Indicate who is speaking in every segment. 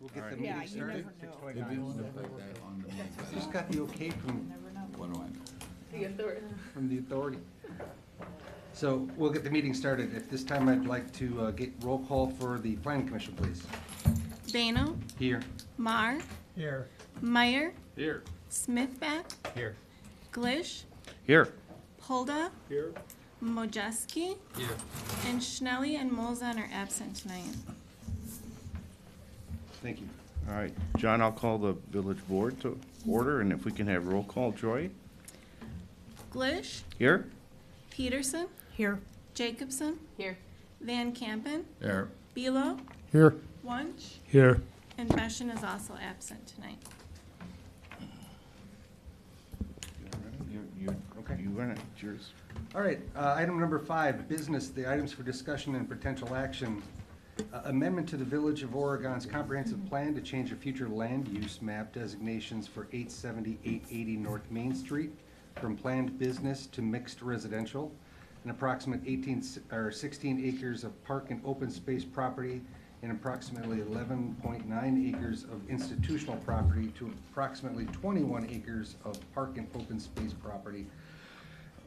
Speaker 1: We'll get the
Speaker 2: Alright.
Speaker 1: meeting
Speaker 3: Yeah, you
Speaker 1: started.
Speaker 3: never know.
Speaker 2: It didn't look like that on the minutes.
Speaker 1: Just got the okay from
Speaker 2: What do I know?
Speaker 1: the authority. So we'll get the meeting started. At this time, I'd like to get roll call for the planning commission, please.
Speaker 4: Bano,
Speaker 1: Here.
Speaker 4: Mar,
Speaker 5: Here.
Speaker 4: Meyer,
Speaker 2: Here.
Speaker 4: Smithback,
Speaker 5: Here.
Speaker 4: Glish,
Speaker 2: Here.
Speaker 4: Polda,
Speaker 5: Here.
Speaker 4: Mojeski,
Speaker 2: Here.
Speaker 4: and Schnelly and Molzon are absent tonight.
Speaker 1: Thank you.
Speaker 6: All right, John, I'll call the village board to order, and if we can have roll call, Joy?
Speaker 4: Glish,
Speaker 6: Here?
Speaker 4: Peterson,
Speaker 3: Here.
Speaker 4: Jacobson,
Speaker 3: Here.
Speaker 4: Van Campen,
Speaker 2: Here.
Speaker 4: Belo,
Speaker 5: Here.
Speaker 4: Wunsch,
Speaker 5: Here.
Speaker 4: and Beshin is also absent tonight.
Speaker 1: Okay.
Speaker 6: You run it, it's yours.
Speaker 1: All right, item number 5, business, the items for discussion and potential action. Amendment to the Village of Oregon's comprehensive plan to change the future land use map designations for 870, 880 North Main Street from planned business to mixed residential, an approximate 16 acres of park and open space property, and approximately 11.9 acres of institutional property to approximately 21 acres of park and open space property,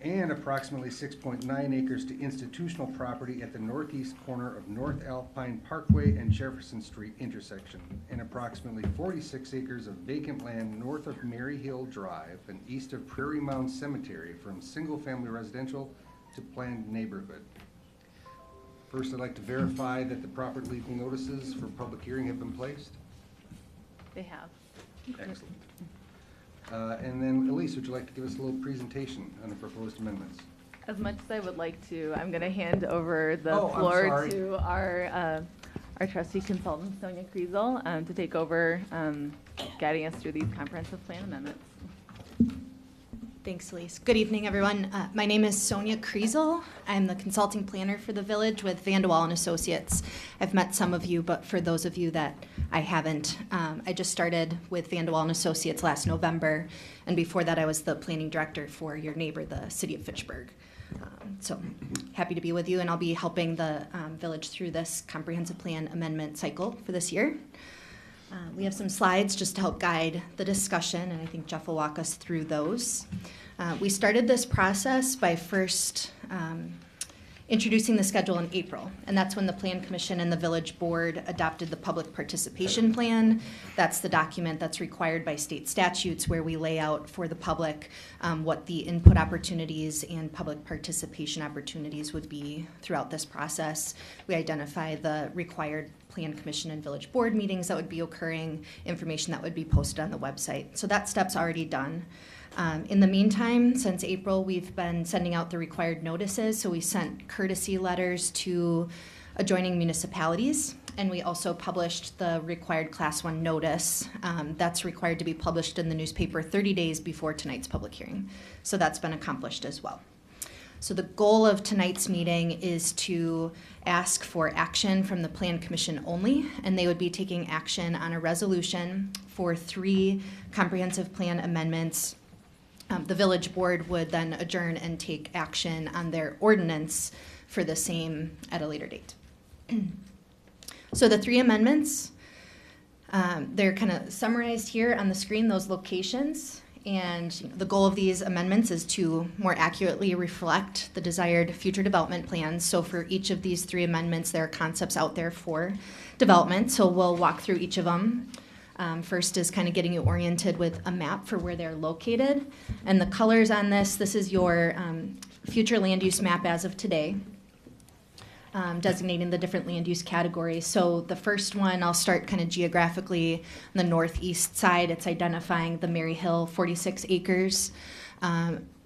Speaker 1: and approximately 6.9 acres to institutional property at the northeast corner of North Alpine Parkway and Jefferson Street intersection, and approximately 46 acres of vacant land north of Mary Hill Drive and east of Prairie Mound Cemetery from single-family residential to planned neighborhood. First, I'd like to verify that the proper legal notices for public hearing have been placed.
Speaker 7: They have.
Speaker 1: Excellent. And then Elise, would you like to give us a little presentation on the proposed amendments?
Speaker 7: As much as I would like to, I'm going to hand over the
Speaker 1: Oh, I'm
Speaker 7: floor
Speaker 1: sorry.
Speaker 7: to our trustee consultant, Sonia Kriesel, to take over guiding us through these comprehensive plan amendments.
Speaker 8: Thanks, Elise. Good evening, everyone. My name is Sonia Kriesel. I'm the consulting planner for the village with Vandewaal and Associates. I've met some of you, but for those of you that I haven't, I just started with Vandewaal and Associates last November, and before that I was the planning director for your neighbor, the city of Fitchburg. So happy to be with you, and I'll be helping the village through this comprehensive plan amendment cycle for this year. We have some slides just to help guide the discussion, and I think Jeff will walk us through those. We started this process by first introducing the schedule in April, and that's when the Plan Commission and the Village Board adopted the Public Participation Plan. That's the document that's required by state statutes where we lay out for the public what the input opportunities and public participation opportunities would be throughout this process. We identify the required Plan Commission and Village Board meetings that would be occurring, information that would be posted on the website. So that step's already done. In the meantime, since April, we've been sending out the required notices. So we sent courtesy letters to adjoining municipalities, and we also published the required Class 1 notice. That's required to be published in the newspaper 30 days before tonight's public hearing. So that's been accomplished as well. So the goal of tonight's meeting is to ask for action from the Plan Commission only, and they would be taking action on a resolution for 3 comprehensive plan amendments. The village board would then adjourn and take action on their ordinance for the same at a later date. So the 3 amendments, they're kind of summarized here on the screen, those locations. And the goal of these amendments is to more accurately reflect the desired future development plans. So for each of these 3 amendments, there are concepts out there for development. So we'll walk through each of them. First is kind of getting you oriented with a map for where they're located. And the colors on this is your future land use map as of today, designating the different land use categories. So the first one, I'll start kind of geographically on the northeast side. It's identifying the Mary Hill 46 acres.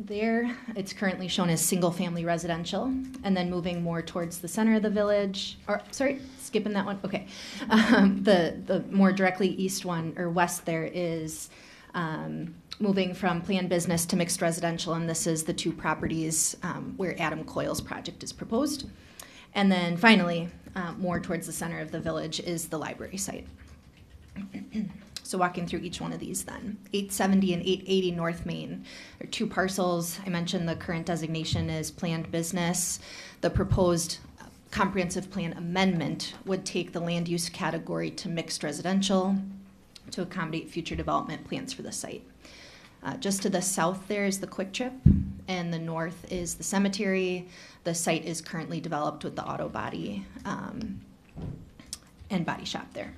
Speaker 8: There, it's currently shown as single-family residential, and then moving more towards the center of the village, or sorry, skipping that one, okay. The more directly east one, or west there is moving from planned business to mixed residential, and this is the 2 properties where Adam Coyle's project is proposed. And then finally, more towards the center of the village is the library site. So walking through each one of these then. 870 and 880 North Main are 2 parcels. I mentioned the current designation is planned business. The proposed comprehensive plan amendment would take the land use category to mixed residential to accommodate future development plans for the site. Just to the south there is the Quick Trip, and the north is the cemetery. The site is currently developed with the auto body and body shop there.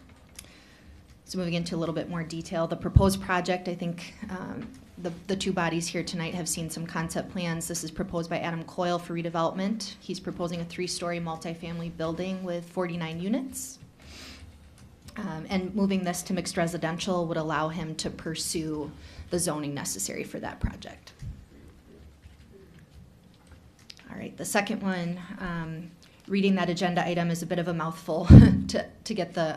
Speaker 8: So moving into a little bit more detail, the proposed project, I think the two bodies here tonight have seen some concept plans. This is proposed by Adam Coyle for redevelopment. He's proposing a 3-story multifamily building with 49 units. And moving this to mixed residential would allow him to pursue the zoning necessary for that project. All right, the second one, reading that agenda item is a bit of a mouthful to get the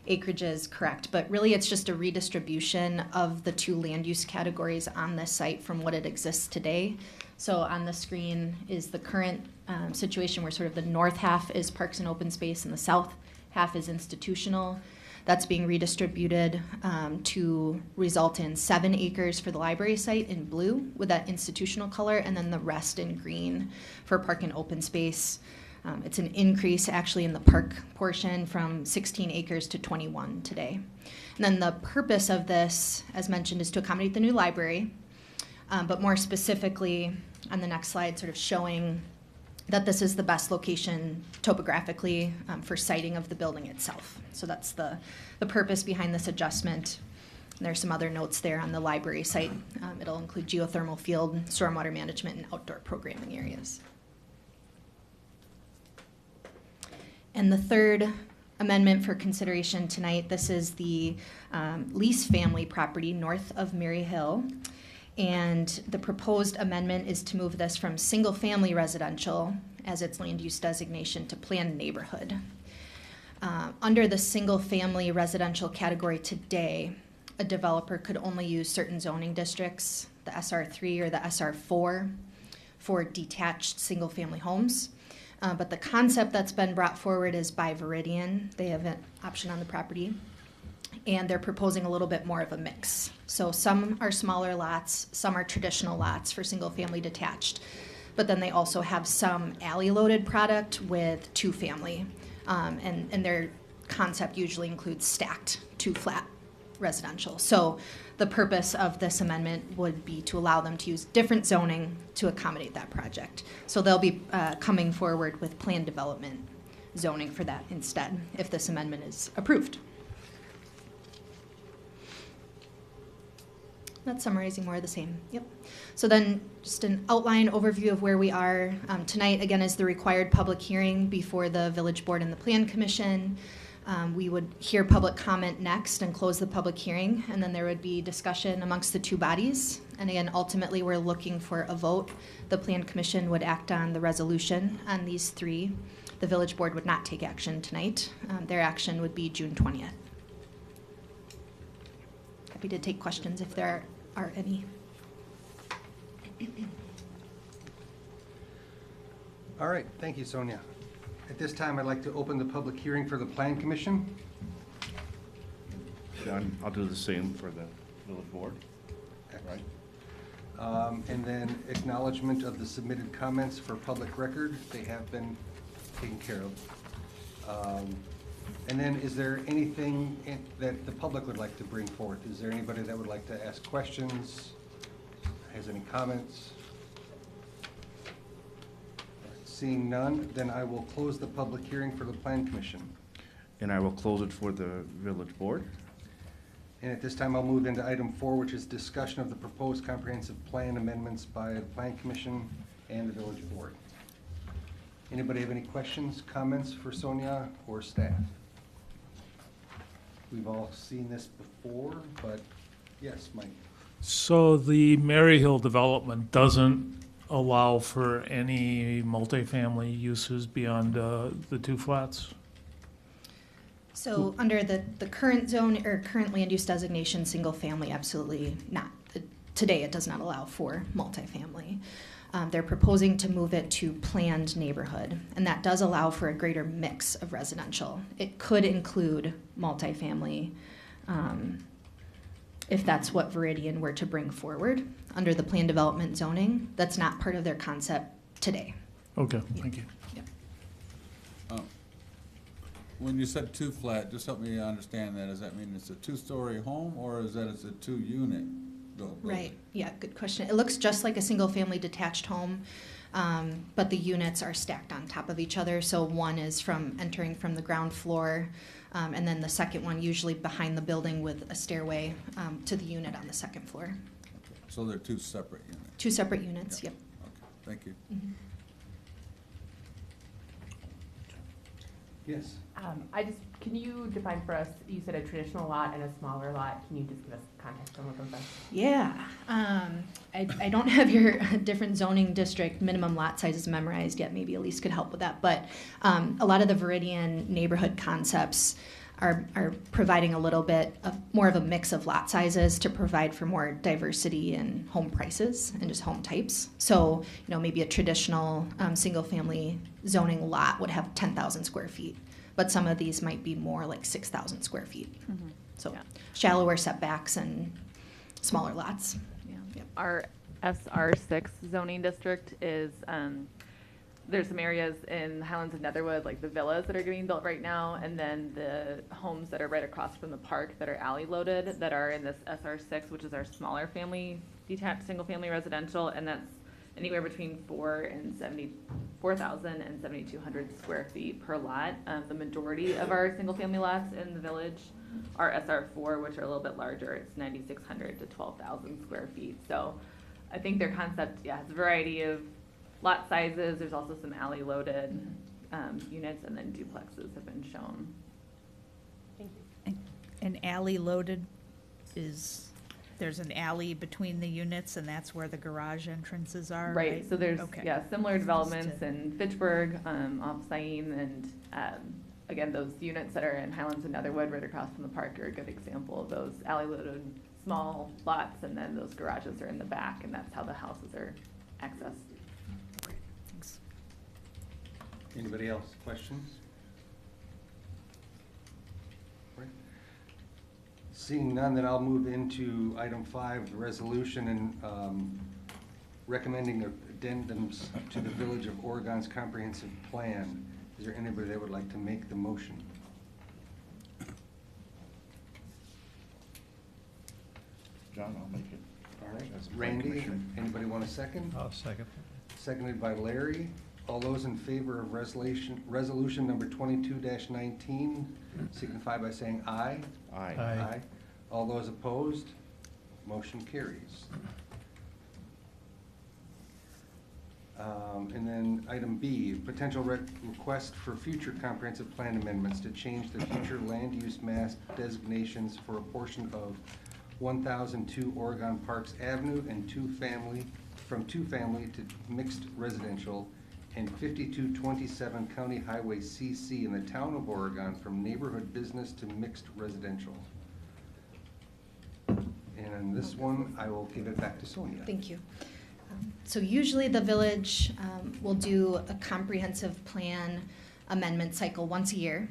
Speaker 8: acreages correct, but really it's just a redistribution of the two land use categories on this site from what it exists today. So on the screen is the current situation where sort of the north half is parks and open space and the south half is institutional. That's being redistributed to result in 7 acres for the library site in blue with that institutional color, and then the rest in green for park and open space. It's an increase actually in the park portion from 16 acres to 21 today. And then the purpose of this, as mentioned, is to accommodate the new library, but more specifically on the next slide, sort of showing that this is the best location topographically for siting of the building itself. So that's the purpose behind this adjustment. And there's some other notes there on the library site. It'll include geothermal field, stormwater management, and outdoor programming areas. And the third amendment for consideration tonight, this is the lease family property north of Mary Hill. And the proposed amendment is to move this from single-family residential as its land use designation to planned neighborhood. Under the single-family residential category today, a developer could only use certain zoning districts, the SR3 or the SR4, for detached single-family homes. But the concept that's been brought forward is by Viridian. They have an option on the property. And they're proposing a little bit more of a mix. So some are smaller lots, some are traditional lots for single-family detached. But then they also have some alley-loaded product with 2-family. And their concept usually includes stacked 2-flat residential. So the purpose of this amendment would be to allow them to use different zoning to accommodate that project. So they'll be coming forward with planned development zoning for that instead, if this amendment is approved. That's summarizing more of the same. Yep. So then just an outline overview of where we are. Tonight, again, is the required public hearing before the Village Board and the Plan Commission. We would hear public comment next and close the public hearing, and then there would be discussion amongst the two bodies. And again, ultimately, we're looking for a vote. The Plan Commission would act on the resolution on these 3. The Village Board would not take action tonight. Their action would be June 20th. Happy to take questions if there are any.
Speaker 1: All right, thank you, Sonia. At this time, I'd like to open the public hearing for the Plan Commission.
Speaker 6: John, I'll do the same for the village board. Right.
Speaker 1: And then acknowledgement of the submitted comments for public record. They have been taken care of. And then is there anything that the public would like to bring forth? Is there anybody that would like to ask questions? Has any comments? Seeing none, then I will close the public hearing for the Plan Commission.
Speaker 6: And I will close it for the village board.
Speaker 1: And at this time, I'll move into item 4, which is discussion of the proposed comprehensive plan amendments by the Plan Commission and the Village Board. Anybody have any questions, comments for Sonia or staff? We've all seen this before, but yes, Mike.
Speaker 3: So the Mary Hill development doesn't allow for any multifamily uses beyond the 2 flats?
Speaker 8: So under the current zone or current land use designation, single family, absolutely not. Today, it does not allow for multifamily. They're proposing to move it to planned neighborhood, and that does allow for a greater mix of residential. It could include multifamily if that's what Viridian were to bring forward under the plan development zoning. That's not part of their concept today.
Speaker 3: Okay, thank you.
Speaker 8: Yep.
Speaker 2: when you said two flat, just help me understand that. Does that mean it's a two-story home, or is that it's a two-unit building?
Speaker 8: Right, yeah, good question. It looks just like a single-family detached home, but the units are stacked on top of each other. So one is entering from the ground floor, and then the second one usually behind the building with a stairway to the unit on the second floor.
Speaker 2: So they're two separate units?
Speaker 8: Two separate units, yep.
Speaker 2: Okay, thank you.
Speaker 1: Yes.
Speaker 5: Can you define for us, you said a traditional lot and a smaller lot, can you just give us context on what those are?
Speaker 8: Yeah, I don't have your different zoning district minimum lot sizes memorized yet. Maybe Elise could help with that. But a lot of the Veridian neighborhood concepts are providing a little bit of more of a mix of lot sizes to provide for more diversity in home prices and just home types. So, maybe a traditional single-family zoning lot would have 10,000 square feet, but some of these might be more like 6,000 square feet. So
Speaker 7: Yeah.
Speaker 8: shallower setbacks and smaller lots.
Speaker 7: Yeah.
Speaker 8: Yep.
Speaker 7: Our SR6 zoning district is, there's some areas in Highlands of Netherwood, like the villas that are getting built right now, and then the homes that are right across from the park that are alley loaded that are in this SR6, which is our smaller family detached single-family residential, and that's anywhere between 4,000 and 7,200 square feet per lot. The majority of our single-family lots in the village are SR4, which are a little bit larger. It's 9,600 to 12,000 square feet. So I think their concept, has a variety of lot sizes. There's also some alley-loaded units, and then duplexes have been shown.
Speaker 5: Thank you.
Speaker 9: An alley loaded is, there's an alley between the units, and that's where the garage entrances are, right?
Speaker 7: Right, so there's,
Speaker 9: Okay.
Speaker 7: similar developments in Fitchburg, off Sain, and, again, those units that are in Highlands and Netherwood right across from the park are a good example of those alley-loaded small lots, and then those garages are in the back, and that's how the houses are accessed.
Speaker 9: Thanks.
Speaker 1: Anybody else? Questions? Right. Seeing none, then I'll move into item 5, the resolution and recommending addendums to the Village of Oregon's comprehensive plan. Is there anybody that would like to make the motion?
Speaker 6: John, I'll make it.
Speaker 1: All right,
Speaker 6: As a plan
Speaker 1: Randy,
Speaker 6: commissioner.
Speaker 1: anybody want a second?
Speaker 10: I'll second.
Speaker 1: Seconded by Larry. All those in favor of resolution number 22-19 signify by saying aye.
Speaker 6: Aye.
Speaker 10: Aye.
Speaker 1: All those opposed, motion carries. And then item B, potential request for future comprehensive plan amendments to change the future land use mass designations for a portion of 1002 Oregon Parks Avenue and from two-family to mixed residential, and 5227 County Highway CC in the town of Oregon from neighborhood business to mixed residential. And on this one, I will give it back to Sonia.
Speaker 8: Thank you. So usually the village will do a comprehensive plan amendment cycle once a year.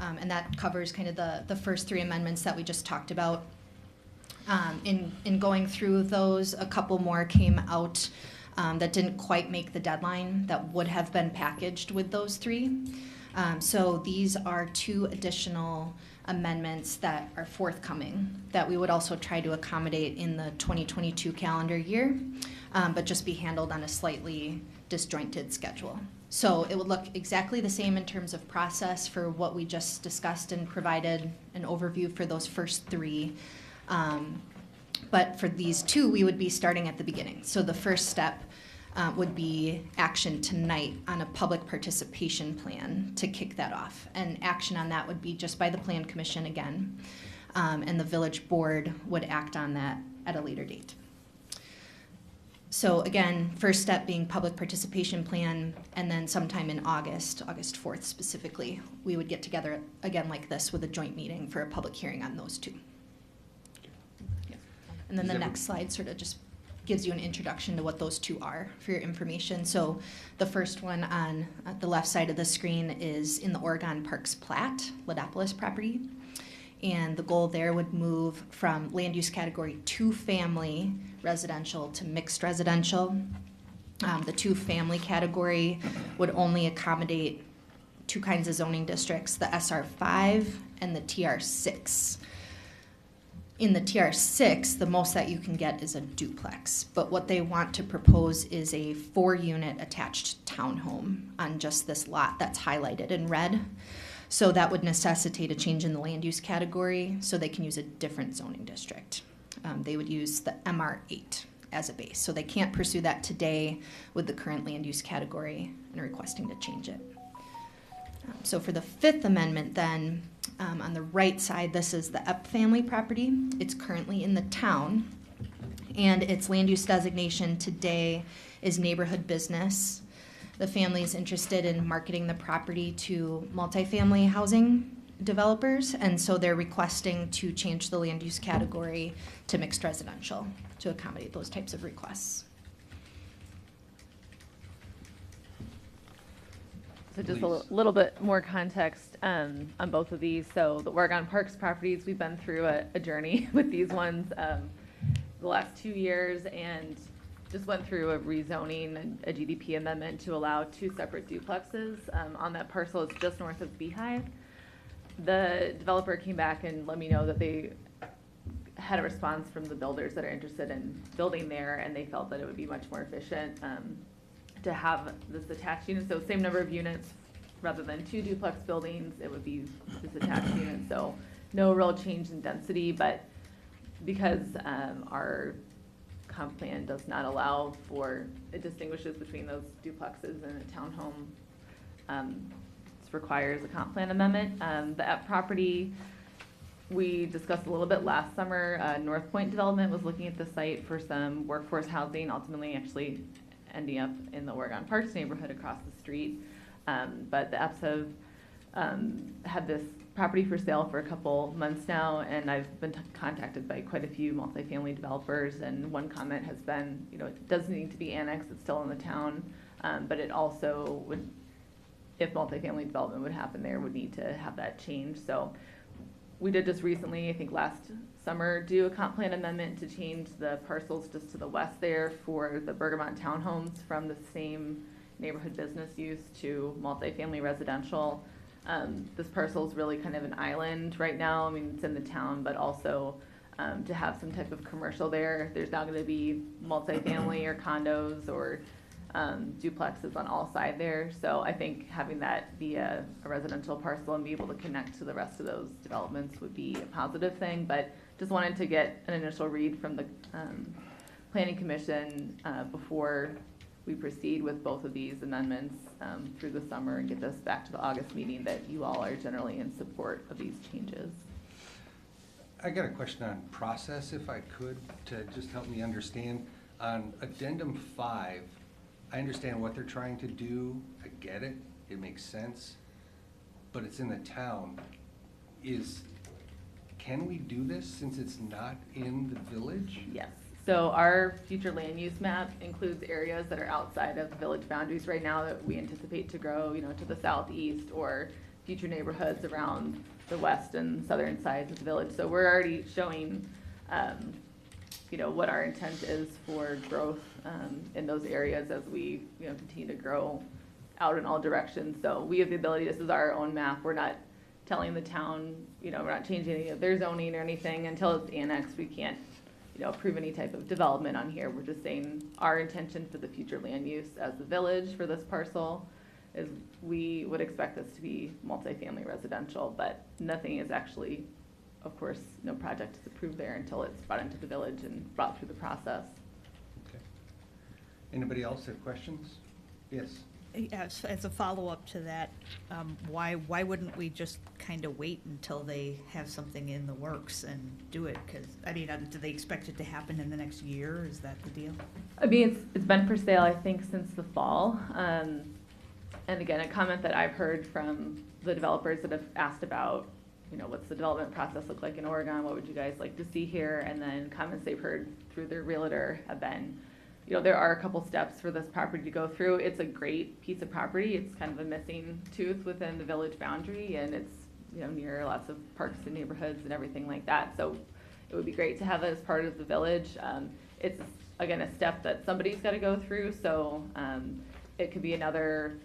Speaker 8: And that covers kind of the first 3 amendments that we just talked about. In going through those, a couple more came out that didn't quite make the deadline that would have been packaged with those 3. So these are 2 additional amendments that are forthcoming that we would also try to accommodate in the 2022 calendar year, but just be handled on a slightly disjointed schedule. So it would look exactly the same in terms of process for what we just discussed and provided an overview for those first 3. But for these 2, we would be starting at the beginning. So the first step would be action tonight on a public participation plan to kick that off. And action on that would be just by the Plan Commission again. And the village board would act on that at a later date. So again, first step being public participation plan, and then sometime in August 4th specifically, we would get together again like this with a joint meeting for a public hearing on those 2. And then the next slide sort of just gives you an introduction to what those 2 are for your information. So the first one on the left side of the screen is in the Oregon Parks Plat, Ladopolis property. And the goal there would move from land use category 2-family residential to mixed residential. The 2-family category would only accommodate two kinds of zoning districts, the SR5 and the TR6. In the TR6, the most that you can get is a duplex, but what they want to propose is a 4-unit attached townhome on just this lot that's highlighted in red. So that would necessitate a change in the land use category, so they can use a different zoning district. They would use the MR8 as a base, so they can't pursue that today with the current land use category and are requesting to change it. So for the Fifth Amendment then, on the right side, this is the Epp family property. It's currently in the town, and its land use designation today is neighborhood business. The family is interested in marketing the property to multifamily housing developers, and so they're requesting to change the land use category to mixed residential to accommodate those types of requests.
Speaker 7: So just
Speaker 1: Please.
Speaker 7: little bit more context on both of these. So the Oregon Parks properties, we've been through a journey with these ones the last 2 years, and just went through a rezoning, a GDP amendment to allow 2 separate duplexes on that parcel. It's just north of Beehive. The developer came back and let me know that they had a response from the builders that are interested in building there, and they felt that it would be much more efficient to have this attached unit. So same number of units, rather than 2 duplex buildings, it would be this attached unit. So no real change in density, but because our comp plan does not allow for, it distinguishes between those duplexes and a townhome, this requires a comp plan amendment. The Epp property, we discussed a little bit last summer. North Point Development was looking at the site for some workforce housing, ultimately actually ending up in the Oregon Parks neighborhood across the street. But the Epps have had this property for sale for a couple months now, and I've been contacted by quite a few multifamily developers, and one comment has been, you know, it doesn't need to be annexed, it's still in the town, but it also would, if multifamily development would happen there, would need to have that change. So we did just recently, I think last summer, do a comp plan amendment to change the parcels just to the west there for the Bergamot townhomes from the same neighborhood business use to multifamily residential. This parcel is really kind of an island right now. I mean, it's in the town, but also to have some type of commercial there. There's now going to be multifamily or condos or duplexes on all sides there. So I think having that be a residential parcel and be able to connect to the rest of those developments would be a positive thing. But just wanted to get an initial read from the Planning Commission before we proceed with both of these amendments through the summer and get this back to the August meeting, that you all are generally in support of these changes.
Speaker 1: I got a question on process, if I could, to just help me understand. On Addendum 5, I understand what they're trying to do. I get it. It makes sense. But it's in the town. Can we do this since it's not in the village?
Speaker 7: Yes. So our future land use map includes areas that are outside of the village boundaries right now that we anticipate to grow, you know, to the southeast, or future neighborhoods around the west and southern sides of the village. So we're already showing, you know, what our intent is for growth in those areas as we, you know, continue to grow out in all directions. So we have the ability, this is our own map. We're not telling the town, you know, we're not changing any of their zoning or anything until it's annexed. We can't, you know, approve any type of development on here. We're just saying our intention for the future land use as the village for this parcel is we would expect this to be multifamily residential, but nothing is actually, of course, no project is approved there until it's brought into the village and brought through the process.
Speaker 1: Okay. Anybody else have questions? Yes.
Speaker 9: Yes, as a follow-up to that, why wouldn't we just kind of wait until they have something in the works and do it? Because, I mean, do they expect it to happen in the next year? Is that the deal?
Speaker 7: I mean, it's been for sale, I think, since the fall. And again, a comment that I've heard from the developers that have asked about, you know, what's the development process look like in Oregon? What would you guys like to see here? And then comments they've heard through their realtor have been, you know, there are a couple steps for this property to go through. It's a great piece of property. It's kind of a missing tooth within the village boundary, and it's, you know, near lots of parks and neighborhoods and everything like that. So it would be great to have it as part of the village. It's, again, a step that somebody's got to go through. So it could be another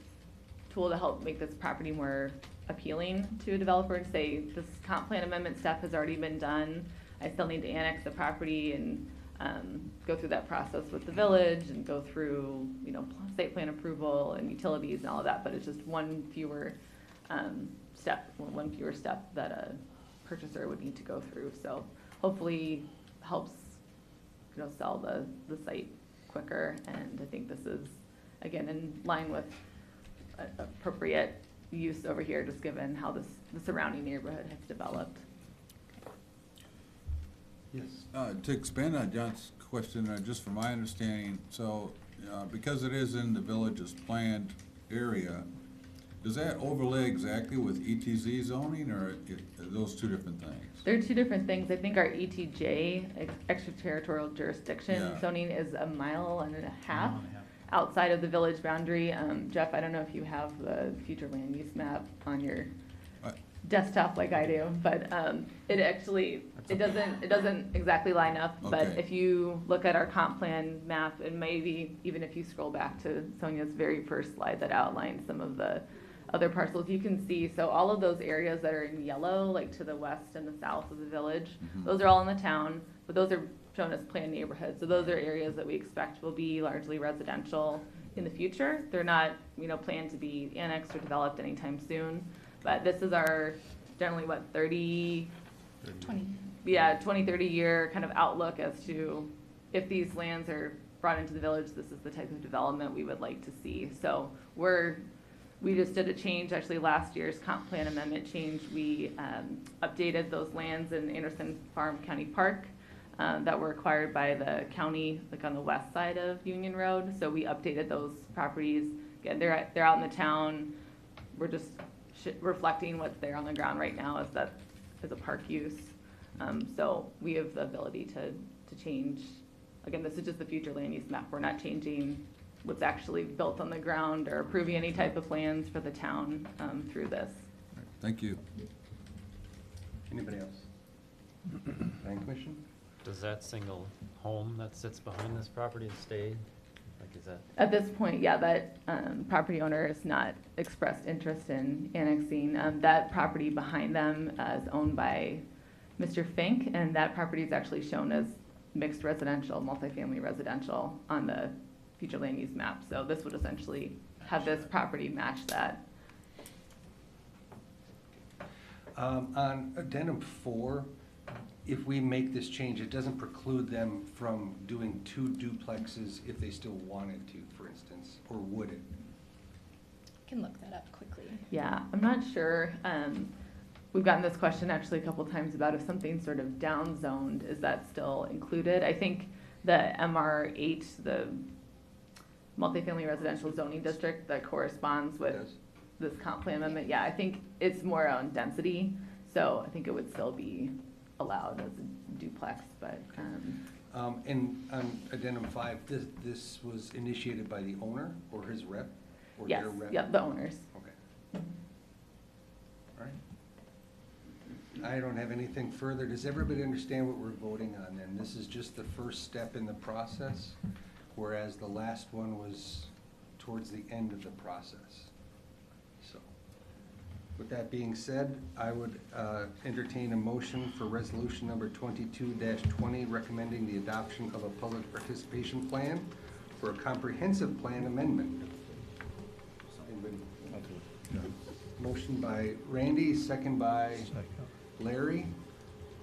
Speaker 7: tool to help make this property more appealing to a developer to say, this comp plan amendment step has already been done. I still need to annex the property and go through that process with the village and go through, you know, site plan approval and utilities and all of that, but it's just one fewer step that a purchaser would need to go through. So hopefully helps, you know, sell the site quicker. And I think this is, again, in line with appropriate use over here, just given how the surrounding neighborhood has developed.
Speaker 1: Yes.
Speaker 2: To expand on John's question, just from my understanding, so, because it is in the village's planned area, does that overlay exactly with ETZ zoning, or are those two different things?
Speaker 7: They're two different things. I think our ETJ, extraterritorial jurisdiction
Speaker 2: Yeah.
Speaker 7: zoning, is a mile and a half outside of the village boundary. Jeff, I don't know if you have the future land use map on your desktop like I do, but it actually, it doesn't exactly line up. But
Speaker 2: Okay.
Speaker 7: if you look at our comp plan map, and maybe even if you scroll back to Sonia's very first slide that outlined some of the other parcels, you can see, so all of those areas that are in yellow, like to the west and the south of the village, those are all in the town, but those are shown as planned neighborhoods. So those are areas that we expect will be largely residential in the future. They're not, you know, planned to be annexed or developed anytime soon. But this is our generally, 30 20, 30 year kind of outlook as to if these lands are brought into the village, this is the type of development we would like to see. So we just did a change, actually last year's comp plan amendment change. We updated those lands in Anderson Farm County Park that were acquired by the county, like on the west side of Union Road. So we updated those properties. Again, they're out in the town. We're just reflecting what's there on the ground right now as a park use. So we have the ability to change. Again, this is just the future land use map. We're not changing what's actually built on the ground or approving any type of plans for the town through this.
Speaker 2: Thank you.
Speaker 1: Anybody else? Planning Commission?
Speaker 10: Does that single home that sits behind this property stay? Like, is that?
Speaker 7: At this point, yeah, that property owner has not expressed interest in annexing. That property behind them is owned by Mr. Fink, and that property is actually shown as mixed residential, multifamily residential on the future land use map. So this would essentially have this property match that.
Speaker 1: On addendum 4, if we make this change, it doesn't preclude them from doing 2 duplexes if they still wanted to, for instance, or would it?
Speaker 8: Can look that up quickly.
Speaker 7: Yeah, I'm not sure. We've gotten this question actually a couple times about if something's sort of down zoned, is that still included? I think the MR8, the multifamily residential zoning district that corresponds with this comp plan amendment, yeah, I think it's more on density. So I think it would still be allowed as a duplex, but.
Speaker 1: And on addendum 5, this was initiated by the owner or his rep? Or
Speaker 7: Yes,
Speaker 1: their rep?
Speaker 7: yep, the owners.
Speaker 1: Okay. All right. I don't have anything further. Does everybody understand what we're voting on then? This is just the first step in the process, whereas the last one was towards the end of the process. So, with that being said, I would entertain a motion for resolution number 22-20, recommending the adoption of a public participation plan for a comprehensive plan amendment. Anybody? Motion by Randy, second by Larry.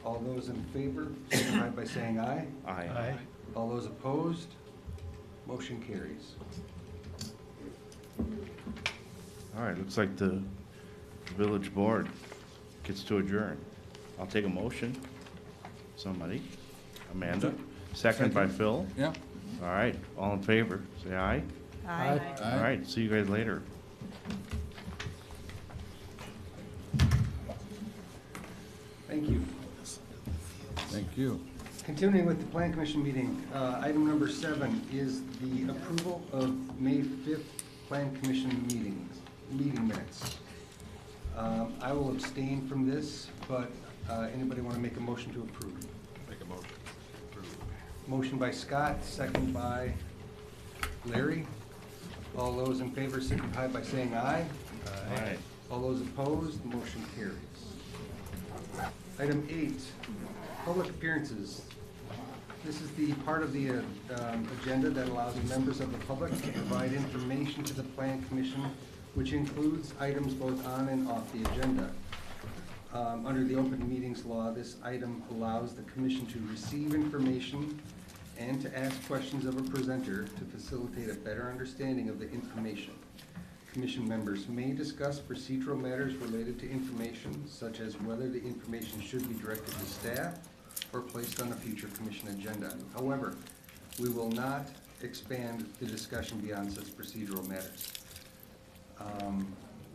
Speaker 1: All those in favor, signify by saying aye.
Speaker 6: Aye.
Speaker 1: All those opposed, motion carries.
Speaker 6: All right, looks like the village board gets to adjourn. I'll take a motion. Somebody? Amanda? Second by Phil?
Speaker 2: Yeah.
Speaker 6: All right, all in favor, say aye.
Speaker 9: Aye.
Speaker 6: All right, see you guys later.
Speaker 1: Thank you.
Speaker 2: Thank you.
Speaker 1: Continuing with the Plan Commission meeting, item number 7 is the approval of May 5th Plan Commission meeting minutes. I will abstain from this, but anybody want to make a motion to approve?
Speaker 10: Make a motion.
Speaker 1: Motion by Scott, second by Larry. All those in favor signify by saying aye.
Speaker 6: Aye.
Speaker 1: All those opposed, the motion carries. Item 8, public appearances. This is the part of the agenda that allows members of the public to provide information to the Plan Commission, which includes items both on and off the agenda. Under the Open Meetings Law, this item allows the Commission to receive information and to ask questions of a presenter to facilitate a better understanding of the information. Commission members may discuss procedural matters related to information, such as whether the information should be directed to staff or placed on a future commission agenda. However, we will not expand the discussion beyond such procedural matters.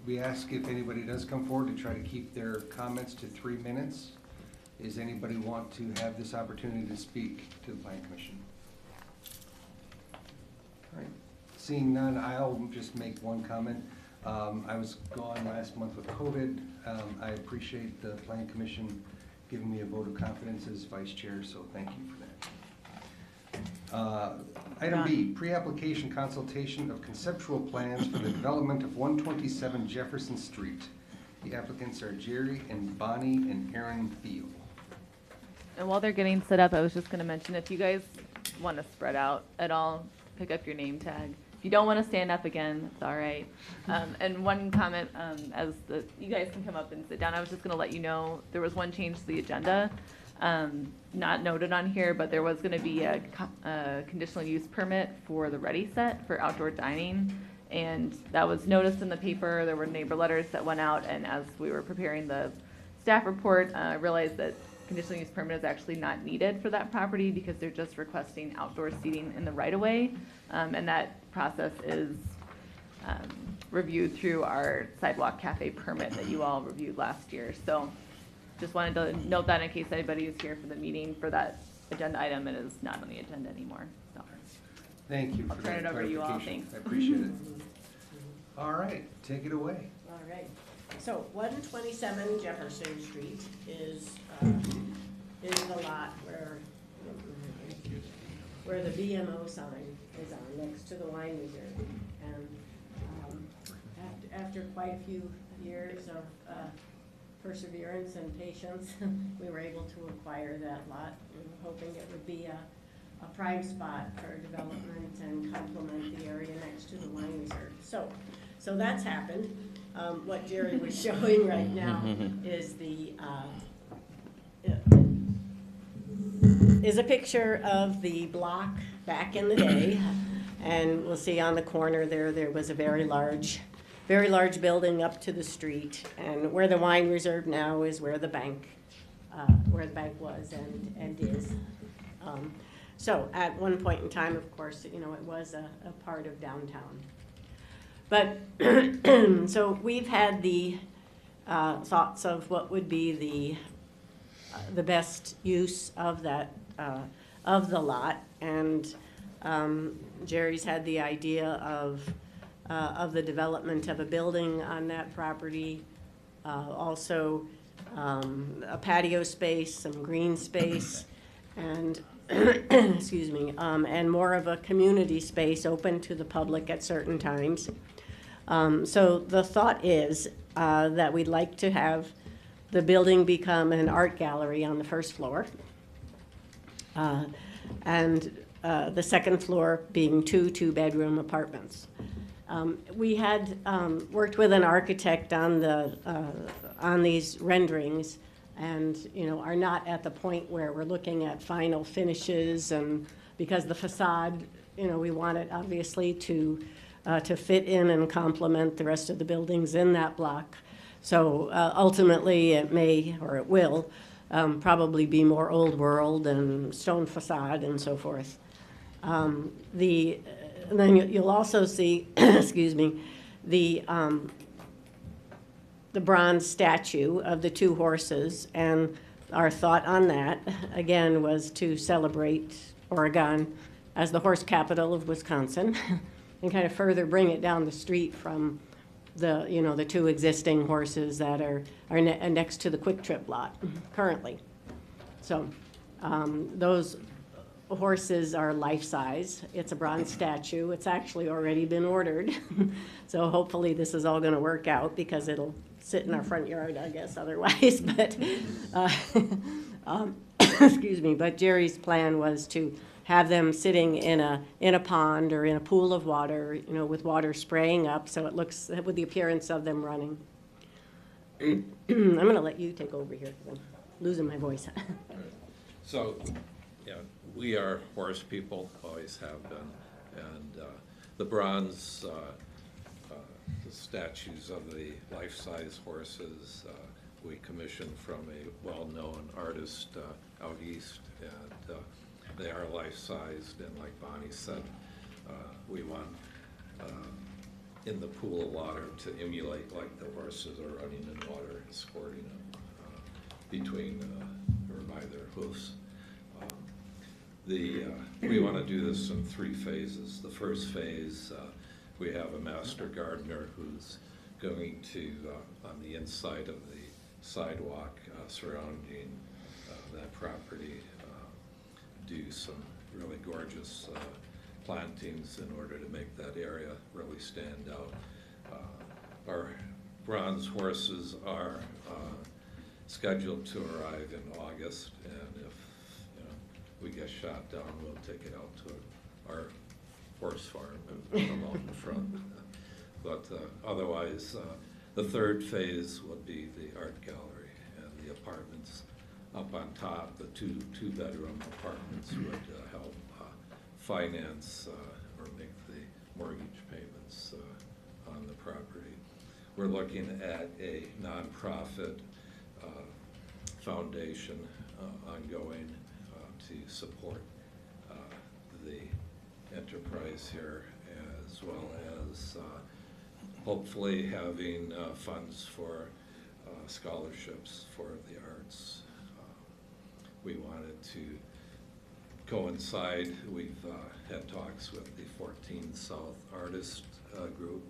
Speaker 1: We ask if anybody does come forward to try to keep their comments to 3 minutes. Does anybody want to have this opportunity to speak to the Plan Commission? All right. Seeing none, I'll just make one comment. I was gone last month with COVID. I appreciate the Plan Commission giving me a vote of confidence as vice chair, so thank you for that. Item B, pre-application consultation of conceptual plans for the development of 127 Jefferson Street. The applicants are Jerry and Bonnie and Aaron Beal.
Speaker 7: And while they're getting set up, I was just gonna mention, if you guys want to spread out at all, pick up your name tag. If you don't want to stand up again, it's all right. And one comment, you guys can come up and sit down, I was just gonna let you know, there was one change to the agenda, not noted on here, but there was gonna be a conditional use permit for the Ready Set for outdoor dining. And that was noticed in the paper, there were neighbor letters that went out, and as we were preparing the staff report, I realized that conditional use permit is actually not needed for that property because they're just requesting outdoor seating in the right-of-way. And that process is reviewed through our sidewalk cafe permit that you all reviewed last year. So just wanted to note that in case anybody is here for the meeting for that agenda item, it is not on the agenda anymore. So
Speaker 1: Thank you
Speaker 7: I'll
Speaker 1: for
Speaker 7: turn
Speaker 1: that
Speaker 7: it over to you all.
Speaker 1: clarification.
Speaker 7: Thanks.
Speaker 1: I appreciate it. All right, take it away.
Speaker 11: All right, so 127 Jefferson Street is the lot where the BMO sign is on, next to the wine reserve. And after quite a few years of perseverance and patience, we were able to acquire that lot. We were hoping it would be a prime spot for development and complement the area next to the wine reserve. So that's happened. What Jerry was showing right now is is a picture of the block back in the day. And we'll see on the corner there was a very large building up to the street. And where the wine reserve now is where the bank was and is. So at one point in time, of course, it was a part of downtown. But, so we've had the thoughts of what would be the best use of that, of the lot. And Jerry's had the idea of the development of a building on that property. Also, a patio space, some green space, and excuse me, and more of a community space open to the public at certain times. So the thought is that we'd like to have the building become an art gallery on the first floor, and the second floor being two-bedroom apartments. We had worked with an architect on these renderings, and are not at the point where we're looking at final finishes, and because the facade, we want it obviously to fit in and complement the rest of the buildings in that block. So ultimately it may, or it will, probably be more old world and stone facade and so forth. And then you'll also see, excuse me, the bronze statue of the two horses, and our thought on that, again, was to celebrate Oregon as the horse capital of Wisconsin, and kind of further bring it down the street from the two existing horses that are next to the Quick Trip lot currently. So those horses are life-size. It's a bronze statue. It's actually already been ordered. So hopefully this is all gonna work out because it'll sit in our front yard, I guess, otherwise. But, excuse me, but Jerry's plan was to have them sitting in a pond or in a pool of water, you know, with water spraying up, so it looks, with the appearance of them running. I'm gonna let you take over here, because I'm losing my voice.
Speaker 12: So, yeah, we are horse people, always have been, and the bronze the statues of the life-size horses we commissioned from a well-known artist out east, and they are life-sized, and like Bonnie said, we want in the pool of water to emulate like the horses are running in water, squirting them between or by their hoofs. We want to do this in 3 phases. The first phase, we have a master gardener who's going to, on the inside of the sidewalk surrounding that property, do some really gorgeous plantings in order to make that area really stand out. Our bronze horses are scheduled to arrive in August, and if we get shot down, we'll take it out to our horse farm and put them out in front. But otherwise, the third phase would be the art gallery and the apartments up on top. The two-bedroom apartments would help finance or make the mortgage payments on the property. We're looking at a nonprofit foundation ongoing to support the enterprise here, as well as hopefully having funds for scholarships for the arts. We wanted to coincide, we've had talks with the 14 South Artist Group,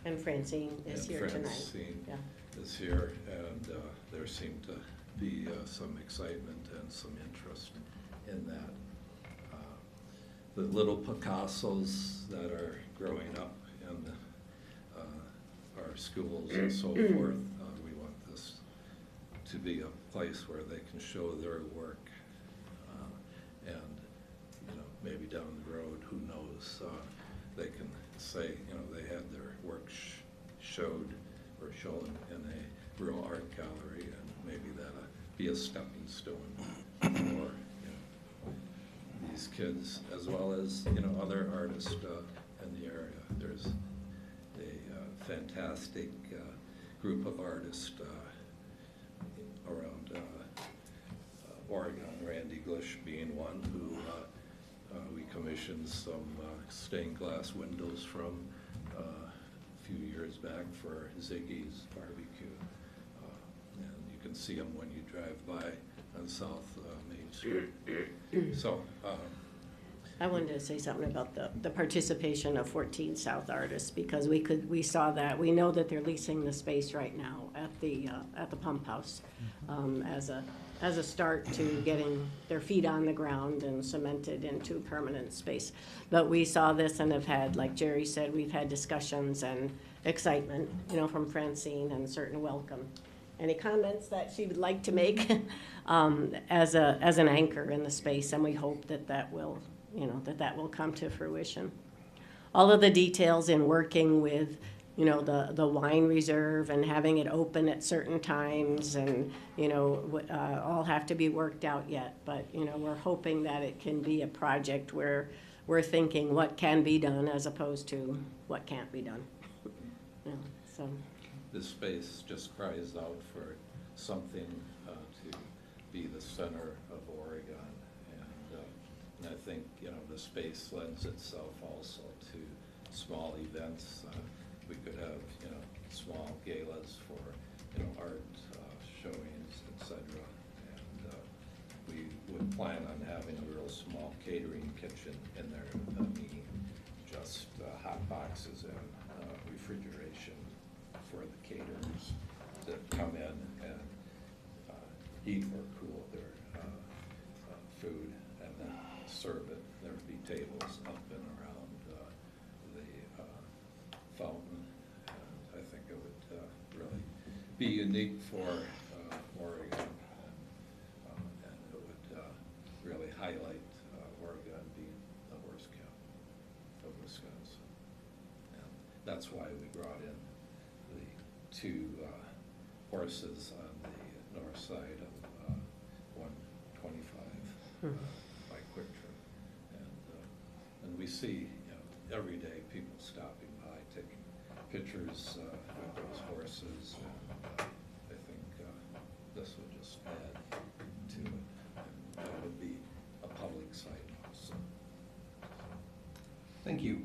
Speaker 11: And Francine is here tonight.
Speaker 12: Francine
Speaker 11: Yeah.
Speaker 12: is here, and there seemed to be some excitement and some interest in that. The little Picassos that are growing up in our schools and so forth, we want this to be a place where they can show their work. And, maybe down the road, who knows, they can say, they had their work showed or shown in a real art gallery, and maybe that'll be a stepping stone for these kids, as well as other artists in the area. There's a fantastic group of artists around Oregon, Randy Glish being one, who we commissioned some stained glass windows from a few years back for Ziggy's Barbecue. And you can see them when you drive by on South Main Street. So,
Speaker 11: I wanted to say something about the participation of 14 South Artists, because we saw that. We know that they're leasing the space right now at the pump house as a start to getting their feet on the ground and cemented into permanent space. But we saw this and have had, like Jerry said, we've had discussions and excitement, from Francine, and certain welcome. Any comments that she would like to make as an anchor in the space, and we hope that will come to fruition. All of the details in working with the wine reserve and having it open at certain times, and all have to be worked out yet, but we're hoping that it can be a project where we're thinking what can be done as opposed to what can't be done. So
Speaker 12: this space just cries out for something to be the center of Oregon, and I think the space lends itself also to small events. We could have small galas for art showings, etc. And we would plan on having a real small catering kitchen in there, meaning just hot boxes and refrigeration for the caterers that come in and eat or cool their food, and then be unique for Oregon. And it would really highlight Oregon being the horse county of Wisconsin. And that's why we brought in the two horses on the north side of 125 by Quick Trip. And we see, every day people stopping by, taking pictures with those horses. And I think this would just add to it. And it would be a public site also.
Speaker 1: Thank you.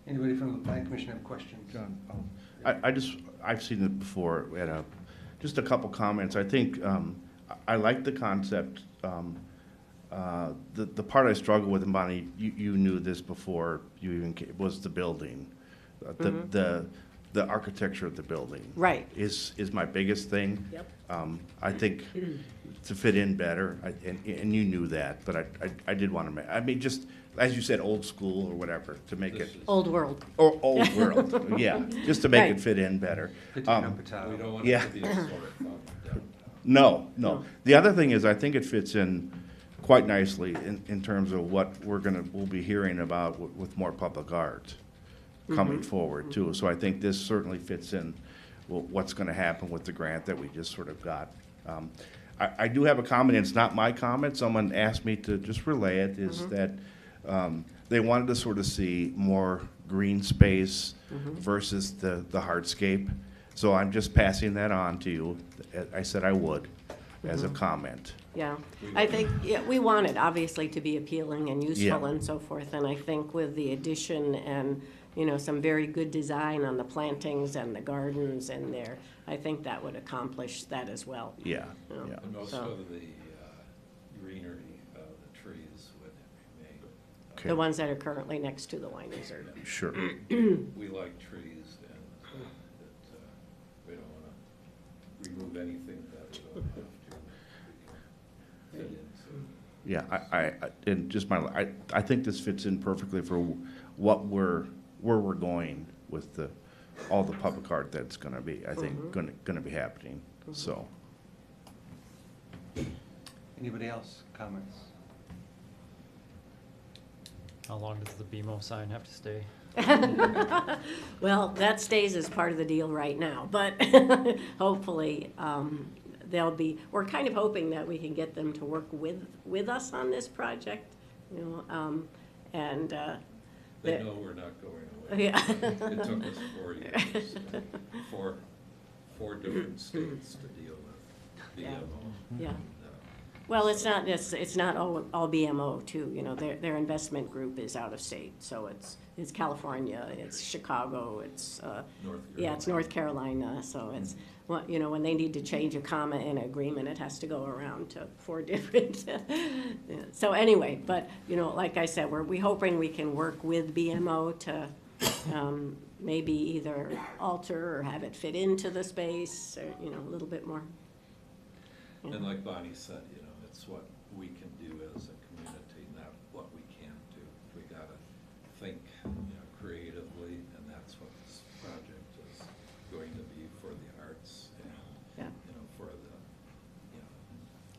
Speaker 1: Anybody from the Plan Commission have questions?
Speaker 6: John, I've seen it before, at just a couple comments. I think, I like the concept. The part I struggle with, and Bonnie, you knew this before you even came, was the building. The architecture of the building.
Speaker 11: Right.
Speaker 6: Is my biggest thing.
Speaker 11: Yep.
Speaker 6: I think to fit in better, and you knew that, but I did want to, I mean, just, as you said, old school or whatever, to make it.
Speaker 11: Old world.
Speaker 6: Or old world, yeah, just to make
Speaker 11: Right.
Speaker 6: it fit in better.
Speaker 1: Potato, potato.
Speaker 12: We don't want
Speaker 6: Yeah.
Speaker 12: it to be a sore thumb downtown.
Speaker 6: No.
Speaker 11: No.
Speaker 6: The other thing is, I think it fits in quite nicely in terms of what we'll be hearing about with more public art coming forward too. So I think this certainly fits in what's gonna happen with the grant that we just sort of got. I do have a comment, it's not my comment, someone asked me to just relay it, is that they wanted to sort of see more green space versus the hardscape. So I'm just passing that on to you. I said I would, as a comment.
Speaker 11: Yeah, I think, yeah, we want it obviously to be appealing and useful
Speaker 6: Yeah.
Speaker 11: and so forth, and I think with the addition and, some very good design on the plantings and the gardens in there, I think that would accomplish that as well.
Speaker 6: Yeah,
Speaker 11: you know.
Speaker 6: yeah.
Speaker 12: And most
Speaker 11: So-
Speaker 12: of the greenery, the trees would remain.
Speaker 6: Okay.
Speaker 11: The ones that are currently next to the wine reserve.
Speaker 6: Sure.
Speaker 12: We like trees, and that we don't want to remove anything that we don't have to. We can fit into.
Speaker 6: Yeah, and just I think this fits in perfectly for where we're going with all the public art that's gonna be, I think, gonna be happening, so.
Speaker 1: Anybody else? Comments?
Speaker 10: How long does the BMO sign have to stay?
Speaker 11: Well, that stays as part of the deal right now, but hopefully, we're kind of hoping that we can get them to work with us on this project, and,
Speaker 12: They
Speaker 11: the-
Speaker 12: know we're not going away.
Speaker 11: Yeah.
Speaker 12: It took us 4 years, four different states to deal with
Speaker 11: Yeah.
Speaker 12: BMO.
Speaker 11: Yeah.
Speaker 12: And,
Speaker 11: Well, it's not all BMO too, their investment group is out of state, so it's California, it's Chicago, it's,
Speaker 12: North
Speaker 11: yeah, it's North Carolina, so it's, when they need to change a comma in an agreement, it has to go around to 4 different. Yeah. So anyway, but, like I said, we're hoping we can work with BMO to, maybe either alter or have it fit into the space, or, a little bit more.
Speaker 12: And like Bonnie said, it's what we can do as a community, not what we can't do. We gotta think, creatively, and that's what this project is going to be for the arts and,
Speaker 11: Yeah.
Speaker 12: for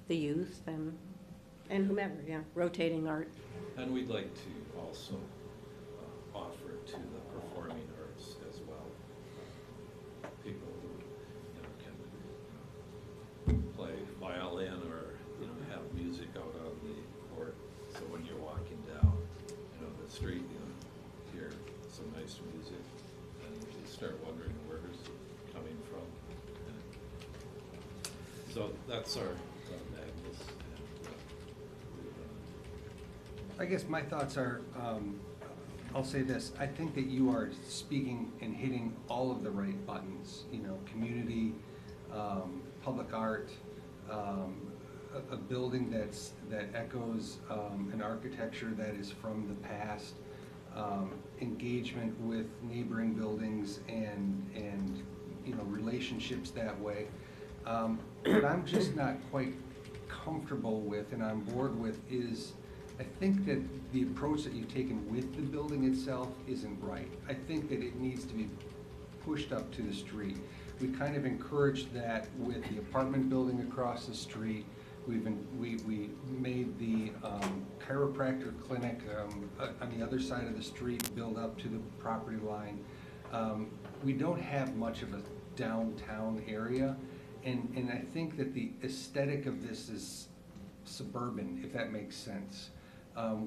Speaker 11: The youth and whomever, yeah, rotating art.
Speaker 12: and we'd like to also offer it to the performing arts as well. People who, can play violin or, have music out on the court. So when you're walking down, the street, hear some nice music, and you start wondering where's it coming from. And so that's our Magnus.
Speaker 1: I guess my thoughts are, I'll say this, I think that you are speaking and hitting all of the right buttons, community, public art, a building that echoes an architecture that is from the past, engagement with neighboring buildings and relationships that way. What I'm just not quite comfortable with and on board with is, I think that the approach that you've taken with the building itself isn't right. I think that it needs to be pushed up to the street. We kind of encouraged that with the apartment building across the street. We made the chiropractor clinic on the other side of the street build up to the property line. We don't have much of a downtown area, and I think that the aesthetic of this is suburban, if that makes sense,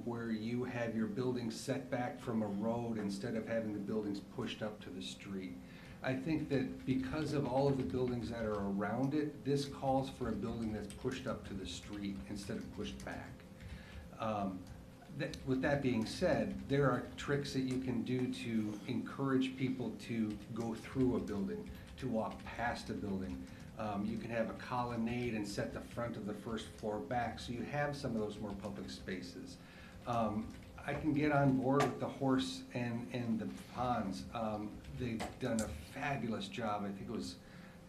Speaker 1: where you have your buildings set back from a road instead of having the buildings pushed up to the street. I think that because of all of the buildings that are around it, this calls for a building that's pushed up to the street instead of pushed back. With that being said, there are tricks that you can do to encourage people to go through a building, to walk past a building. You can have a colonnade and set the front of the first floor back, so you have some of those more public spaces. I can get on board with the horse and the ponds. They've done a fabulous job. I think it was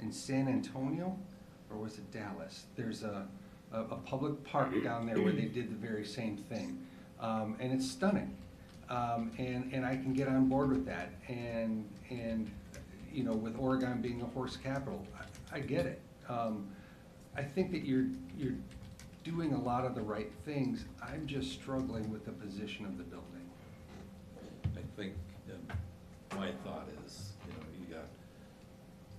Speaker 1: in San Antonio, or was it Dallas? There's a public park down there where they did the very same thing. And it's stunning. And I can get on board with that. And you know, with Oregon being a horse capital, I get it. I think that you're doing a lot of the right things. I'm just struggling with the position of the building.
Speaker 12: I think, my thought is, you know, you got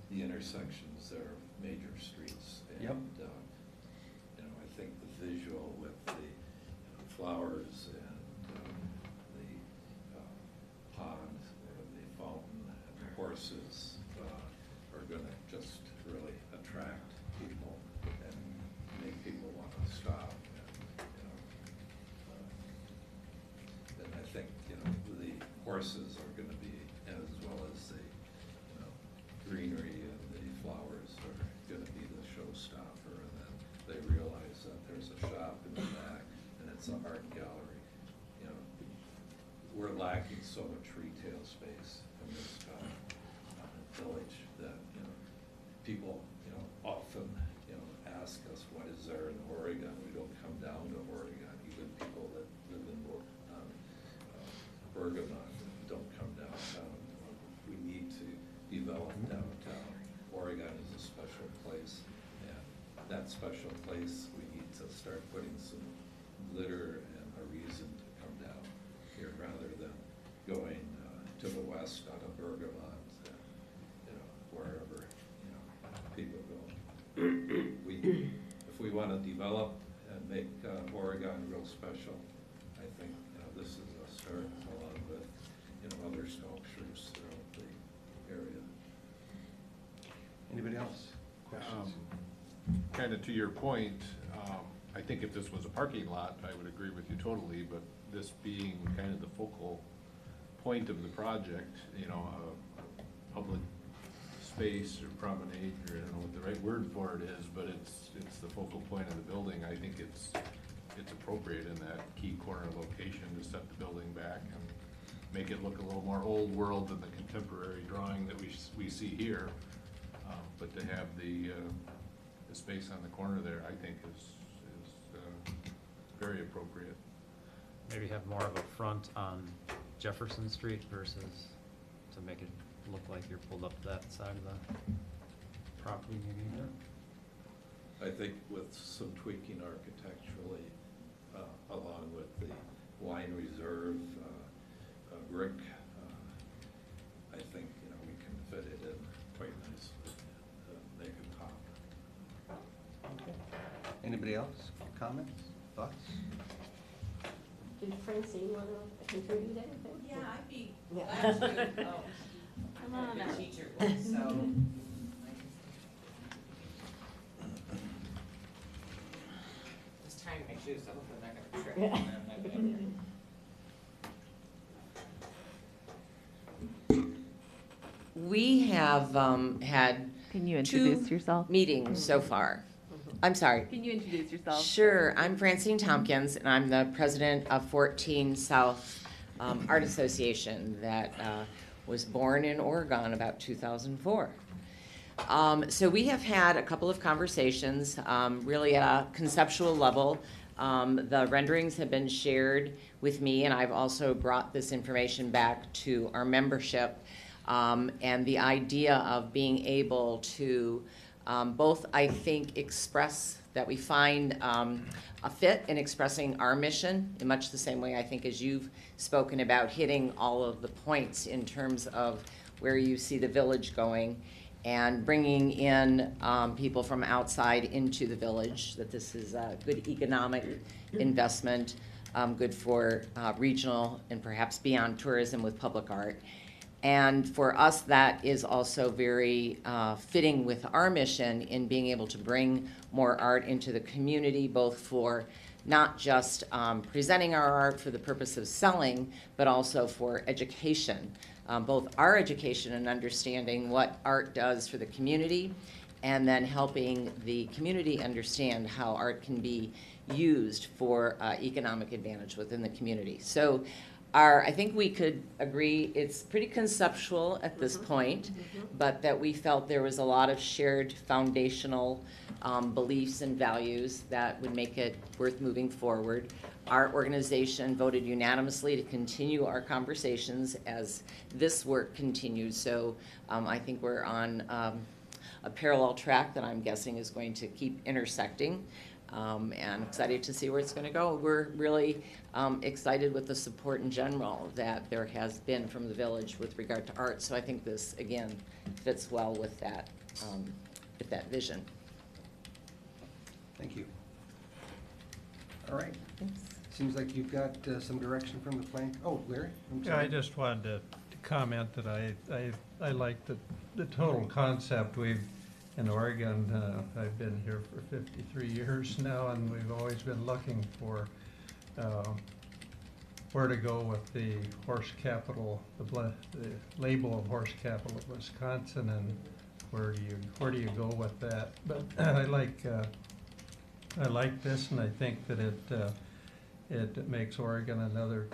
Speaker 12: the intersections there of major streets.
Speaker 1: Yep.
Speaker 12: And, you know, I think the visual with the flowers and the pond, the fountain, and the horses are gonna just really attract people and make people want to stop. And I think, you know, the horses are gonna be, as well as the, you know, greenery and the flowers are gonna be the showstopper. And then they realize that there's a shop in the back and it's an art gallery. You know, we're lacking so much retail space in this village that, you know, people, you know, often, you know, ask us, what is there in Oregon? We don't come down to Oregon. Even people that live in Bergamot don't come downtown. We need to develop downtown. Oregon is a special place, and that special place, we need to start putting some glitter and a reason to come down here rather than going to the west out of Bergamot, and, you know, wherever, you know, people go. If we want to develop and make Oregon real special, I think, you know, this is a start along with, you know, other sculptures throughout the area.
Speaker 1: Anybody else? Questions?
Speaker 13: Kind of to your point, I think if this was a parking lot, I would agree with you totally, but this being kind of the focal point of the project, you know, a public space or promenade, or I don't know what the right word for it is, but it's the focal point of the building. I think it's appropriate in that key corner location to set the building back and make it look a little more old world than the contemporary drawing that we see here. But to have the space on the corner there, I think is very appropriate.
Speaker 10: Maybe have more of a front on Jefferson Street versus to make it look like you're pulled up to that side of the property maybe.
Speaker 12: I think with some tweaking architecturally, along with the wine reserve brick, I think, you know, we can fit it in quite nicely, make it pop.
Speaker 1: Okay. Anybody else? Comments? Thoughts?
Speaker 11: Did Francine want to contribute anything?
Speaker 14: Yeah, I'd be
Speaker 11: Yeah.
Speaker 14: glad to.
Speaker 4: Come on
Speaker 14: I'm
Speaker 4: up.
Speaker 14: a teacher, so. Just tying my shoes, so hopefully I'm not gonna trip. We have had
Speaker 7: Can you
Speaker 14: two
Speaker 7: introduce yourself?
Speaker 14: meetings so far. I'm sorry.
Speaker 7: Can you introduce yourself?
Speaker 14: Sure, I'm Francine Tompkins, and I'm the president of 14 South Art Association that was born in Oregon about 2004. So we have had a couple of conversations, really at a conceptual level. The renderings have been shared with me, and I've also brought this information back to our membership. And the idea of being able to both, I think, express that we find a fit in expressing our mission in much the same way, I think, as you've spoken about hitting all of the points in terms of where you see the village going and bringing in people from outside into the village, that this is a good economic investment, good for regional and perhaps beyond tourism with public art. And for us, that is also very fitting with our mission in being able to bring more art into the community, both for not just presenting our art for the purpose of selling, but also for education. Both our education and understanding what art does for the community, and then helping the community understand how art can be used for economic advantage within the community. So I think we could agree it's pretty conceptual at this point, but that we felt there was a lot of shared foundational beliefs and values that would make it worth moving forward. Our organization voted unanimously to continue our conversations as this work continues. So I think we're on a parallel track that I'm guessing is going to keep intersecting. And excited to see where it's going to go. We're really excited with the support in general that there has been from the village with regard to art. So I think this, again, fits well with that vision.
Speaker 1: Thank you. All right.
Speaker 14: Thanks.
Speaker 1: Seems like you've got some direction from the plan. Oh, Larry? I'm
Speaker 15: Yeah,
Speaker 1: sorry.
Speaker 15: I just wanted to comment that I like the total concept. In Oregon, I've been here for 53 years now, and we've always been looking for where to go with the horse capital, the label of horse capital of Wisconsin, and where do you go with that? But I like this, and I think that it makes Oregon another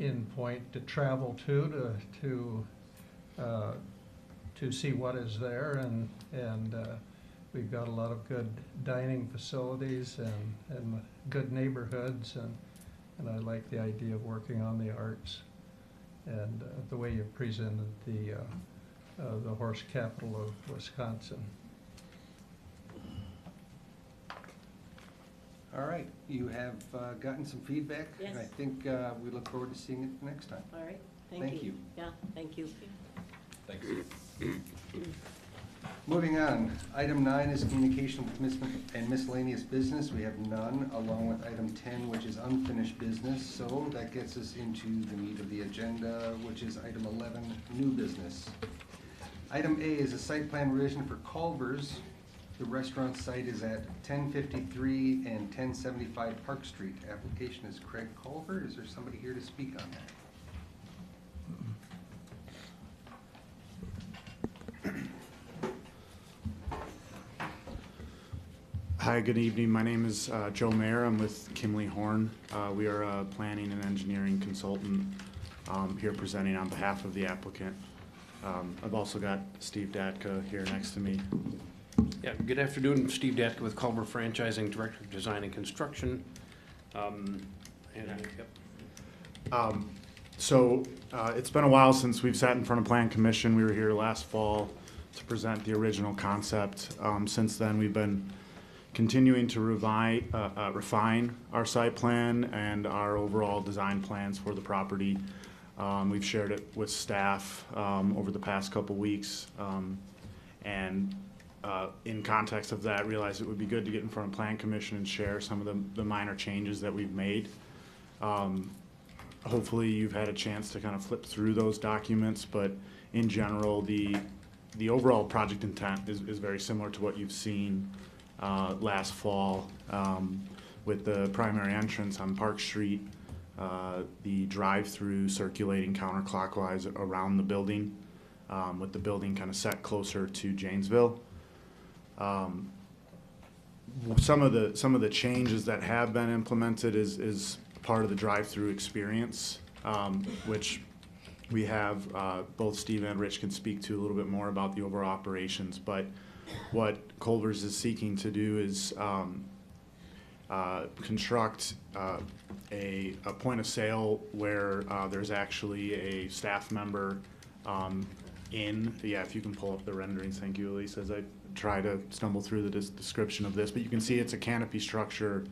Speaker 15: end point to travel to see what is there, and we've got a lot of good dining facilities and good neighborhoods, and I like the idea of working on the arts, and the way you presented the horse capital of Wisconsin.
Speaker 1: All right, you have gotten some feedback.
Speaker 11: Yes.
Speaker 1: And I think we look forward to seeing it next time.
Speaker 11: All right,
Speaker 1: Thank
Speaker 11: thank
Speaker 1: you.
Speaker 11: you. Yeah, thank you.
Speaker 12: Thanks.
Speaker 1: Moving on, item 9 is communication with and miscellaneous business. We have none, along with item 10, which is unfinished business. So that gets us into the meat of the agenda, which is item 11, new business. Item A is a site plan revision for Culver's. The restaurant site is at 1053 and 1075 Park Street. Application is Craig Culver. Is there somebody here to speak on that?
Speaker 16: Hi, good evening. My name is Joe Mayer. I'm with Kimley Horn. We are a planning and engineering consultant here presenting on behalf of the applicant. I've also got Steve Datka here next to me.
Speaker 17: Yeah, good afternoon. Steve Datka with Culver Franchising, Director of Design and Construction.
Speaker 16: So it's been a while since we've sat in front of Plan Commission. We were here last fall to present the original concept. Since then, we've been continuing to refine our site plan and our overall design plans for the property. We've shared it with staff over the past couple weeks, and in context of that, realized it would be good to get in front of Plan Commission and share some of the minor changes that we've made. Hopefully you've had a chance to kind of flip through those documents, but in general, the overall project intent is very similar to what you've seen last fall, with the primary entrance on Park Street, the drive-through circulating counterclockwise around the building, with the building kind of set closer to Janesville. Some of the changes that have been implemented is part of the drive-through experience, which we have both Steve and Rich can speak to a little bit more about the overall operations. But what Culver's is seeking to do is construct a point of sale where there's actually a staff member if you can pull up the renderings, thank you, Elise, as I try to stumble through the description of this, but you can see it's a canopy structure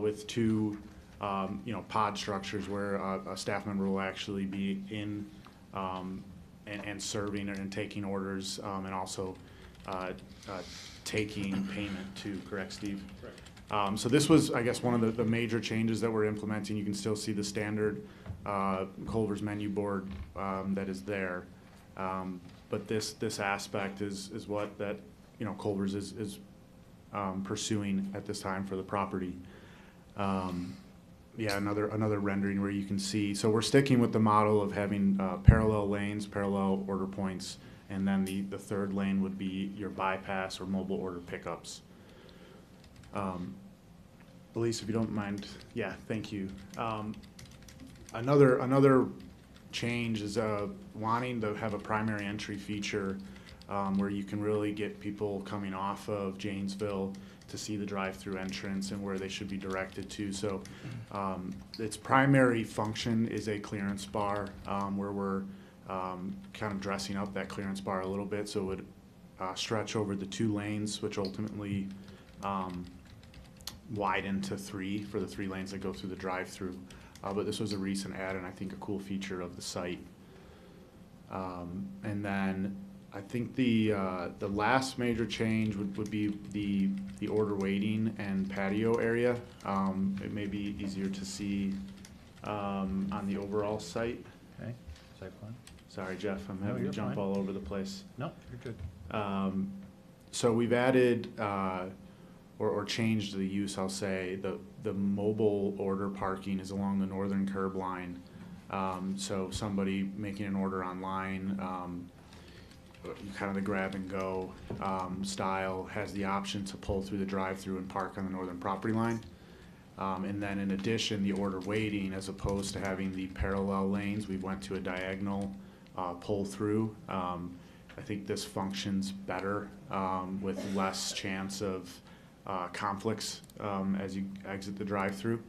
Speaker 16: with two, pod structures where a staff member will actually be in and serving and taking orders, and also taking payment too, correct, Steve? Correct. So this was, I guess, one of the major changes that we're implementing. You can still see the standard Culver's menu board that is there. But this aspect is what that, Culver's is pursuing at this time for the property. Another rendering where you can see, so we're sticking with the model of having parallel lanes, parallel order points, and then the third lane would be your bypass or mobile order pickups. Elise, if you don't mind, thank you. Another change is wanting to have a primary entry feature where you can really get people coming off of Janesville to see the drive-through entrance and where they should be directed to. So its primary function is a clearance bar where we're kind of dressing up that clearance bar a little bit so it would stretch over the 2 lanes, which ultimately widen to 3 for the 3 lanes that go through the drive-through. But this was a recent add and I think a cool feature of the site. And then I think the last major change would be the order waiting and patio area. It may be easier to see on the overall site.
Speaker 10: Okay, site plan.
Speaker 16: Sorry, Jeff, I'm
Speaker 10: No,
Speaker 16: having to
Speaker 10: you're
Speaker 16: jump
Speaker 10: fine.
Speaker 16: all over the place.
Speaker 10: No, you're good.
Speaker 16: So we've added or changed the use, I'll say. The mobile order parking is along the northern curb line. So somebody making an order online, kind of the grab and go style, has the option to pull through the drive-through and park on the northern property line. And then in addition, the order waiting, as opposed to having the parallel lanes, we went to a diagonal pull through. I think this functions better with less chance of conflicts as you exit the drive-through.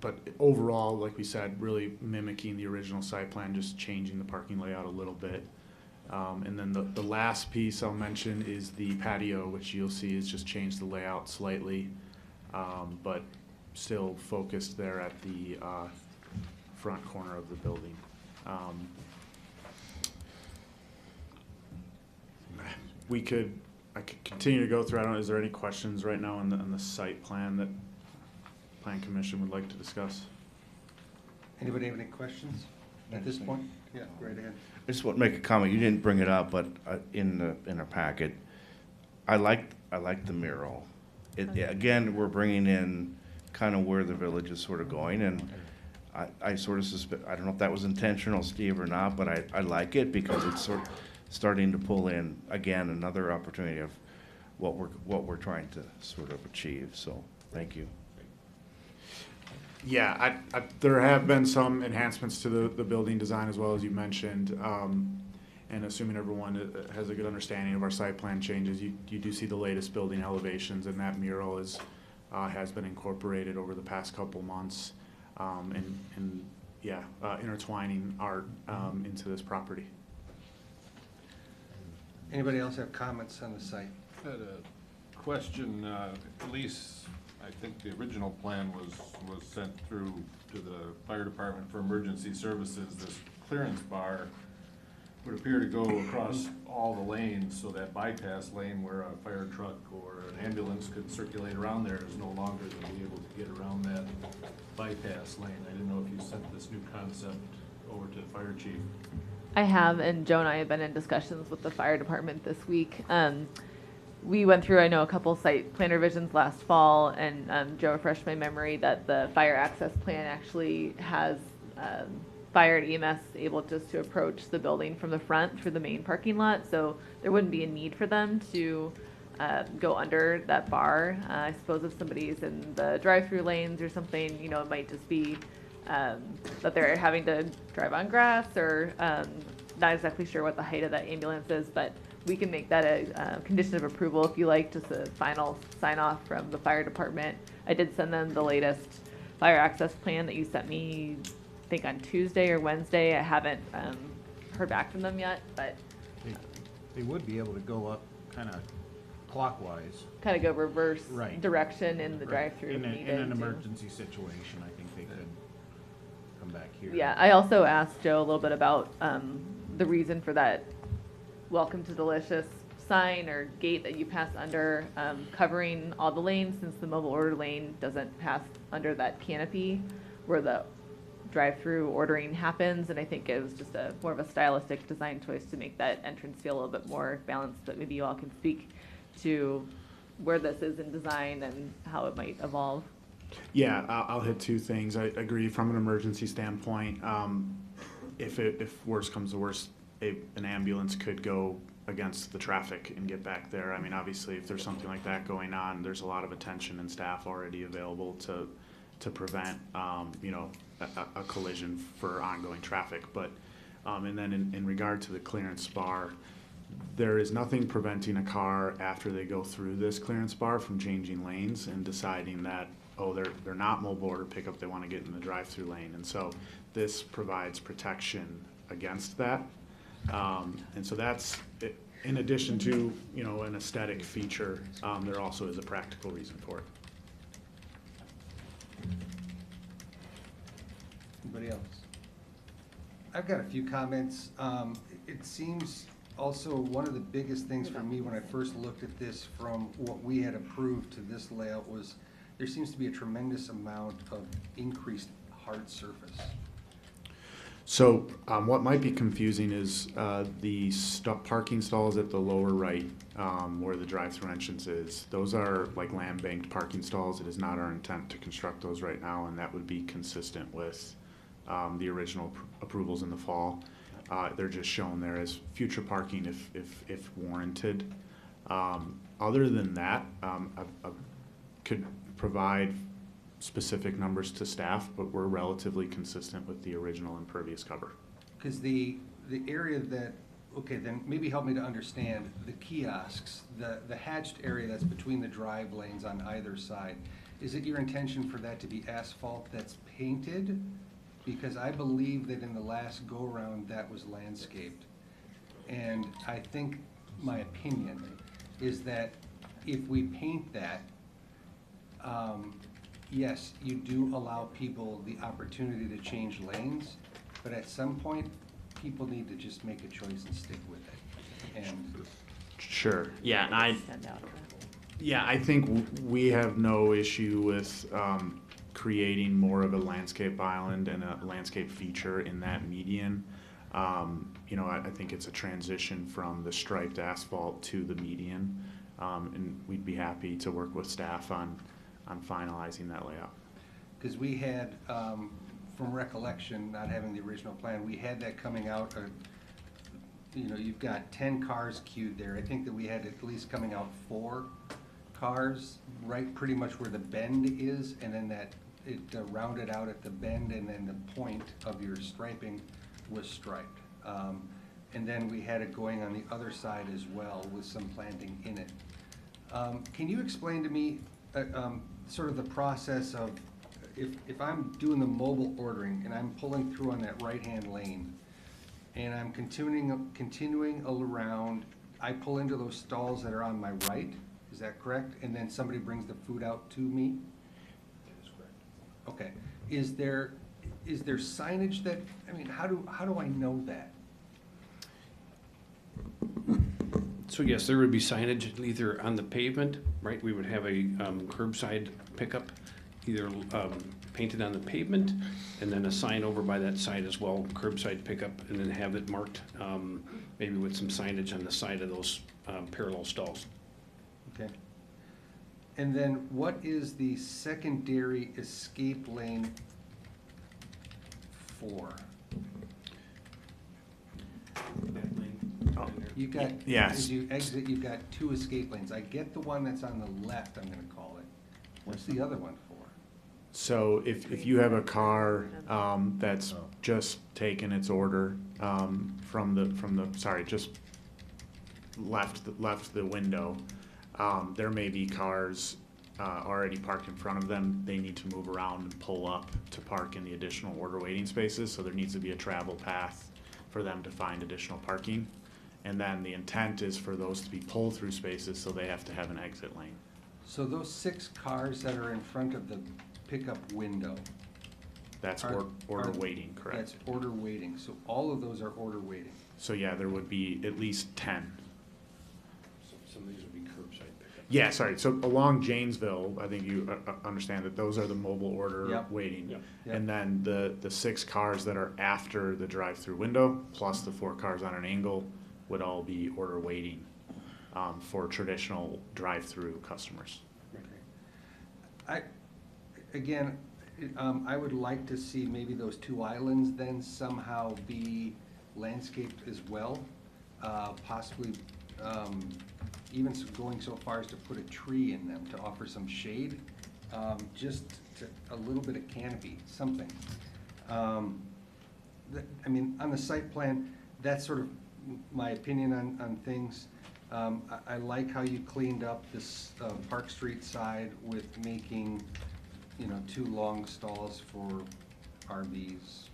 Speaker 16: But overall, like we said, really mimicking the original site plan, just changing the parking layout a little bit. And then the last piece I'll mention is the patio, which you'll see has just changed the layout slightly, but still focused there at the front corner of the building. I could continue to go through. I don't know, is there any questions right now on the site plan that Plan Commission would like to discuss?
Speaker 1: Anybody have any questions at this point? Yeah, right ahead.
Speaker 6: I just want to make a comment. You didn't bring it up, but in our packet, I like the mural. Again, we're bringing in kind of where the village is sort of going, and I sort of suspect, I don't know if that was intentional, Steve, or not, but I like it because it's sort of starting to pull in, again, another opportunity of what we're trying to sort of achieve. So, thank you.
Speaker 16: Yeah, there have been some enhancements to the building design as well, as you mentioned. And assuming everyone has a good understanding of our site plan changes, you do see the latest building elevations, and that mural has been incorporated over the past couple months. Intertwining art into this property.
Speaker 1: Anybody else have comments on the site?
Speaker 13: I had a question, Elise. I think the original plan was sent through to the fire department for emergency services. This clearance bar would appear to go across all the lanes, so that bypass lane where a fire truck or an ambulance could circulate around there is no longer going to be able to get around that bypass lane. I didn't know if you sent this new concept over to the fire chief.
Speaker 7: I have, and Joe and I have been in discussions with the fire department this week. We went through, I know, a couple site plan revisions last fall, and Joe refreshed my memory that the fire access plan actually has fire and EMS able just to approach the building from the front through the main parking lot, so there wouldn't be a need for them to go under that bar. I suppose if somebody's in the drive-through lanes or something, you know, it might just be that they're having to drive on grass, or not exactly sure what the height of that ambulance is, but we can make that a condition of approval if you like, just a final sign off from the fire department. I did send them the latest fire access plan that you sent me, I think on Tuesday or Wednesday. I haven't heard back from them yet, but
Speaker 18: They would be able to go up kind of clockwise.
Speaker 7: kind of go reverse
Speaker 18: Right.
Speaker 7: direction in the
Speaker 18: Right.
Speaker 7: drive-through if
Speaker 18: In
Speaker 7: needed.
Speaker 18: an
Speaker 7: too.
Speaker 18: emergency situation, I think they could come back here.
Speaker 7: Yeah, I also asked Joe a little bit about the reason for that "Welcome to Delicious" sign or gate that you pass under, covering all the lanes, since the mobile order lane doesn't pass under that canopy where the drive-through ordering happens. And I think it was just more of a stylistic design choice to make that entrance feel a little bit more balanced. But maybe you all can speak to where this is in design and how it might evolve.
Speaker 16: Yeah, I'll hit two things. I agree from an emergency standpoint. If worse comes to worse, an ambulance could go against the traffic and get back there. I mean, obviously, if there's something like that going on, there's a lot of attention and staff already available to prevent, a collision for ongoing traffic. But, and then in regard to the clearance bar, there is nothing preventing a car after they go through this clearance bar from changing lanes and deciding that, oh, they're not mobile order pickup, they want to get in the drive-through lane. And so this provides protection against that. And so that's, in addition to, an aesthetic feature, there also is a practical reason for it.
Speaker 1: Anybody else? I've got a few comments. It seems also one of the biggest things for me when I first looked at this from what we had approved to this layout was there seems to be a tremendous amount of increased hard surface.
Speaker 16: So what might be confusing is the parking stalls at the lower right, where the drive-through entrance is. Those are like land-banked parking stalls. It is not our intent to construct those right now, and that would be consistent with the original approvals in the fall. They're just shown there as future parking if warranted. Other than that, I could provide specific numbers to staff, but we're relatively consistent with the original impervious cover.
Speaker 1: Because the area that, okay, then maybe help me to understand, the kiosks, the hatched area that's between the drive lanes on either side, is it your intention for that to be asphalt that's painted? Because I believe that in the last go-around that was landscaped. And I think my opinion is that if we paint that, yes, you do allow people the opportunity to change lanes, but at some point, people need to just make a choice and stick with it. And
Speaker 16: Sure. Yeah, and I think we have no issue with creating more of a landscape island and a landscape feature in that median. I think it's a transition from the striped asphalt to the median, and we'd be happy to work with staff on finalizing that layout.
Speaker 1: because we had, from recollection, not having the original plan, we had that coming out, you've got 10 cars queued there. I think that we had at least coming out 4 cars, right, pretty much where the bend is, and then that it rounded out at the bend, and then the point of your striping was striped. And then we had it going on the other side as well with some planting in it. Can you explain to me sort of the process of if I'm doing the mobile ordering and I'm pulling through on that right-hand lane and I'm continuing around, I pull into those stalls that are on my right, is that correct? And then somebody brings the food out to me?
Speaker 18: That is correct.
Speaker 1: Okay. Is there signage that, how do I know that?
Speaker 17: So yes, there would be signage either on the pavement, right? We would have a curbside pickup, either painted on the pavement, and then a sign over by that side as well, curbside pickup, and then have it marked, maybe with some signage on the side of those parallel stalls.
Speaker 1: Okay. And then what is the secondary escape lane for? You've got,
Speaker 16: Yes.
Speaker 1: as you exit, you've got 2 escape lanes. I get the one that's on the left, I'm gonna call it. What's the other one for?
Speaker 16: So if you have a car that's just taken its order just left the window, there may be cars already parked in front of them, they need to move around and pull up to park in the additional order waiting spaces, so there needs to be a travel path for them to find additional parking. And then the intent is for those to be pull-through spaces, so they have to have an exit lane.
Speaker 1: So those 6 cars that are in front of the pickup window.
Speaker 16: That's
Speaker 1: are-
Speaker 16: order
Speaker 1: are-
Speaker 16: waiting, correct?
Speaker 1: That's order waiting, so all of those are order waiting.
Speaker 16: So yeah, there would be at least 10.
Speaker 17: Some of these would be curbside pickup.
Speaker 16: Yeah, sorry, so along Janesville, I think you understand that those are the mobile order
Speaker 1: Yep.
Speaker 16: waiting.
Speaker 17: Yep.
Speaker 16: And then the 6 cars that are after the drive-through window, plus the 4 cars on an angle, would all be order waiting for traditional drive-through customers.
Speaker 1: Again, I would like to see maybe those 2 islands then somehow be landscaped as well. Possibly even going so far as to put a tree in them to offer some shade, just a little bit of canopy, something. I mean, on the site plan, that's sort of my opinion on things. I like how you cleaned up this Park Street side with making, 2 long stalls for RVs,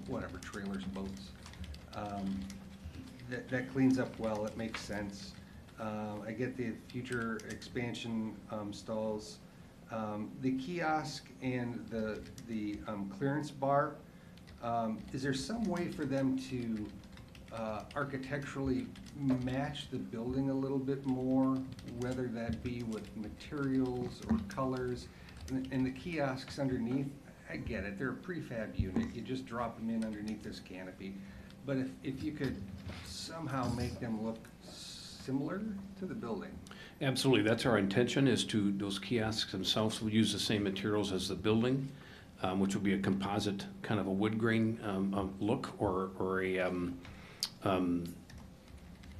Speaker 1: whatever, trailers, boats. That cleans up well, it makes sense. I get the future expansion stalls. The kiosk and the clearance bar, is there some way for them to architecturally match the building a little bit more, whether that be with materials or colors? And the kiosks underneath, I get it, they're a prefab unit, you just drop them in underneath this canopy. But if you could somehow make them look similar to the building.
Speaker 17: Absolutely, that's our intention, is to, those kiosks themselves will use the same materials as the building, which will be a composite, kind of a wood grain look, or a,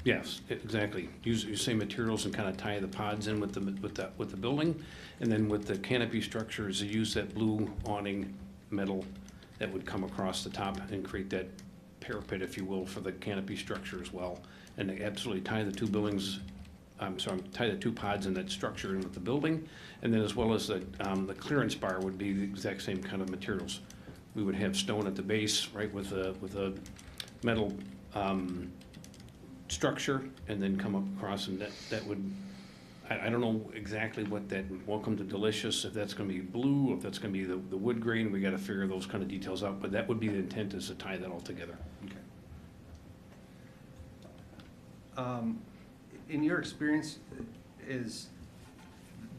Speaker 17: yes, exactly. Use the same materials and kind of tie the pods in with the building. And then with the canopy structures, they use that blue awning metal that would come across the top and create that parapet, if you will, for the canopy structure as well. And they absolutely tie the 2 buildings, tie the 2 pods in that structure in with the building. And then as well as the clearance bar would be the exact same kind of materials. We would have stone at the base, right, with a metal structure, and then come across, and that would, I don't know exactly what that, Welcome to Delicious, if that's gonna be blue, if that's gonna be the wood grain, we gotta figure those kind of details out, but that would be the intent, is to tie that all together.
Speaker 1: Okay. In your experience, is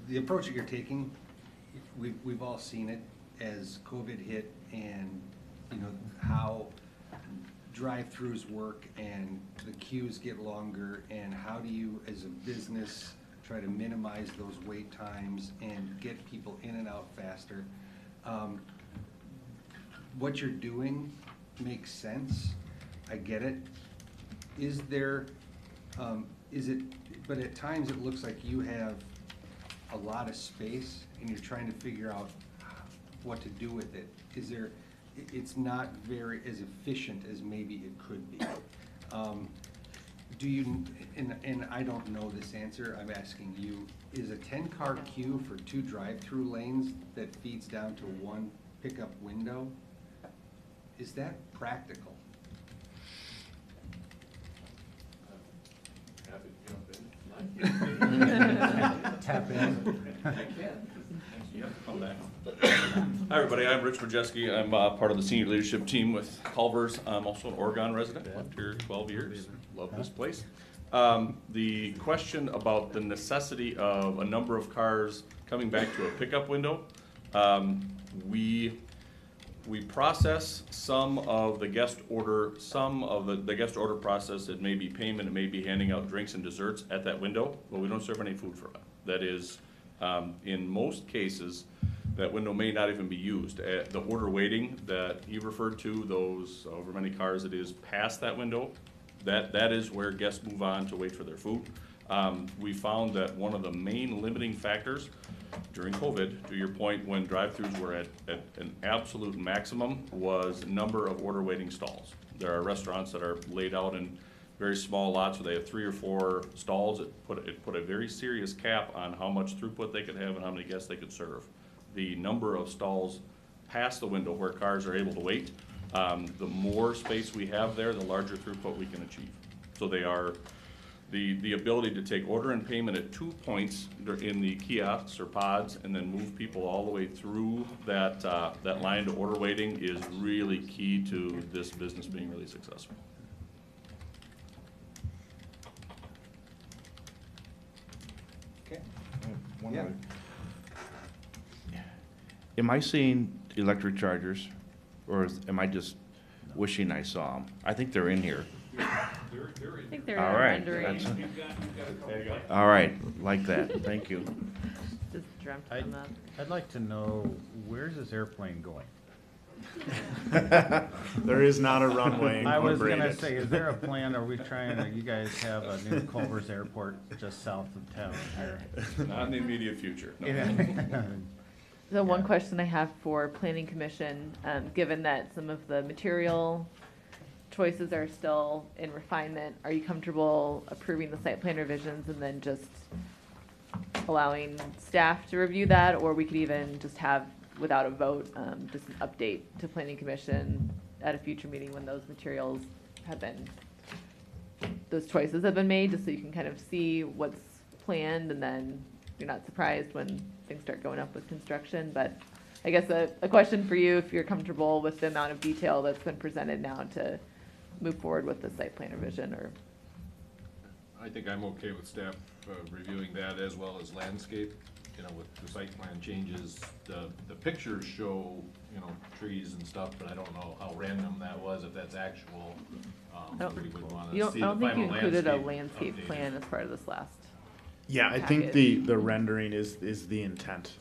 Speaker 1: the approach that you're taking, we've all seen it as COVID hit, and how drive-throughs work and the queues get longer, and how do you as a business try to minimize those wait times and get people in and out faster. What you're doing makes sense, I get it. Is there, but at times it looks like you have a lot of space and you're trying to figure out what to do with it. It's not very as efficient as maybe it could be. Do you, and I don't know this answer, I'm asking you, is a 10-car queue for 2 drive-through lanes that feeds down to 1 pickup window, is that practical?
Speaker 13: Happy to jump in.
Speaker 1: Tap in.
Speaker 19: Yep, I'm back. Hi, everybody. I'm Rich Majeski. I'm part of the senior leadership team with Culver's. I'm also an Oregon resident. Lived here 12 years. Love this place. The question about the necessity of a number of cars coming back to a pickup window. We process some of the guest order, the guest order process. It may be payment, it may be handing out drinks and desserts at that window, but we don't serve any food for that. That is, in most cases, that window may not even be used. The order waiting that he referred to, those however many cars it is past that window, that is where guests move on to wait for their food. We found that one of the main limiting factors during COVID, to your point, when drive-thrus were at an absolute maximum, was number of order waiting stalls. There are restaurants that are laid out in very small lots where they have 3 or 4 stalls. It put a very serious cap on how much throughput they could have and how many guests they could serve. The number of stalls past the window where cars are able to wait, the more space we have there, the larger throughput we can achieve. So they are, the ability to take order and payment at 2 points in the kiosks or pods and then move people all the way through that line to order waiting is really key to this business being really successful.
Speaker 1: Okay.
Speaker 6: One
Speaker 1: Yeah.
Speaker 6: other. Am I seeing electric chargers, or am I just wishing I saw them? I think they're in here.
Speaker 7: I think they're
Speaker 6: All right,
Speaker 7: rendering.
Speaker 6: that's- All right, like that, thank you.
Speaker 7: Just dreamt
Speaker 18: I'd,
Speaker 7: them up.
Speaker 18: I'd like to know, where's this airplane going?
Speaker 16: There is not a runway
Speaker 18: I was gonna
Speaker 16: incorporated.
Speaker 18: say, is there a plan, are we trying to, you guys have a new Culver's Airport just south of town here?
Speaker 19: Not in the immediate future, no.
Speaker 7: The one question I have for planning commission, given that some of the material choices are still in refinement, are you comfortable approving the site plan revisions and then just allowing staff to review that? Or we could even just have, without a vote, just an update to planning commission at a future meeting when those materials have been, those choices have been made, just so you can kind of see what's planned and then you're not surprised when things start going up with construction. But I guess a question for you, if you're comfortable with the amount of detail that's been presented now to move forward with the site plan revision, or.
Speaker 13: I think I'm okay with staff reviewing that as well as landscape, you know, with the site plan changes. The pictures show, you know, trees and stuff, but I don't know how random that was, if that's actual. We would wanna
Speaker 7: You don't,
Speaker 13: see
Speaker 7: I don't
Speaker 13: the
Speaker 7: think you
Speaker 13: final
Speaker 7: included a
Speaker 13: landscape
Speaker 7: landscape
Speaker 13: updated.
Speaker 7: plan as part of this last.
Speaker 16: Yeah, I think
Speaker 7: package.
Speaker 16: the rendering is the intent.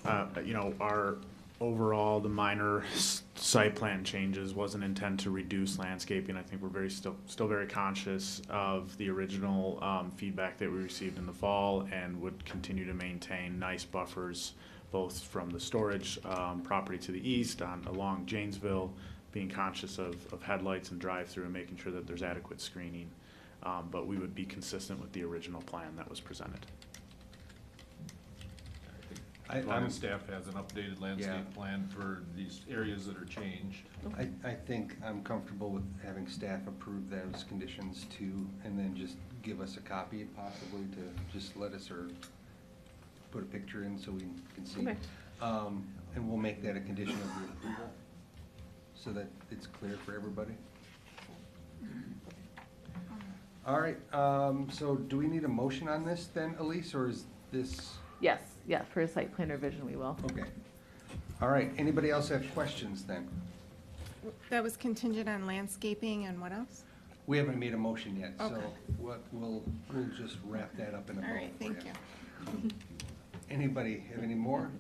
Speaker 16: You know, our overall, the minor site plan changes was an intent to reduce landscaping. I think we're still very conscious of the original feedback that we received in the fall and would continue to maintain nice buffers, both from the storage property to the east along Janesville, being conscious of headlights and drive-through and making sure that there's adequate screening. But we would be consistent with the original plan that was presented.
Speaker 13: As long
Speaker 1: I'm-
Speaker 13: as staff has an updated landscape plan for these areas that are changed.
Speaker 1: I think I'm comfortable with having staff approve those conditions too, and then just give us a copy possibly to just let us, or put a picture in so we can see.
Speaker 7: Okay.
Speaker 1: And we'll make that a condition of the approval, so that it's clear for everybody. All right, so do we need a motion on this then, Elise, or is this?
Speaker 7: Yes, yeah, for a site plan revision, we will.
Speaker 1: Okay. All right, anybody else have questions then?
Speaker 4: That was contingent on landscaping and what else?
Speaker 1: We haven't made a motion yet, so
Speaker 4: Okay.
Speaker 1: we'll just wrap that up in a
Speaker 4: All
Speaker 1: bow
Speaker 4: right,
Speaker 1: for
Speaker 4: thank you.
Speaker 1: Anybody have any more?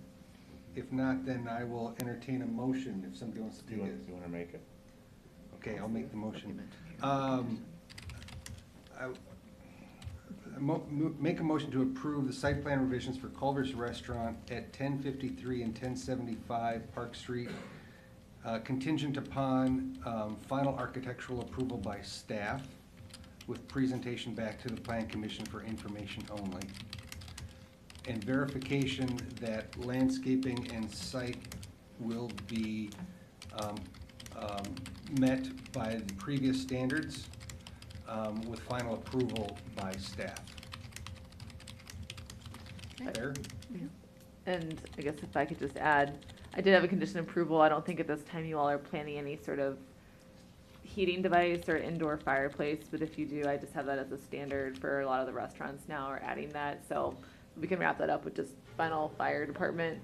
Speaker 1: If not, then I will entertain a motion if somebody wants to take it.
Speaker 6: You wanna make it?
Speaker 1: Okay, I'll make the motion. Make a motion to approve the site plan revisions for Culver's Restaurant at 1053 and 1075 Park Street, contingent upon final architectural approval by staff with presentation back to the Plan Commission for information only, and verification that landscaping and site will be met by the previous standards, with final approval by staff. Fair?
Speaker 7: And I guess if I could just add, I did have a condition approval. I don't think at this time you all are planning any sort of heating device or indoor fireplace, but if you do, I just have that as a standard for a lot of the restaurants now are adding that. So we can wrap that up with just final fire department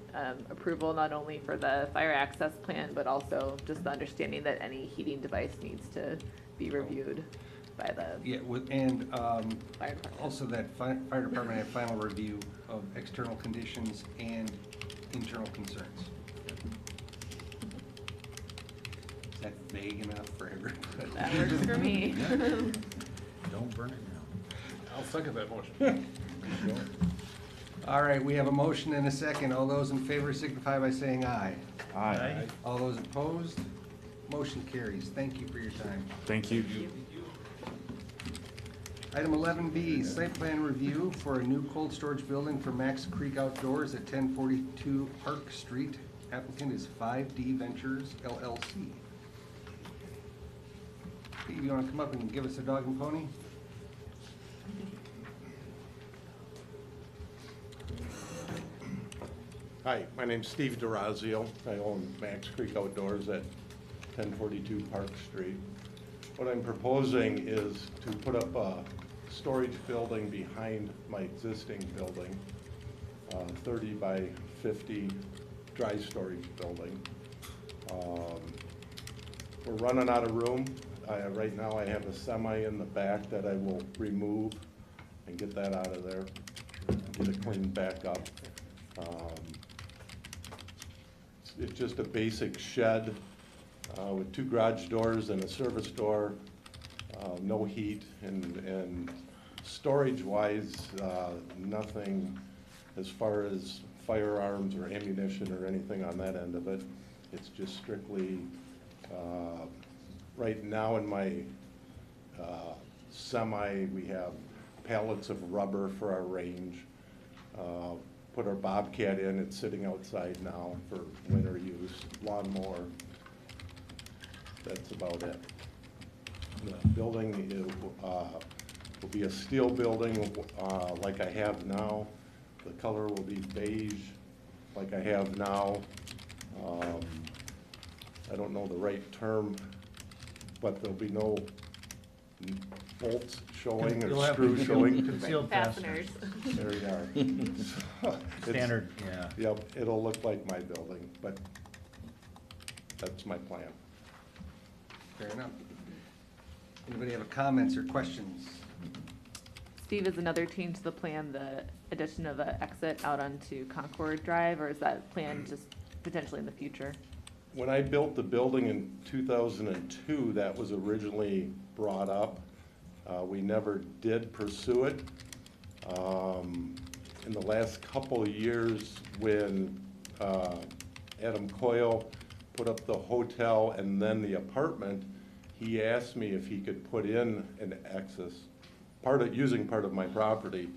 Speaker 7: approval, not only for the fire access plan, but also just the understanding that any heating device needs to be reviewed by the
Speaker 1: Yeah,
Speaker 7: fire department.
Speaker 1: also that fire department had final review of external conditions and internal concerns. Is that vague enough for everybody?
Speaker 7: That works for me.
Speaker 18: Don't burn it down.
Speaker 13: I'll second that motion.
Speaker 1: All right, we have a motion and a second. All those in favor signify by saying aye.
Speaker 6: Aye.
Speaker 1: All those opposed, motion carries. Thank you for your time.
Speaker 16: Thank you.
Speaker 1: Item 11B, site plan review for a new cold storage building for Max Creek Outdoors at 1042 Park Street. Applicant is 5D Ventures LLC. Steve, you want to come up and give us a dog and pony?
Speaker 20: Hi, my name's Steve DeRazio. I own Max Creek Outdoors at 1042 Park Street. What I'm proposing is to put up a storage building behind my existing building, 30 by 50 dry storage building. We're running out of room. Right now I have a semi in the back that I will remove and get that out of there, get it cleaned back up. It's just a basic shed with 2 garage doors and a service door, no heat, and storage-wise, nothing as far as firearms or ammunition or anything on that end of it. It's just strictly, right now in my semi, we have pallets of rubber for our range. Put our Bobcat in, it's sitting outside now for winter use, lawnmower. That's about it. The building will be a steel building like I have now. The color will be beige like I have now. I don't know the right term, but there'll be no bolts showing
Speaker 18: You'll
Speaker 20: or
Speaker 18: have
Speaker 20: screws showing.
Speaker 18: concealed
Speaker 7: Fasteners.
Speaker 20: There we are. It's-
Speaker 18: Standard, yeah.
Speaker 20: Yep, it'll look like my building, but that's my plan.
Speaker 1: Fair enough. Anybody have comments or questions?
Speaker 7: Steve, is another change to the plan the addition of an exit out onto Concord Drive, or is that plan just potentially in the future?
Speaker 20: When I built the building in 2002, that was originally brought up. We never did pursue it. In the last couple of years, when Adam Coyle put up the hotel and then the apartment, he asked me if he could put in an access, using part of my property,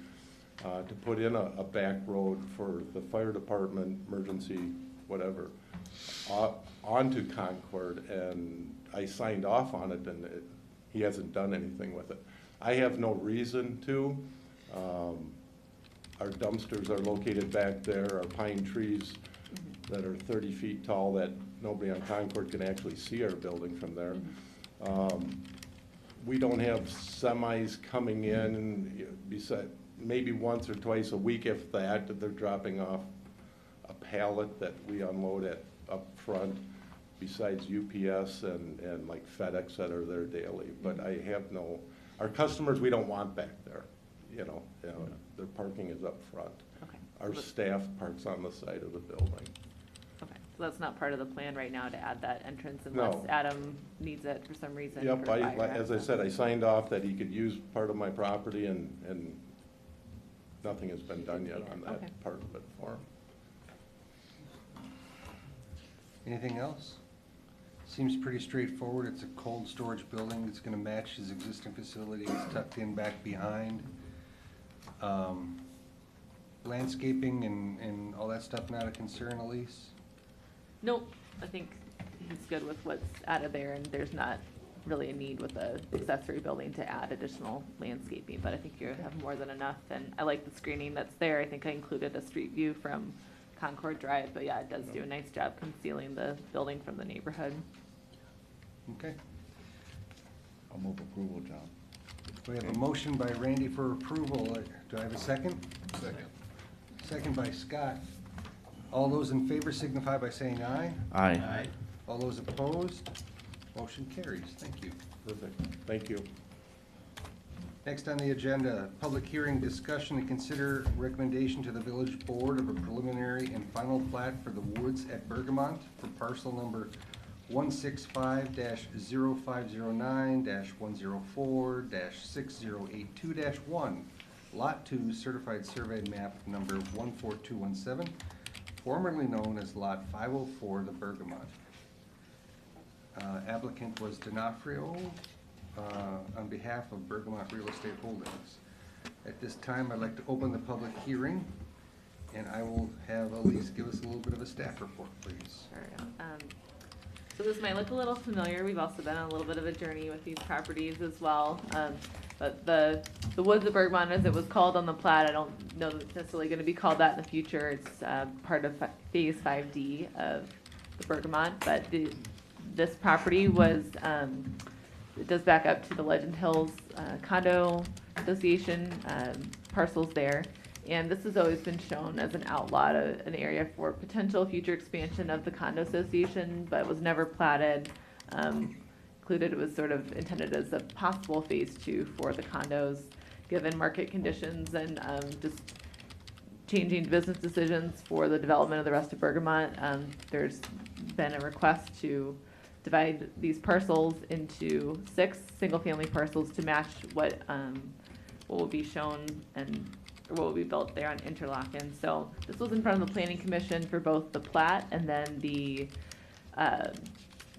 Speaker 20: to put in a back road for the fire department, emergency, whatever, onto Concord, and I signed off on it, and he hasn't done anything with it. I have no reason to. Our dumpsters are located back there, our pine trees that are 30 feet tall that nobody on Concord can actually see our building from there. We don't have semis coming in, beside, maybe once or twice a week if that, they're dropping off a pallet that we unload up front, besides UPS and like FedEx that are there daily. But I have no, our customers we don't want back there, you know, their parking is up front.
Speaker 7: Okay.
Speaker 20: Our staff parks on the side of the building.
Speaker 7: Okay, so that's not part of the plan right now to add that entrance unless
Speaker 20: No.
Speaker 7: Adam needs it for some reason?
Speaker 20: Yep,
Speaker 7: for fire
Speaker 20: as I
Speaker 7: access?
Speaker 20: said, I signed off that he could use part of my property and nothing has been done yet on
Speaker 7: Okay.
Speaker 20: that part of it for him.
Speaker 1: Anything else? Seems pretty straightforward. It's a cold storage building. It's gonna match his existing facility. It's tucked in back behind. Landscaping and all that stuff not a concern, Elise?
Speaker 7: Nope, I think he's good with what's out of there, and there's not really a need with the accessory building to add additional landscaping, but I think you have more than enough, and I like the screening that's there. I think I included a street view from Concord Drive, but yeah, it does do a nice job concealing the building from the neighborhood.
Speaker 1: Okay.
Speaker 6: I'll move approval, John.
Speaker 1: We have a motion by Randy for approval. Do I have a second?
Speaker 13: Second.
Speaker 1: Second by Scott. All those in favor signify by saying aye.
Speaker 6: Aye.
Speaker 1: All those opposed? Motion carries. Thank you.
Speaker 20: Perfect, thank you.
Speaker 1: Next on the agenda, public hearing, discussion, and consider recommendation to the village board of a preliminary and final plat for the woods at Bergamont for parcel number 165-05009-104-6082-1, Lot 2, certified survey map number 14217, formerly known as Lot 504, the Bergamont. Applicant was D'Onofrio. on behalf of Bergamot Real Estate Holdings. At this time, I'd like to open the public hearing, and I will have Elise give us a little bit of a staff report, please.
Speaker 7: Sure. So this might look a little familiar. We've also been on a little bit of a journey with these properties as well. But the Woods of Bergamot, as it was called on the plat, I don't know that it's necessarily going to be called that in the future. It's part of Phase 5D of the Bergamot. But this property was, it does back up to the Legend Hills Condo Association parcels there. And this has always been shown as an outlot, an area for potential future expansion of the condo association, but was never platted. Included, it was sort of intended as a possible phase 2 for the condos, given market conditions and just changing business decisions for the development of the rest of Bergamot. There's been a request to divide these parcels into 6 single-family parcels to match what will be shown and what will be built there on Interlaken. So this was in front of the Planning Commission for both the plat and then the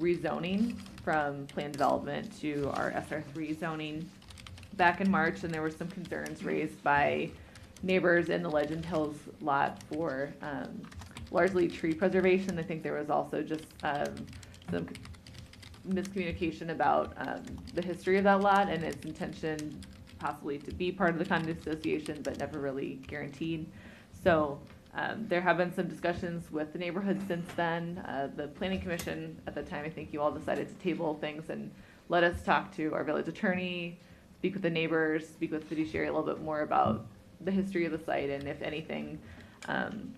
Speaker 7: rezoning from planned development to our SR3 zoning back in March, and there were some concerns raised by neighbors in the Legend Hills lot for largely tree preservation. I think there was also just some miscommunication about the history of that lot and its intention possibly to be part of the condo association, but never really guaranteed. So there have been some discussions with the neighborhood since then. The Planning Commission at the time, I think you all decided to table things and let us talk to our village attorney, speak with the neighbors, speak with fiduciary a little bit more about the history of the site and if anything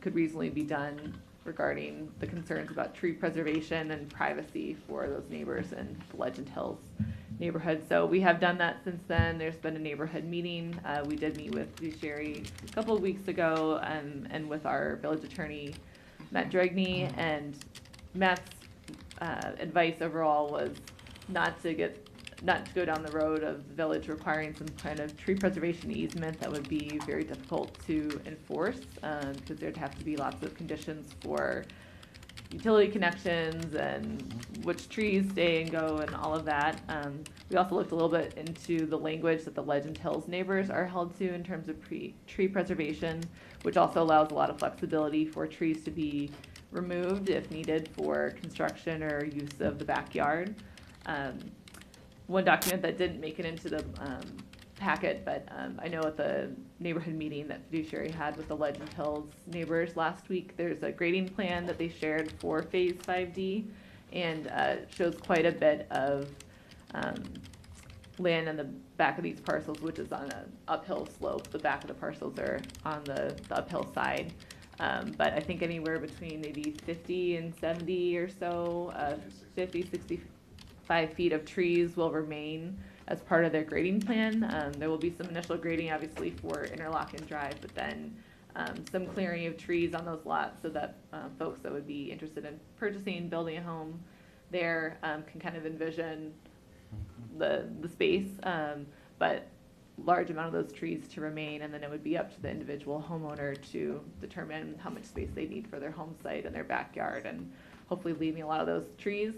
Speaker 7: could reasonably be done regarding the concerns about tree preservation and privacy for those neighbors in the Legend Hills neighborhood. So we have done that since then. There's been a neighborhood meeting. We did meet with fiduciary a couple of weeks ago and with our village attorney, Matt Dragney, and Matt's advice overall was not to go down the road of the village requiring some kind of tree preservation easement that would be very difficult to enforce because there'd have to be lots of conditions for utility connections and which trees stay and go and all of that. We also looked a little bit into the language that the Legend Hills neighbors are held to in terms of tree preservation, which also allows a lot of flexibility for trees to be removed if needed for construction or use of the backyard. One document that didn't make it into the packet, but I know at the neighborhood meeting that fiduciary had with the Legend Hills neighbors last week, there's a grading plan that they shared for Phase 5D and shows quite a bit of land in the back of these parcels, which is on an uphill slope. The back of the parcels are on the uphill side. But I think anywhere between maybe 50 and 70 or so, 50, 65 feet of trees will remain as part of their grading plan. There will be some initial grading, obviously, for Interlaken Drive, but then some clearing of trees on those lots so that folks that would be interested in purchasing, building a home there can kind of envision the space, but large amount of those trees to remain, and then it would be up to the individual homeowner to determine how much space they need for their home site and their backyard, and hopefully leaving a lot of those trees.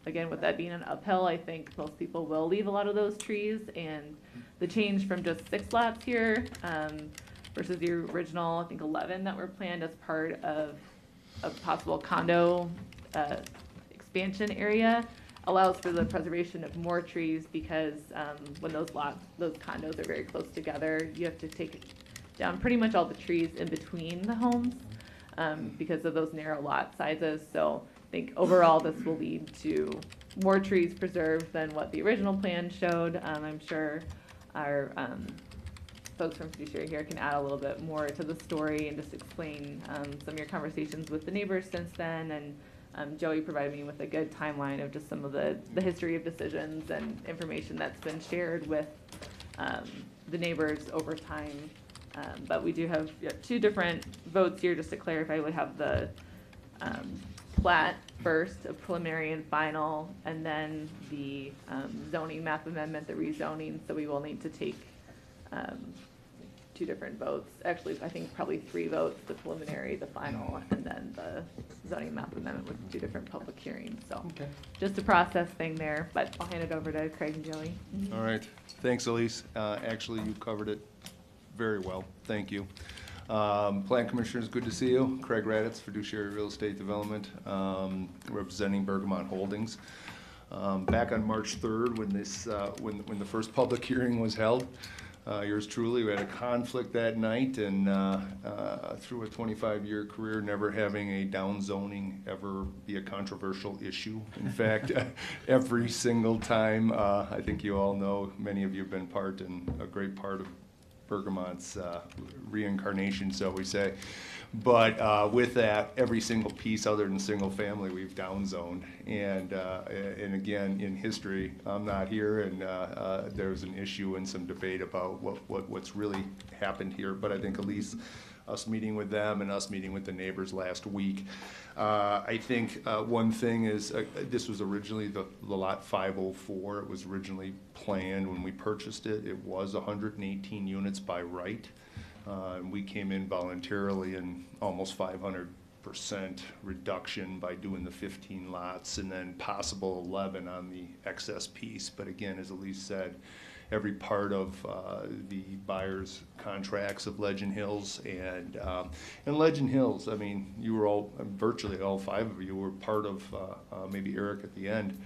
Speaker 7: Again, with that being an uphill, I think most people will leave a lot of those trees, and the change from just 6 lots here versus the original, I think 11 that were planned as part of a possible condo expansion area allows for the preservation of more trees because when those condos are very close together, you have to take down pretty much all the trees in between the homes because of those narrow lot sizes. So I think overall this will lead to more trees preserved than what the original plan showed. I'm sure our folks from fiduciary here can add a little bit more to the story and just explain some of your conversations with the neighbors since then. And Joey provided me with a good timeline of just some of the history of decisions and information that's been shared with the neighbors over time. But we do have 2 different votes here, just to clarify. We have the plat first, a preliminary and final, and then the zoning map amendment, the rezoning. So we will need to take two different votes. Actually, I think probably 3 votes, the preliminary, the final, and then the zoning map amendment with 2 different public hearings. So just a process thing there, but I'll hand it over to Craig and Joey.
Speaker 21: All right, thanks, Elise. Actually, you covered it very well, thank you. Plan Commissioners, good to see you. Craig Raditz, Fiduciary Real Estate Development, representing Bergamot Holdings. Back on March 3rd, when this, when the first public hearing was held, yours truly, we had a conflict that night, and through a 25-year career, never having a down zoning ever be a controversial issue. In fact, every single time, I think you all know, many of you have been part and a great part of Bergamot's reincarnation, so we say. But with that, every single piece other than single family, we've downzoned. And again, in history, I'm not here, and there was an issue and some debate about what's really happened here. But I think at least us meeting with them and us meeting with the neighbors last week, I think one thing is this was originally the lot 504. It was originally planned when we purchased it. It was 118 units by right. And we came in voluntarily and almost 500% reduction by doing the 15 lots and then possible 11 on the excess piece. But again, as Elise said, every part of the buyer's contracts of Legend Hills and Legend Hills, I mean, you were all, virtually all 5 of you were part of, maybe Eric at the end,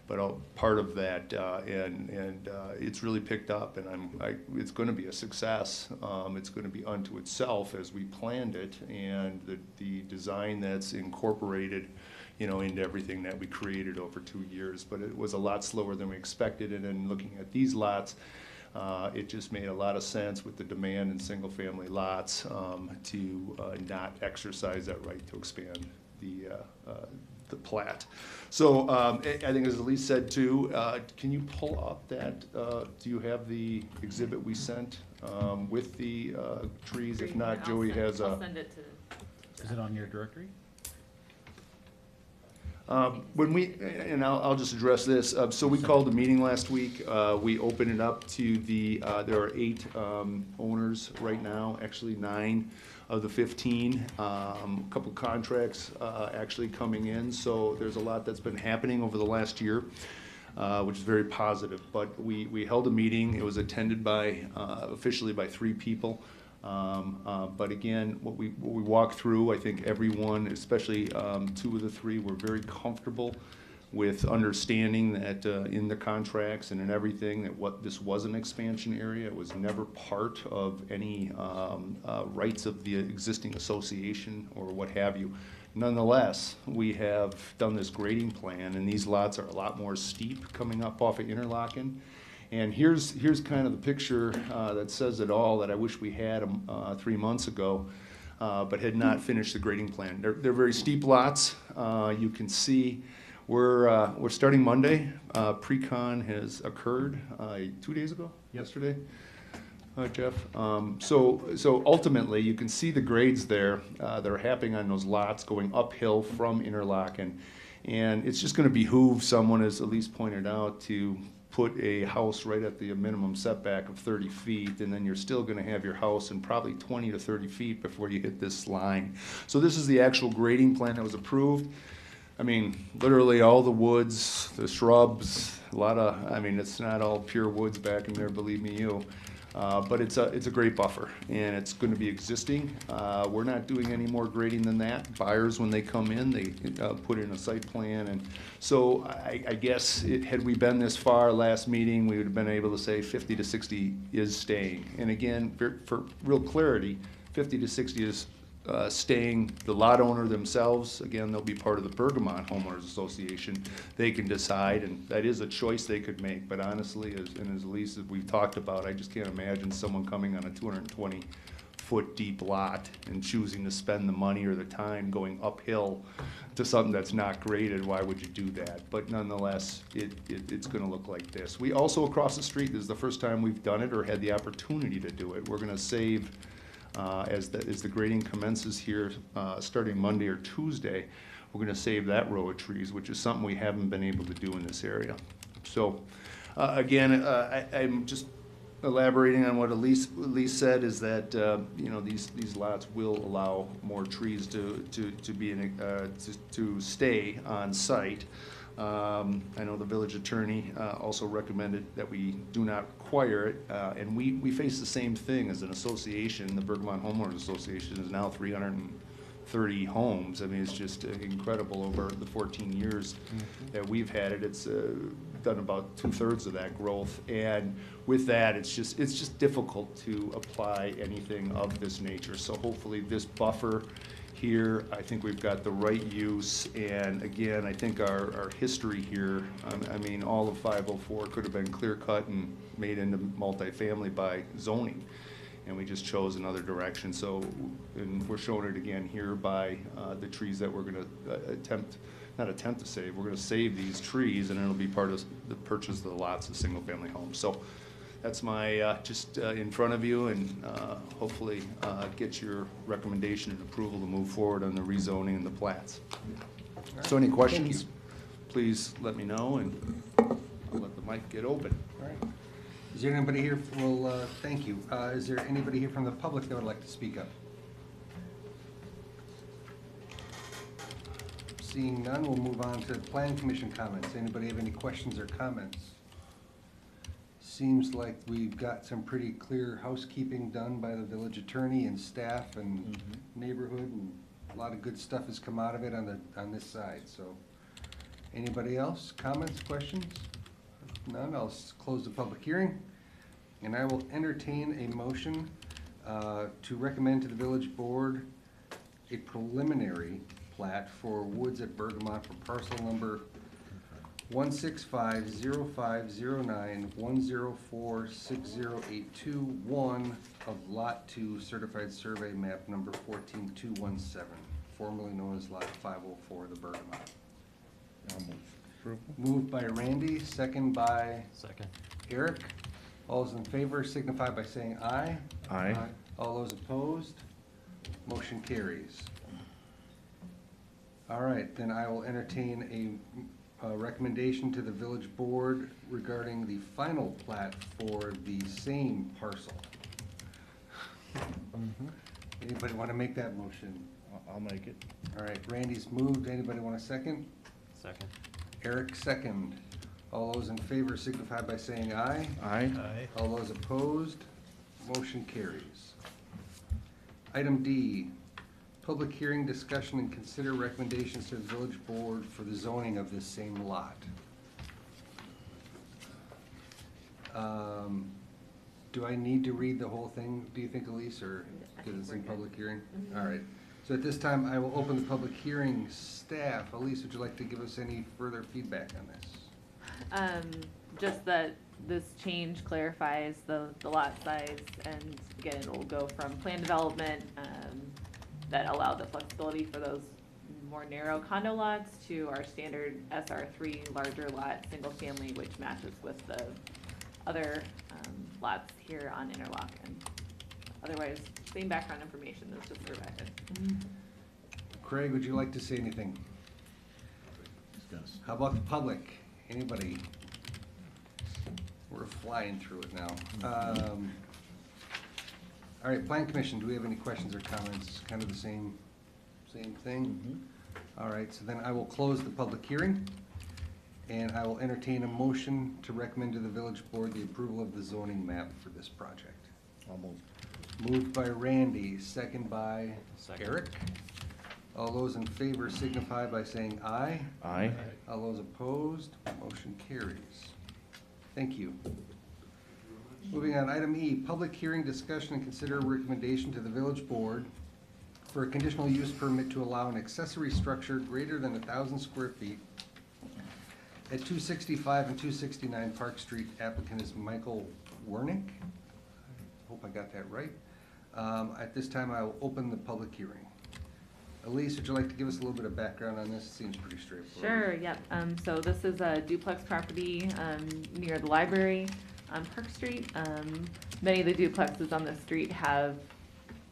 Speaker 21: but part of that, and it's really picked up, and it's going to be a success. It's going to be unto itself as we planned it, and the design that's incorporated, into everything that we created over 2 years. But it was a lot slower than we expected, and then looking at these lots, it just made a lot of sense with the demand in single-family lots to not exercise that right to expand the plat. So I think as Elise said too, can you pull up that, do you have the exhibit we sent with the trees? If not, Joey has a.
Speaker 7: I'll send it to.
Speaker 18: Is it on your directory?
Speaker 21: When we, and I'll just address this, so we called a meeting last week. We opened it up to there are 8 owners right now, actually 9 of the 15. A couple contracts actually coming in, so there's a lot that's been happening over the last year, which is very positive. But we held a meeting. It was attended by, officially by 3 people. But again, what we walked through, I think everyone, especially 2 of the 3, were very comfortable with understanding that in the contracts and in everything that this was an expansion area. It was never part of any rights of the existing association or what have you. Nonetheless, we have done this grading plan, and these lots are a lot more steep coming up off of Interlaken. And here's kind of the picture that says it all, that I wish we had 3 months ago, but had not finished the grading plan. They're very steep lots. You can see we're starting Monday. Pre-con has occurred 2 days ago, yesterday, Jeff. So ultimately, you can see the grades there that are happening on those lots going uphill from Interlaken. And it's just going to behoove someone, as Elise pointed out, to put a house right at the minimum setback of 30 feet, and then you're still going to have your house in probably 20 to 30 feet before you hit this line. So this is the actual grading plan that was approved. I mean, literally all the woods, the shrubs, a lot of, I mean, it's not all pure woods back in there, believe me you. But it's a great buffer, and it's going to be existing. We're not doing any more grading than that. Buyers, when they come in, they put in a site plan, and so I guess had we been this far last meeting, we would have been able to say 50 to 60 is staying. And again, for real clarity, 50 to 60 is staying. The lot owner themselves, again, they'll be part of the Bergamot Homeowners Association. They can decide, and that is a choice they could make. But honestly, as Elise, we've talked about, I just can't imagine someone coming on a 220-foot deep lot and choosing to spend the money or the time going uphill to something that's not graded. Why would you do that? But nonetheless, it's going to look like this. We also, across the street, this is the first time we've done it or had the opportunity to do it. We're going to save, as the grading commences here starting Monday or Tuesday, we're going to save that row of trees, which is something we haven't been able to do in this area. So again, I'm just elaborating on what Elise said, is that, you know, these lots will allow more trees to be to stay on site. I know the village attorney also recommended that we do not require it, and we face the same thing as an association. The Bergamot Homeowners Association is now 330 homes. I mean, it's just incredible over the 14 years that we've had it. It's done about 2/3 of that growth, and with that, it's just difficult to apply anything of this nature. So hopefully this buffer here, I think we've got the right use, and again, I think our history here, I mean, all of 504 could have been clear cut and made into multifamily by zoning, and we just chose another direction. So, and we're showing it again here by the trees that we're gonna not attempt to save, we're gonna save these trees, and it'll be part of the purchase of the lots of single-family homes. So that's my, just in front of you, and hopefully get your recommendation and approval to move forward on the rezoning and the plats. So any questions, please let me know, and I'll let the mic get open.
Speaker 1: All right. Is there anybody here, thank you. Is there anybody here from the public that would like to speak up? Seeing none, we'll move on to Plan Commission comments. Anybody have any questions or comments? Seems like we've got some pretty clear housekeeping done by the village attorney and staff and neighborhood, and a lot of good stuff has come out of it on this side. So, anybody else? Comments, questions? If none, I'll close the public hearing, and I will entertain a motion to recommend to the village board a preliminary plat for Woods at Bergamot for parcel number 165050910460821 of Lot 2 Certified Survey Map number 14217, formerly known as Lot 504, the Bergamot. Moved by Randy, second by Eric. All those in favor signify by saying aye.
Speaker 6: Aye.
Speaker 1: All those opposed, motion carries. All right, then I will entertain a recommendation to the village board regarding the final plat for the same parcel. Anybody want to make that motion?
Speaker 6: I'll make it.
Speaker 1: All right, Randy's moved. Anybody want a second?
Speaker 10: Second.
Speaker 1: Eric, second. All those in favor signify by saying aye.
Speaker 6: Aye.
Speaker 1: All those opposed, motion carries. Item D, public hearing, discussion, and consider recommendations to the village board for the zoning of this same lot. Do I need to read the whole thing, do you think, Elise, or because it's in public hearing? All right. So at this time, I will open the public hearing. Staff, Elise, would you like to give us any further feedback on this?
Speaker 7: Just that this change clarifies the lot size, and again, it will go from plan development that allow the flexibility for those more narrow condo lots to our standard SR3 larger lot, single family, which matches with the other lots here on Interlock. And otherwise, same background information that's just provided.
Speaker 1: Craig, would you like to say anything? How about the public? Anybody? We're flying through it now. All right, Plan Commission, do we have any questions or comments? Kind of the same thing? All right, so then I will close the public hearing, and I will entertain a motion to recommend to the village board the approval of the zoning map for this project.
Speaker 6: I'll move.
Speaker 1: Moved by Randy, second by Eric. All those in favor signify by saying aye.
Speaker 6: Aye.
Speaker 1: All those opposed, motion carries. Thank you. Moving on, item E, public hearing, discussion, and consider recommendation to the village board for a conditional use permit to allow an accessory structure greater than 1,000 square feet at 265 and 269 Park Street. Applicant is Michael Wernick. I hope I got that right. At this time, I will open the public hearing. Elise, would you like to give us a little bit of background on this? It seems pretty straightforward.
Speaker 7: Sure, yep. So this is a duplex property near the library on Park Street. Many of the duplexes on the street have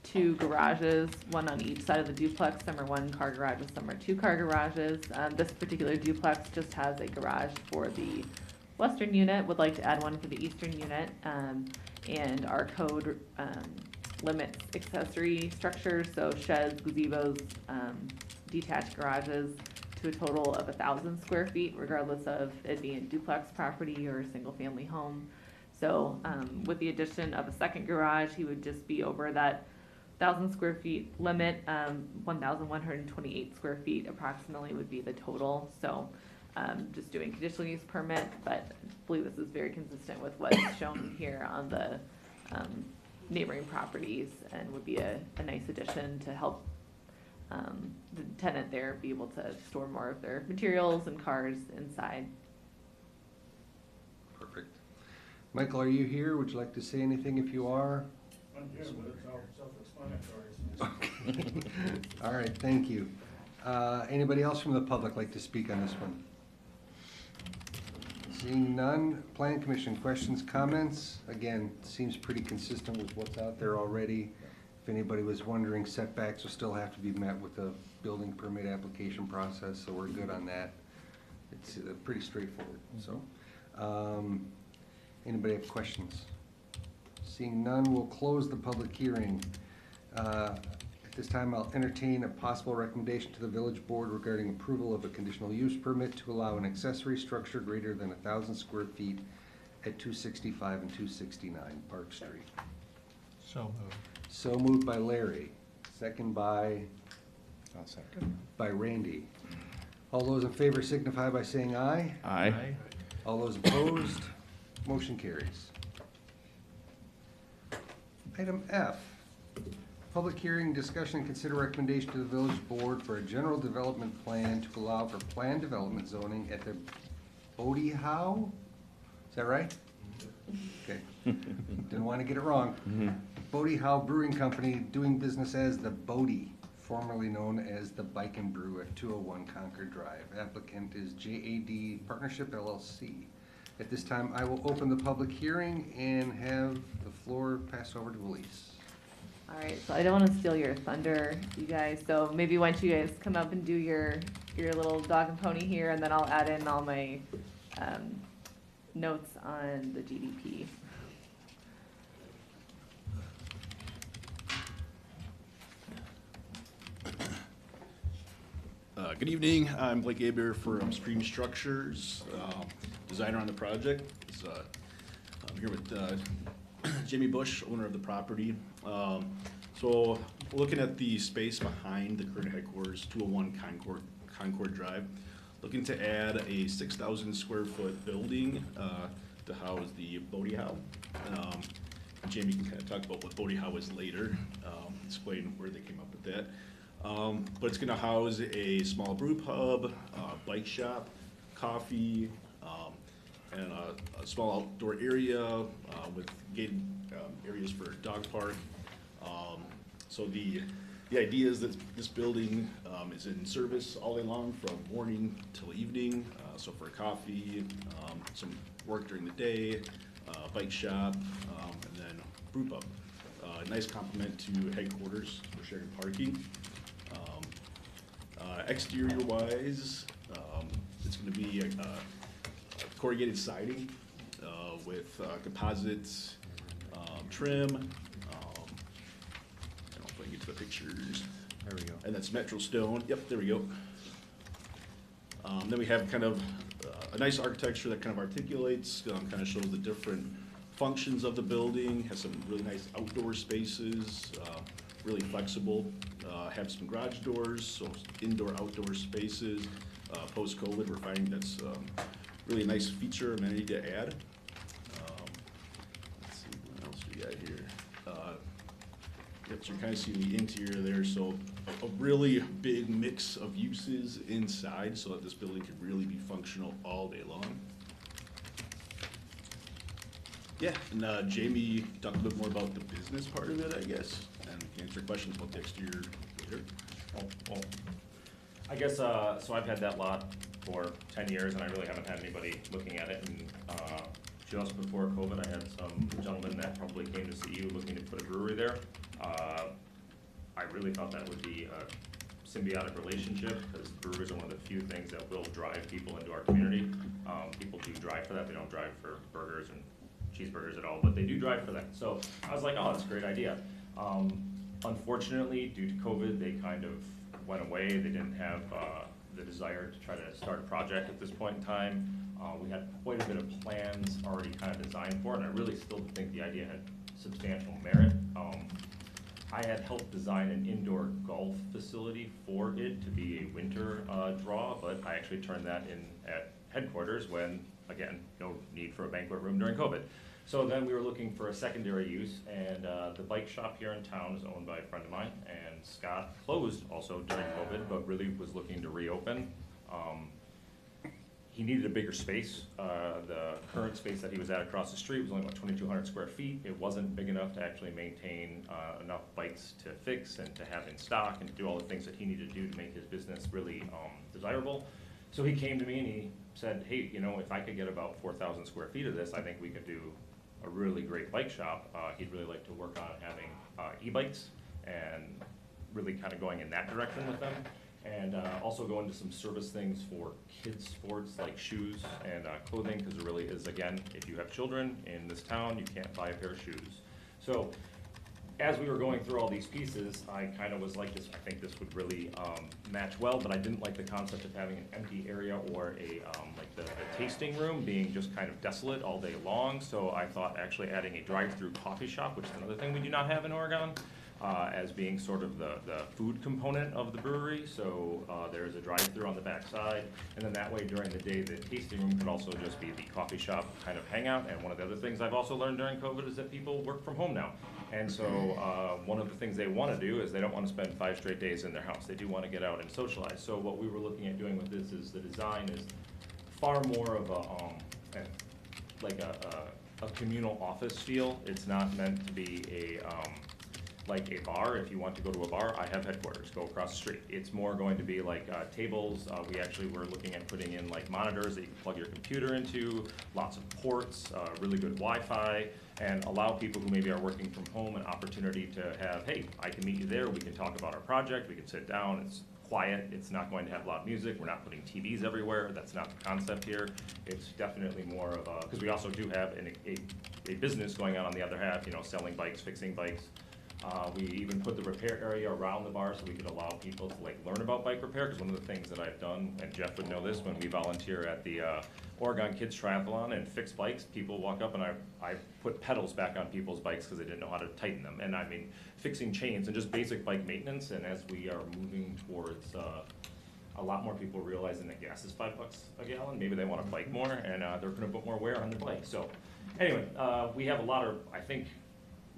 Speaker 7: two garages, one on each side of the duplex. Some are one car garages, some are two car garages. This particular duplex just has a garage for the western unit, would like to add one for the eastern unit. And our code limits accessory structures, so sheds, gazebos, detached garages, to a total of 1,000 square feet, regardless of it being a duplex property or a single-family home. So with the addition of a second garage, he would just be over that 1,000 square feet limit. 1,128 square feet approximately would be the total. So just doing conditional use permit, but I believe this is very consistent with what's shown here on the neighboring properties, and would be a nice addition to help the tenant there be able to store more of their materials and cars inside.
Speaker 1: Perfect. Michael, are you here? Would you like to say anything if you are?
Speaker 3: I'm here, but it's all self-explanatory.
Speaker 1: All right, thank you. Anybody else from the public like to speak on this one? Seeing none, Plan Commission, questions, comments? Again, seems pretty consistent with what's out there already. If anybody was wondering, setbacks will still have to be met with the building permit application process, so we're good on that. It's pretty straightforward, so. Anybody have questions? Seeing none, we'll close the public hearing. At this time, I'll entertain a possible recommendation to the village board regarding approval of a conditional use permit to allow an accessory structure greater than 1,000 square feet at 265 and 269 Park Street.
Speaker 15: So moved.
Speaker 1: So moved by Larry, second by?
Speaker 6: I'll second.
Speaker 1: By Randy. All those in favor signify by saying aye.
Speaker 6: Aye.
Speaker 1: All those opposed, motion carries. Item F, public hearing, discussion, and consider recommendation to the village board for a general development plan to allow for planned development zoning at the Bodie Howe? Is that right? Okay, didn't want to get it wrong. Bodie Howe Brewing Company, doing business as the Bodie, formerly known as the Bike and Brew at 201 Concord Drive. Applicant is JAD Partnership LLC. At this time, I will open the public hearing and have the floor passed over to Elise.
Speaker 7: All right, so I don't want to steal your thunder, you guys, so maybe once you guys come up and do your little dog and pony here, and then I'll add in all my notes on the GDP.
Speaker 3: Good evening, I'm Blake Aber from Stream Structures, designer on the project. I'm here with Jamie Bush, owner of the property. So looking at the space behind the current headquarters, 201 Concord Drive, looking to add a 6,000 square foot building to house the Bodie Howe. Jamie can kind of talk about what Bodie Howe is later, explain where they came up with that. But it's going to house a small brew pub, bike shop, coffee, and a small outdoor area with gated areas for dog park. So the idea is that this building is in service all day long from morning till evening. So for coffee, some work during the day, bike shop, and then brew pub. Nice complement to headquarters for sharing parking. Exterior wise, it's going to be corrugated siding with composites trim. I don't know if I can get to the pictures.
Speaker 18: There we go.
Speaker 3: And that's Metro Stone. Yep, there we go. Then we have kind of a nice architecture that kind of articulates, kind of shows the different functions of the building. Has some really nice outdoor spaces, really flexible. Have some garage doors, so indoor, outdoor spaces. Post-COVID, we're finding that's really a nice feature, amenity to add. Let's see, what else we got here? Yep, so you're kind of seeing the interior there, so a really big mix of uses inside so that this building could really be functional all day long. Yeah, and Jamie talked a bit more about the business part of it, I guess, and can answer questions about the exterior later.
Speaker 22: Well, I guess, so I've had that lot for 10 years and I really haven't had anybody looking at it. And just before COVID, I had some gentleman that probably came to see you looking to put a brewery there. I really thought that would be a symbiotic relationship because breweries are one of the few things that will drive people into our community. People do drive for that. They don't drive for burgers and cheeseburgers at all, but they do drive for that. So I was like, oh, that's a great idea. Unfortunately, due to COVID, they kind of went away. They didn't have the desire to try to start a project at this point in time. We had quite a bit of plans already kind of designed for it, and I really still think the idea had substantial merit. I had helped design an indoor golf facility for it to be a winter draw, but I actually turned that in at headquarters when, again, no need for a banquet room during COVID. So then we were looking for a secondary use, and the bike shop here in town is owned by a friend of mine, and Scott closed also during COVID, but really was looking to reopen. He needed a bigger space. The current space that he was at across the street was only about 2,200 square feet. It wasn't big enough to actually maintain enough bikes to fix and to have in stock and to do all the things that he needed to do to make his business really desirable. So he came to me and he said, hey, you know, if I could get about 4,000 square feet of this, I think we could do a really great bike shop. He'd really like to work on having e-bikes and really kind of going in that direction with them. And also go into some service things for kids' sports like shoes and clothing, because there really is, again, if you have children in this town, you can't buy a pair of shoes. So as we were going through all these pieces, I kind of was like, this, I think this would really match well, but I didn't like the concept of having an empty area or a like the tasting room being just kind of desolate all day long. So I thought actually adding a drive-through coffee shop, which is another thing we do not have in Oregon, as being sort of the food component of the brewery. So there's a drive-through on the back side, and then that way during the day the tasting room could also just be the coffee shop kind of hangout. And one of the other things I've also learned during COVID is that people work from home now. And so one of the things they want to do is they don't want to spend 5 straight days in their house. They do want to get out and socialize. So what we were looking at doing with this is the design is far more of a communal office feel. It's not meant to be like a bar. If you want to go to a bar, I have headquarters, go across the street. It's more going to be like tables. We actually were looking at putting in like monitors that you can plug your computer into, lots of ports, really good Wi-Fi, and allow people who maybe are working from home an opportunity to have, hey, I can meet you there, we can talk about our project, we can sit down, it's quiet, it's not going to have loud music, we're not putting TVs everywhere, that's not the concept here. It's definitely more of a, because we also do have a business going on the other half, you know, selling bikes, fixing bikes. We even put the repair area around the bar so we could allow people to like learn about bike repair, because one of the things that I've done, and Jeff would know this, when we volunteer at the Oregon Kids Triathlon and fix bikes, people walk up and I put pedals back on people's bikes because they didn't know how to tighten them. And I mean, fixing chains and just basic bike maintenance. And as we are moving towards a lot more people realizing that gas is $5 a gallon, maybe they want to bike more, and they're going to put more wear on their bike. So anyway, we have a lot of, I think,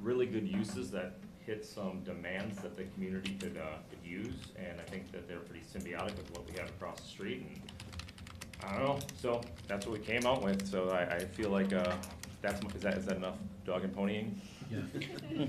Speaker 22: really good uses that hit some demands that the community could use, and I think that they're pretty symbiotic with what we have across the street. And I don't know, so that's what we came out with. So I feel like is that enough dog and ponying?
Speaker 18: Yeah.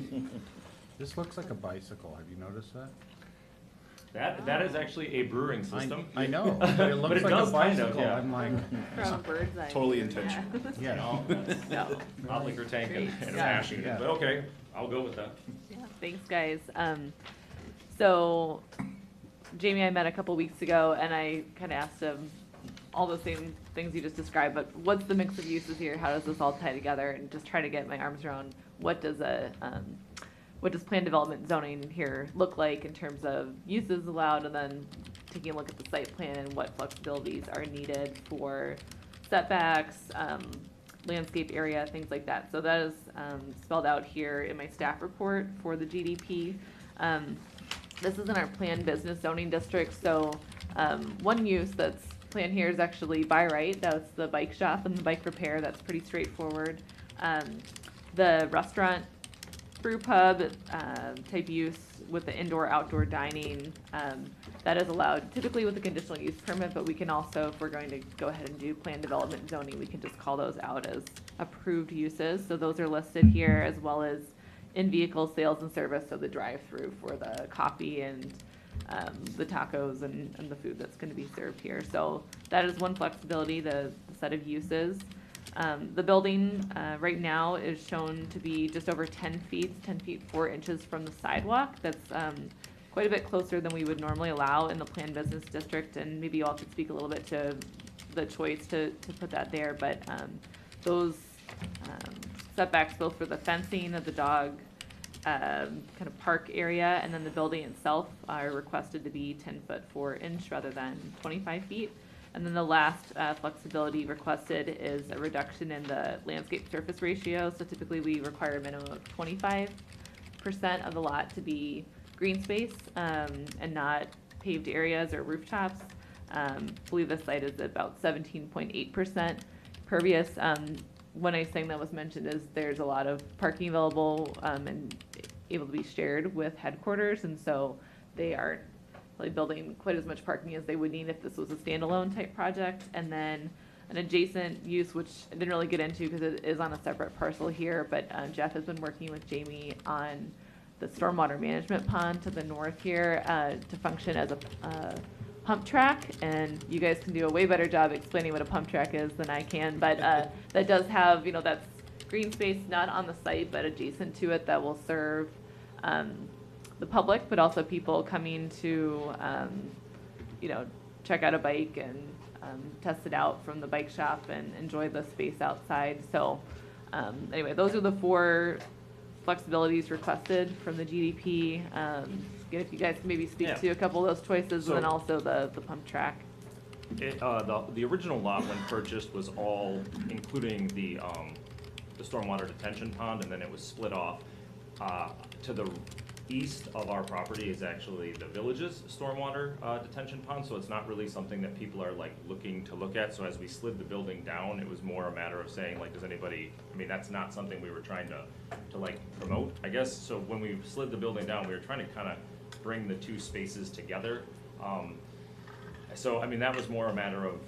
Speaker 18: This looks like a bicycle. Have you noticed that?
Speaker 22: That is actually a brewing system.
Speaker 18: I know, but it looks like a bicycle.
Speaker 22: Yeah.
Speaker 18: I'm like,
Speaker 7: From bird's eye.
Speaker 22: Totally intentional.
Speaker 18: Yeah.
Speaker 22: No,
Speaker 7: No.
Speaker 22: hot liquor tank and a
Speaker 7: Yeah.
Speaker 22: mash unit,
Speaker 18: Yeah.
Speaker 22: but okay, I'll go with that.
Speaker 7: Yeah, thanks, guys. So Jamie, I met a couple weeks ago, and I kind of asked him all the same things you just described, but what's the mix of uses here? How does this all tie together? And just try to get my arms around what does planned development zoning here look like in terms of uses allowed, and then taking a look at the site plan and what flexibilities are needed for setbacks, landscape area, things like that. So that is spelled out here in my staff report for the GDP. This is in our planned business zoning district. So one use that's planned here is actually by right. That's the bike shop and the bike repair. That's pretty straightforward. The restaurant brew pub type use with the indoor-outdoor dining, that is allowed typically with a conditional use permit, but we can also, if we're going to go ahead and do planned development zoning, we can just call those out as approved uses. So those are listed here, as well as in-vehicle sales and service, so the drive-through for the coffee and the tacos and the food that's going to be served here. So that is one flexibility, the set of uses. The building right now is shown to be just over 10 feet, 10 feet 4 inches from the sidewalk. That's quite a bit closer than we would normally allow in the planned business district, and maybe you all could speak a little bit to the choice to put that there, but those setbacks both for the fencing of the dog kind of park area, and then the building itself are requested to be 10 foot 4 inch rather than 25 feet. And then the last flexibility requested is a reduction in the landscape surface ratio. So typically we require a minimum of 25% of the lot to be green space and not paved areas or rooftops. I believe the site is about 17.8% pervious. One nice thing that was mentioned is there's a lot of parking available and able to be shared with headquarters, and so they aren't really building quite as much parking as they would need if this was a standalone type project. And then an adjacent use, which I didn't really get into because it is on a separate parcel here, but Jeff has been working with Jamie on the stormwater management pond to the north here to function as a pump track, and you guys can do a way better job explaining what a pump track is than I can, but that does have, you know, that's green space not on the site but adjacent to it that will serve the public, but also people coming to, you know, check out a bike and test it out from the bike shop and enjoy the space outside. So anyway, those are the 4 flexibilities requested from the GDP. If you guys can maybe speak to a couple of those choices, and then also the pump track.
Speaker 22: The original lot when purchased was all, including the stormwater detention pond, and then it was split off. To the east of our property is actually the village's stormwater detention pond, so it's not really something that people are like looking to look at. So as we slid the building down, it was more a matter of saying, like, does anybody, I mean, that's not something we were trying to like promote, I guess. So when we slid the building down, we were trying to kind of bring the 2 spaces together. So, I mean, that was more a matter of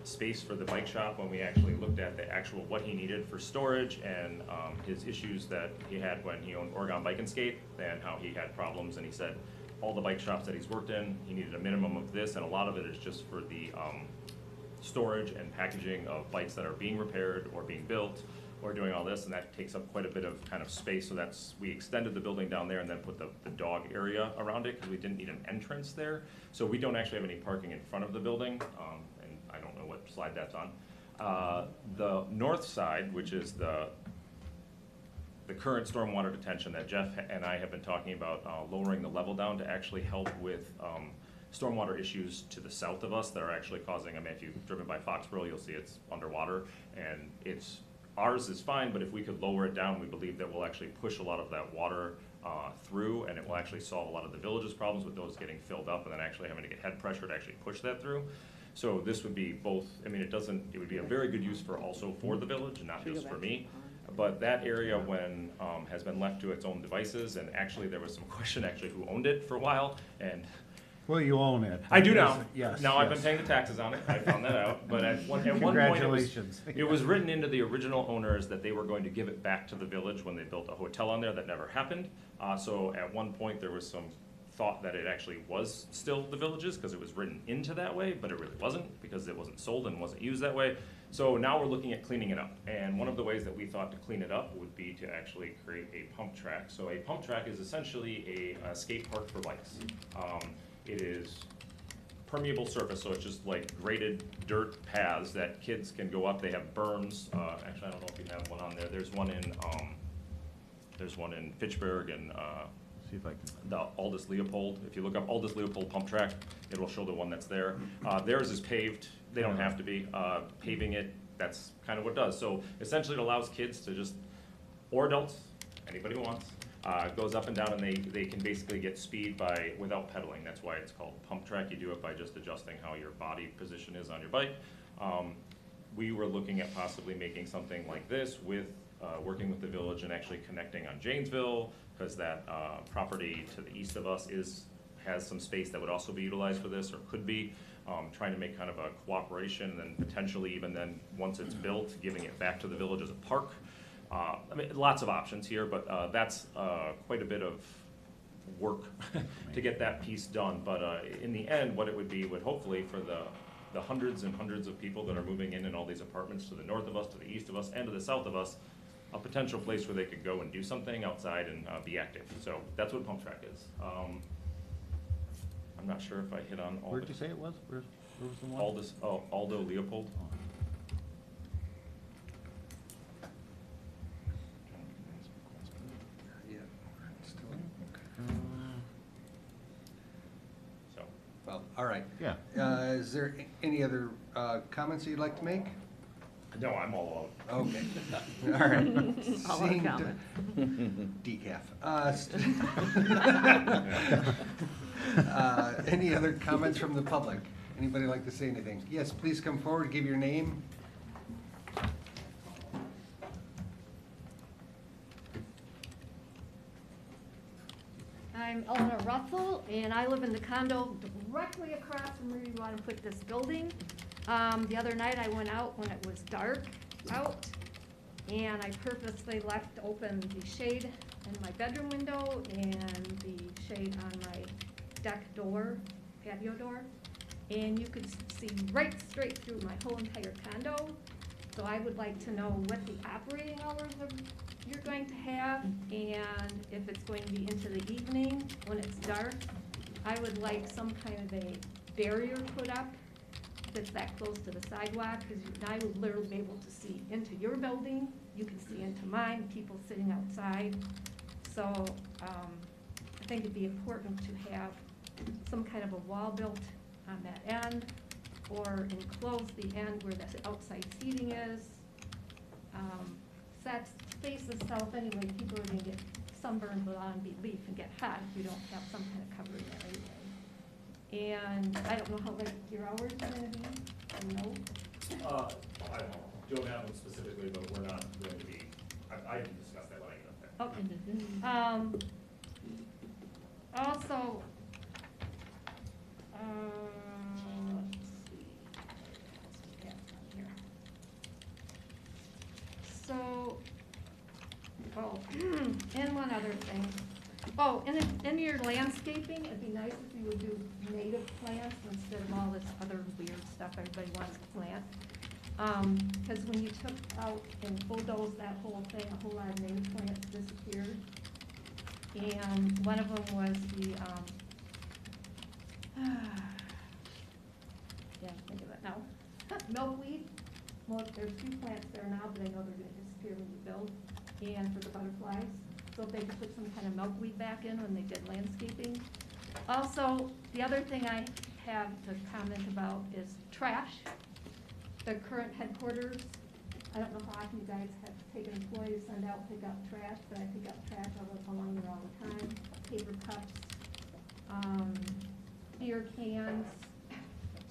Speaker 22: space for the bike shop when we actually looked at the actual, what he needed for storage and his issues that he had when he owned Oregon Bike and Skate, and how he had problems. And he said all the bike shops that he's worked in, he needed a minimum of this, and a lot of it is just for the storage and packaging of bikes that are being repaired or being built or doing all this, and that takes up quite a bit of kind of space. So that's, we extended the building down there and then put the dog area around it because we didn't need an entrance there. So we don't actually have any parking in front of the building, and I don't know what slide that's on. The north side, which is the current stormwater detention that Jeff and I have been talking about, lowering the level down to actually help with stormwater issues to the south of us that are actually causing, I mean, if you've driven by Foxborough, you'll see it's underwater, and it's, ours is fine, but if we could lower it down, we believe that we'll actually push a lot of that water through, and it will actually solve a lot of the village's problems with those getting filled up and then actually having to get head pressure to actually push that through. So this would be both, I mean, it would be a very good use for also for the village and not just for me. But that area when has been left to its own devices, and actually there was some question actually who owned it for a while, and
Speaker 18: Well, you own it.
Speaker 22: I do now.
Speaker 18: Yes.
Speaker 22: Now I've been
Speaker 18: yes.
Speaker 22: paying the taxes on it. I found that out. But at one point,
Speaker 18: Congratulations.
Speaker 22: it was written into the original owners that they were going to give it back to the village when they built a hotel on there. That never happened. So at one point, there was some thought that it actually was still the village's because it was written into that way, but it really wasn't because it wasn't sold and wasn't used that way. So now we're looking at cleaning it up. And one of the ways that we thought to clean it up would be to actually create a pump track. So a pump track is essentially a skate park for bikes. It is permeable surface, so it's just like graded dirt paths that kids can go up. They have berms. Actually, I don't know if you have one on there. There's one in Fitchburg and
Speaker 18: See if I can.
Speaker 22: the Aldous Leopold. If you look up Aldous Leopold pump track, it will show the one that's there. Theirs is paved. They don't have to be. Paving it, that's kind of what it does. So essentially it allows kids to just, or adults, anybody who wants, goes up and down, and they can basically get speed without pedaling. That's why it's called pump track. You do it by just adjusting how your body position is on your bike. We were looking at possibly making something like this with working with the village and actually connecting on Janesville, because that property to the east of us has some space that would also be utilized for this, or could be. Trying to make kind of a cooperation, and then potentially even then, once it's built, giving it back to the village as a park. I mean, lots of options here, but that's quite a bit of work to get that piece done. But in the end, what it would be would hopefully for the hundreds and hundreds of people that are moving in all these apartments to the north of us, to the east of us, and to the south of us, a potential place where they could go and do something outside and be active. So that's what Pump Track is. I'm not sure if I hit on all.
Speaker 18: Where did you say it was? Where was the one?
Speaker 22: Aldo Leopold.
Speaker 1: Oh, all right.
Speaker 18: Yeah.
Speaker 1: Is there any other comments that you'd like to make?
Speaker 22: No, I'm all out.
Speaker 1: Okay. All right.
Speaker 11: All our
Speaker 1: Seeing
Speaker 11: comments.
Speaker 1: Decaf. Any other comments from the public? Anybody like to say anything? Yes, please come forward, give your name.
Speaker 5: I'm Eleanor Russell, and I live in the condo directly across from where you want to put this building. The other night I went out when it was dark out, and I purposely left open the shade in my bedroom window and the shade on my deck door, patio door. And you could see right straight through my whole entire condo. So I would like to know what the operating hours you're going to have, and if it's going to be into the evening when it's dark. I would like some kind of a barrier put up that's that close to the sidewalk, because I will literally be able to see into your building, you can see into mine, people sitting outside. So I think it'd be important to have some kind of a wall built on that end, or enclose the end where the outside seating is. That faces south anyway, people are gonna get sunburned beyond belief and get hot if you don't have some kind of covering there anyway. And I don't know how late your hours are gonna be, I don't know.
Speaker 22: I don't have them specifically, but we're not going to be, I can discuss that when I get up there.
Speaker 5: Okay. Also, let's see, what else we have on here? So, and one other thing. Oh, in your landscaping, it'd be nice if you would do native plants instead of all this other weird stuff everybody wants to plant. Because when you took out and bulldozed that whole thing, a whole lot of native plants disappeared. And one of them was the, yeah, think of it now. Milkweed. Well, there's 2 plants there now, but I know they're gonna disappear when you build. And for the butterflies. So if they could put some kind of milkweed back in when they did landscaping. Also, the other thing I have to comment about is trash. The current headquarters, I don't know how often you guys have taken employees, send out, pick up trash, but I pick up trash along there all the time. Paper cups, beer cans,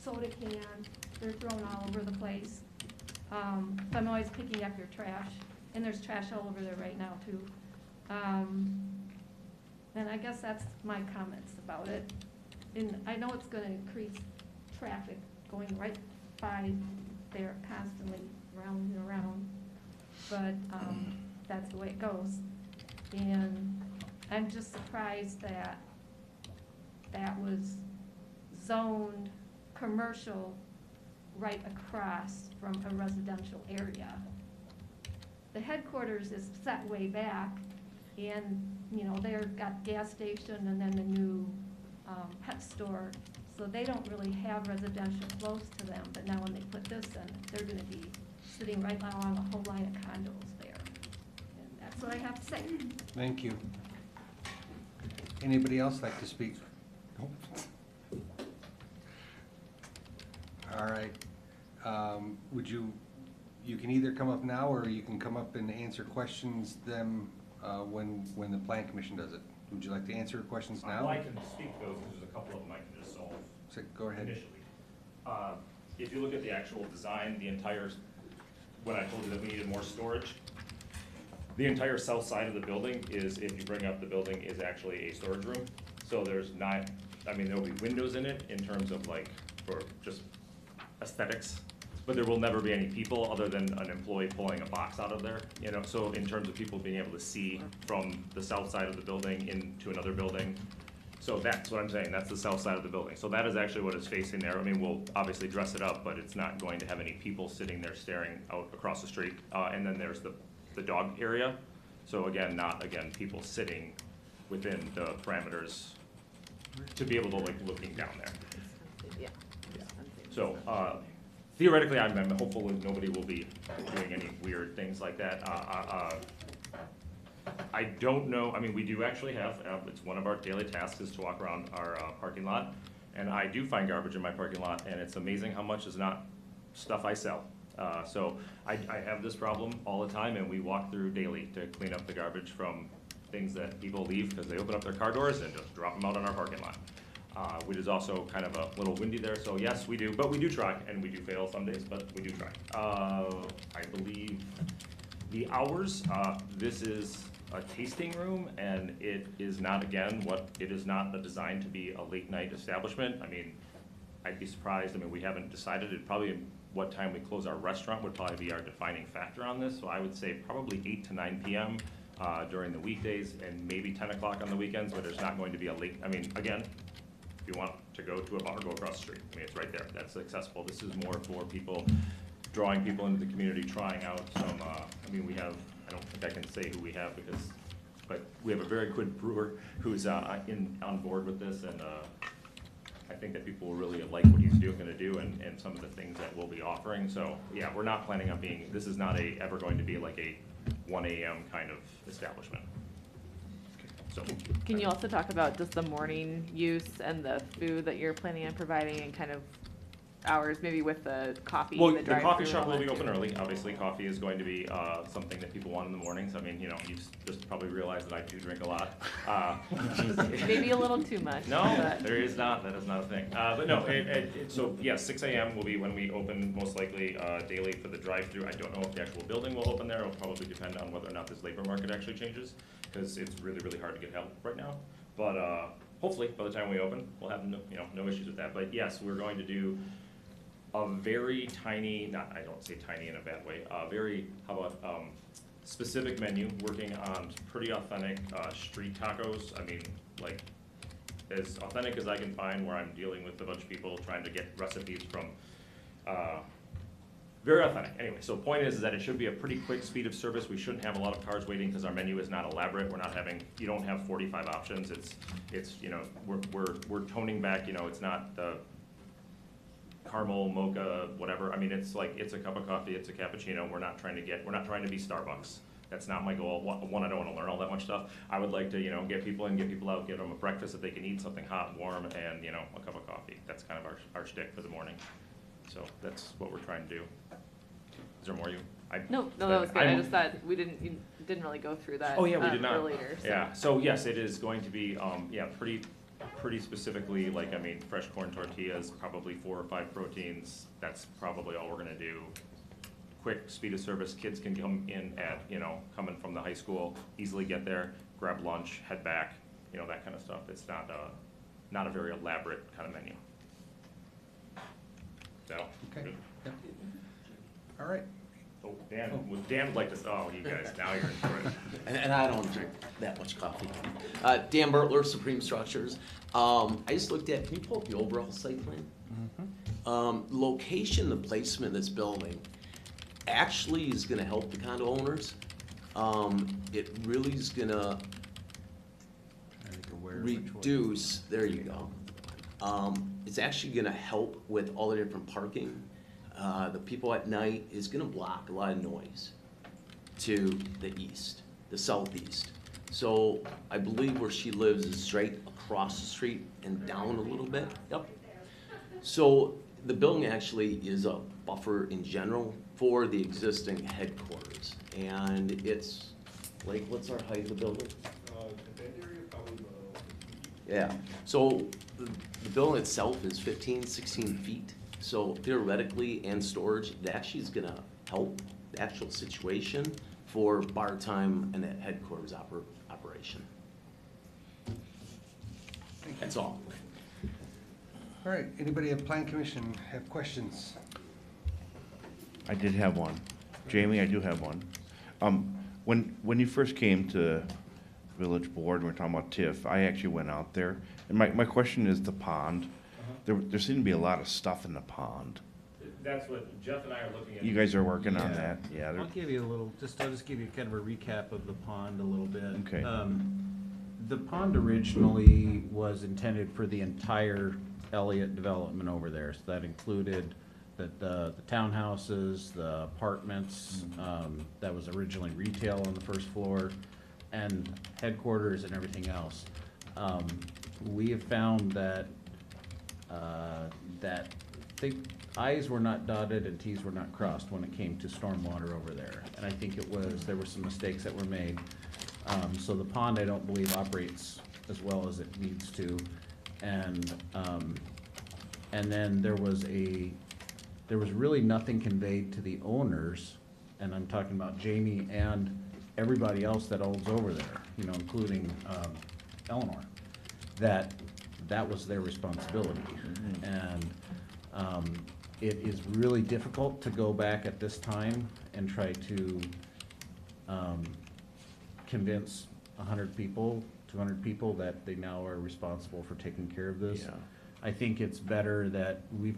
Speaker 5: soda cans, they're thrown all over the place. So I'm always picking up your trash, and there's trash all over there right now too. And I guess that's my comments about it. And I know it's gonna increase traffic going right by there constantly, round and around, but that's the way it goes. And I'm just surprised that that was zoned commercial right across from a residential area. The headquarters is set way back, and, you know, they've got gas station and then the new pet store, so they don't really have residential close to them, but now when they put this in, they're gonna be sitting right along a whole line of condos there. And that's what I have to say.
Speaker 1: Thank you. Anybody else like to speak? Nope. All right. Would you can either come up now, or you can come up and answer questions then when the plan commission does it. Would you like to answer questions now?
Speaker 22: Well, I can speak to those, because there's a couple of them I can just solve.
Speaker 1: So, go ahead.
Speaker 22: Initially. If you look at the actual design, the entire, when I told you that we needed more storage, the entire south side of the building is, if you bring up the building, is actually a storage room. So there's not, I mean, there'll be windows in it in terms of like, for just aesthetics, but there will never be any people other than an employee pulling a box out of there, you know? So in terms of people being able to see from the south side of the building into another building. So that's what I'm saying, that's the south side of the building. So that is actually what is facing there. I mean, we'll obviously dress it up, but it's not going to have any people sitting there staring out across the street. And then there's the dog area. So again, people sitting within the parameters to be able to, like, looking down there.
Speaker 7: Yeah.
Speaker 22: So, theoretically, I'm hopeful that nobody will be doing any weird things like that. I don't know, I mean, we do actually have, it's one of our daily tasks is to walk around our parking lot And I do find garbage in my parking lot, and it's amazing how much is not stuff I sell. So I have this problem all the time, and we walk through daily to clean up the garbage from things that people leave because they open up their car doors and just drop them out in our parking lot. Which is also kind of a little windy there, so yes, we do, but we do try, and we do fail some days, but we do try. I believe the hours, this is a tasting room, and it is not, again, it is not designed to be a late night establishment. I mean, I'd be surprised, I mean, we haven't decided, it probably, what time we close our restaurant would probably be our defining factor on this, so I would say probably 8 to 9 p.m. During the weekdays, and maybe 10 o'clock on the weekends, but there's not going to be a late, I mean, again, if you want to go to a bar, go across the street. I mean, it's right there. That's accessible. This is more for people, drawing people into the community, trying out some, I mean, we have, I don't think I can say who we have because, but we have a very good brewer who's on board with this, and I think that people will really like what he's gonna do and some of the things that we'll be offering. So, yeah, we're not planning on being, this is not ever going to be like a 1 a.m. kind of establishment. So,
Speaker 7: Can you also talk about just the morning use and the food that you're planning on providing and kind of hours, maybe with the coffee?
Speaker 22: well, the
Speaker 7: drive-through
Speaker 22: coffee
Speaker 7: and
Speaker 22: shop
Speaker 7: all
Speaker 22: will
Speaker 7: that
Speaker 22: be open
Speaker 7: too?
Speaker 22: early. Obviously, coffee is going to be something that people want in the mornings. I mean, you know, you just probably realize that I do drink a lot.
Speaker 7: Maybe a little too much.
Speaker 22: No,
Speaker 7: but-
Speaker 22: there is not. That is not a thing. But no, so yeah, 6 a.m. will be when we open, most likely daily for the drive-through. I don't know if the actual building will open there. It'll probably depend on whether or not this labor market actually changes, because it's really, really hard to get help right now. But hopefully, by the time we open, we'll have no issues with that. But yes, we're going to do a very tiny, I don't say tiny in a bad way, very, how about, specific menu, working on pretty authentic street tacos. I mean, like, as authentic as I can find, where I'm dealing with a bunch of people trying to get recipes from, very authentic. Anyway, so point is that it should be a pretty quick speed of service. We shouldn't have a lot of cars waiting because our menu is not elaborate. We're not having, you don't have 45 options. It's you know, we're toning back, you know, it's not the caramel, mocha, whatever. I mean, it's like, it's a cup of coffee, it's a cappuccino. We're not trying to be Starbucks. That's not my goal. One, I don't want to learn all that much stuff. I would like to, you know, get people in, get people out, give them a breakfast that they can eat, something hot, warm, and, you know, a cup of coffee. That's kind of our shtick for the morning. So that's what we're trying to do. Is there more you?
Speaker 7: No, that was good. I just thought you didn't really go through that.
Speaker 22: Oh, yeah, we did not.
Speaker 7: Earlier. So.
Speaker 22: Yeah, so yes, it is going to be, pretty specifically, like, I mean, fresh corn tortillas, probably 4 or 5 proteins. That's probably all we're gonna do. Quick speed of service. Kids can come in at, you know, coming from the high school, easily get there, grab lunch, head back, you know, that kind of stuff. It's not a very elaborate kind of menu. So.
Speaker 1: Okay.
Speaker 22: Good.
Speaker 1: Yep. All right.
Speaker 22: Oh, Dan would like to, oh, you guys, now you're in for it.
Speaker 8: And I don't drink that much coffee. Dan Bertler, Supreme Structures. I just looked at, can you pull up the overall site plan? Location, the placement of this building actually is gonna help the condo owners. It really is gonna reduce, there you go. It's actually gonna help with all the different parking. The people at night is gonna block a lot of noise to the east, the southeast. So I believe where she lives is straight across the street and down a little bit. Yep. So the building actually is a buffer in general for the existing headquarters. And it's, like, what's our height of the building? Yeah, so the building itself is 15, 16 feet. So theoretically, and storage, it actually is gonna help the actual situation for bar time and that headquarters operation. That's all.
Speaker 1: All right, anybody at Plan Commission have questions?
Speaker 6: I did have one. Jamie, I do have one. When you first came to Village Board, and we're talking about TIF, I actually went out there, and my question is the pond. There seemed to be a lot of stuff in the pond.
Speaker 22: That's what Jeff and I are looking at.
Speaker 6: You guys are working on that, yeah.
Speaker 18: I'll give you I'll just give you kind of a recap of the pond a little bit.
Speaker 6: Okay.
Speaker 18: The pond originally was intended for the entire Elliott development over there, so that included the townhouses, the apartments, that was originally retail on the first floor, and headquarters and everything else. We have found that that I's were not dotted and T's were not crossed when it came to stormwater over there. And I think there were some mistakes that were made. So the pond, I don't believe, operates as well as it needs to. And then there was really nothing conveyed to the owners, and I'm talking about Jamie and everybody else that owns over there, including Eleanor, that was their responsibility. And it is really difficult to go back at this time and try to convince 100 people, 200 people that they now are responsible for taking care of this.
Speaker 6: Yeah.
Speaker 18: I think it's better that we've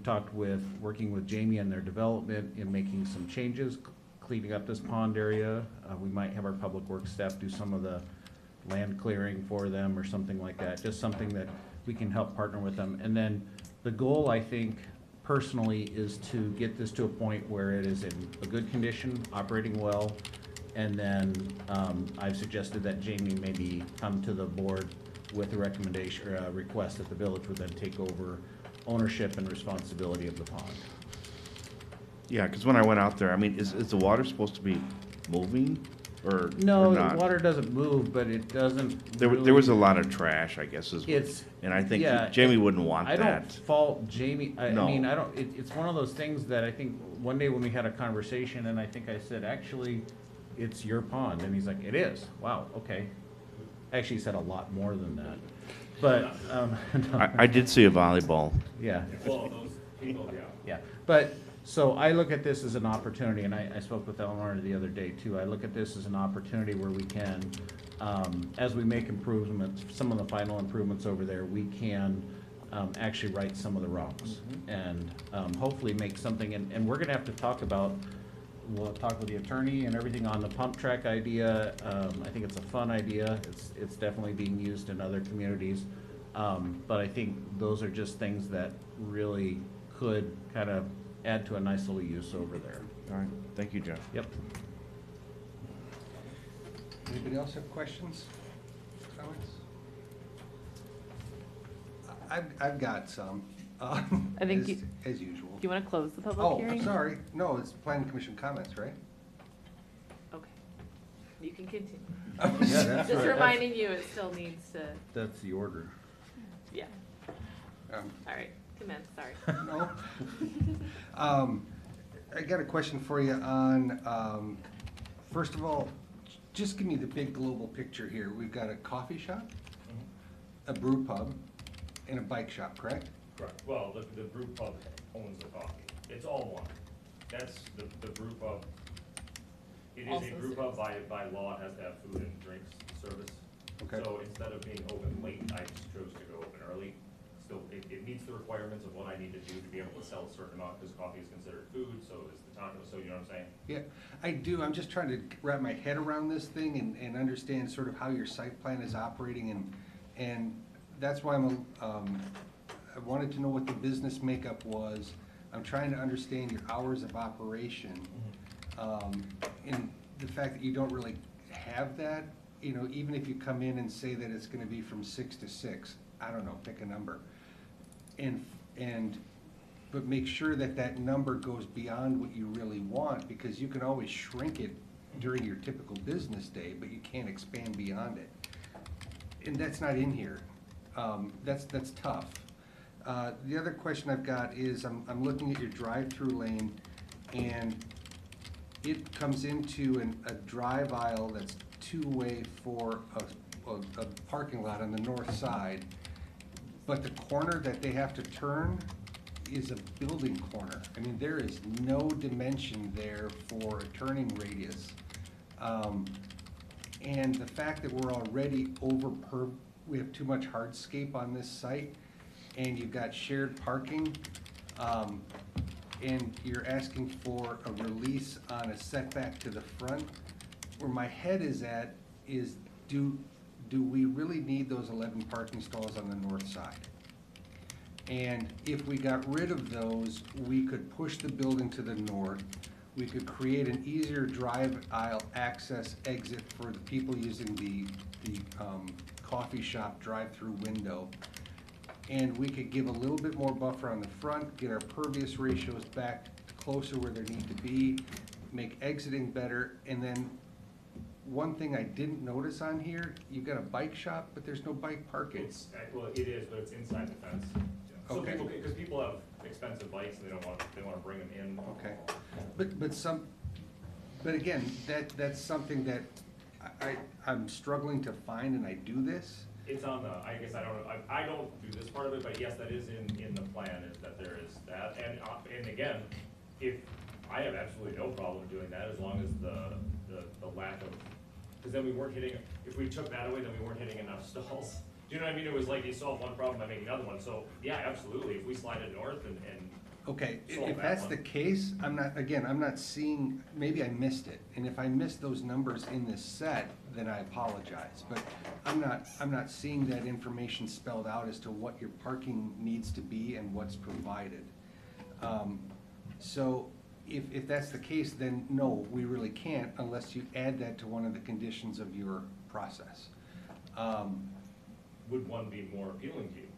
Speaker 18: working with Jamie and their development in making some changes, cleaning up this pond area. We might have our public works staff do some of the land clearing for them or something like that, just something that we can help partner with them. And then the goal, I think, personally, is to get this to a point where it is in a good condition, operating well. And then I've suggested that Jamie maybe come to the board with a recommendation or a request that the village would then take over ownership and responsibility of the pond.
Speaker 6: Yeah, because when I went out there, I mean, is the water supposed to be moving or
Speaker 18: No,
Speaker 6: not?
Speaker 18: the water doesn't move, but it doesn't
Speaker 6: There
Speaker 18: really-
Speaker 6: was a lot of trash, I guess, and I think
Speaker 18: yeah,
Speaker 6: Jamie wouldn't want
Speaker 18: I don't
Speaker 6: that.
Speaker 18: fault Jamie. I
Speaker 6: No.
Speaker 18: mean, it's one of those things that I think one day when we had a conversation, and I think I said, actually, it's your pond. And he's like, it is. Wow, okay. Actually, he said a lot more than that. But,
Speaker 6: I did see a volleyball.
Speaker 18: Yeah.
Speaker 22: Well, those people, yeah.
Speaker 18: Yeah, but, so I look at this as an opportunity, and I spoke with Eleanor the other day too. I look at this as an opportunity where we can, as we make improvements, some of the final improvements over there, we can actually right some of the wrongs. And hopefully make something, and we're gonna have to talk about, we'll talk with the attorney and everything on the pump track idea. I think it's a fun idea. It's definitely being used in other communities. But I think those are just things that really could kind of add to a nice little use over there.
Speaker 6: All right, thank you, Jeff.
Speaker 18: Yep.
Speaker 1: Anybody else have questions, comments? I've got some.
Speaker 7: I think
Speaker 1: as usual.
Speaker 7: Do you want to close the public
Speaker 1: Oh,
Speaker 7: hearing?
Speaker 1: I'm sorry. No, it's planning commission comments, right?
Speaker 7: Okay. You can continue.
Speaker 1: Yeah, that's
Speaker 7: Just
Speaker 1: right.
Speaker 7: reminding you, it still needs to,
Speaker 18: That's the order.
Speaker 7: yeah. All right, commence, sorry.
Speaker 1: No. I got a question for you on, first of all, just give me the big global picture here. We've got a coffee shop, a brew pub, and a bike shop, correct?
Speaker 22: Correct. Well, the brew pub owns the coffee. It's all one. That's the brew pub. It is
Speaker 7: Also
Speaker 22: a brew pub by law. It has to have food and drinks service.
Speaker 1: Okay.
Speaker 22: So instead of being open late, I just chose to go open early. Still, it meets the requirements of what I need to do to be able to sell a certain amount, because coffee is considered food, so is the taco, so you know what I'm saying?
Speaker 1: Yeah, I do. I'm just trying to wrap my head around this thing and understand sort of how your site plan is operating, and that's why I wanted to know what the business makeup was. I'm trying to understand your hours of operation. And the fact that you don't really have that, even if you come in and say that it's gonna be from 6 to 6, I don't know, pick a number. But make sure that that number goes beyond what you really want, because you can always shrink it during your typical business day, but you can't expand beyond it. And that's not in here. That's tough. The other question I've got is, I'm looking at your drive-through lane, and it comes into a drive aisle that's two-way for a parking lot on the north side, but the corner that they have to turn is a building corner. I mean, there is no dimension there for a turning radius. And the fact that we're already we have too much hardscape on this site, and you've got shared parking, and you're asking for a release on a setback to the front, where my head is at is, do we really need those 11 parking stalls on the north side? And if we got rid of those, we could push the building to the north. We could create an easier drive aisle access exit for the people using the coffee shop drive-through window. and we could give a little bit more buffer on the front, get our pervious ratios back closer where they need to be, make exiting better, and then one thing I didn't notice on here, you've got a bike shop, but there's no bike parking.
Speaker 22: Well, it is, but it's inside the fence. So
Speaker 1: Okay.
Speaker 22: people, because people have expensive bikes and they wanna bring them in.
Speaker 1: Okay, but again, that's something that I'm struggling to find, and I do this.
Speaker 22: It's on the, I guess, I don't do this part of it, but yes, that is in the plan, is that there is that. And again, if, I have absolutely no problem doing that as long as the lack of, because then we weren't hitting, if we took that away, then we weren't hitting enough stalls. Do you know what I mean? It was like you solve one problem by making another one. So, yeah, absolutely, if we slide it north and
Speaker 1: Okay,
Speaker 22: solve
Speaker 1: if
Speaker 22: that
Speaker 1: that's
Speaker 22: one.
Speaker 1: the case, I'm not seeing, maybe I missed it. And if I missed those numbers in this set, then I apologize. But I'm not seeing that information spelled out as to what your parking needs to be and what's provided. So if that's the case, then no, we really can't unless you add that to one of the conditions of your process.
Speaker 22: Would one be more appealing to you?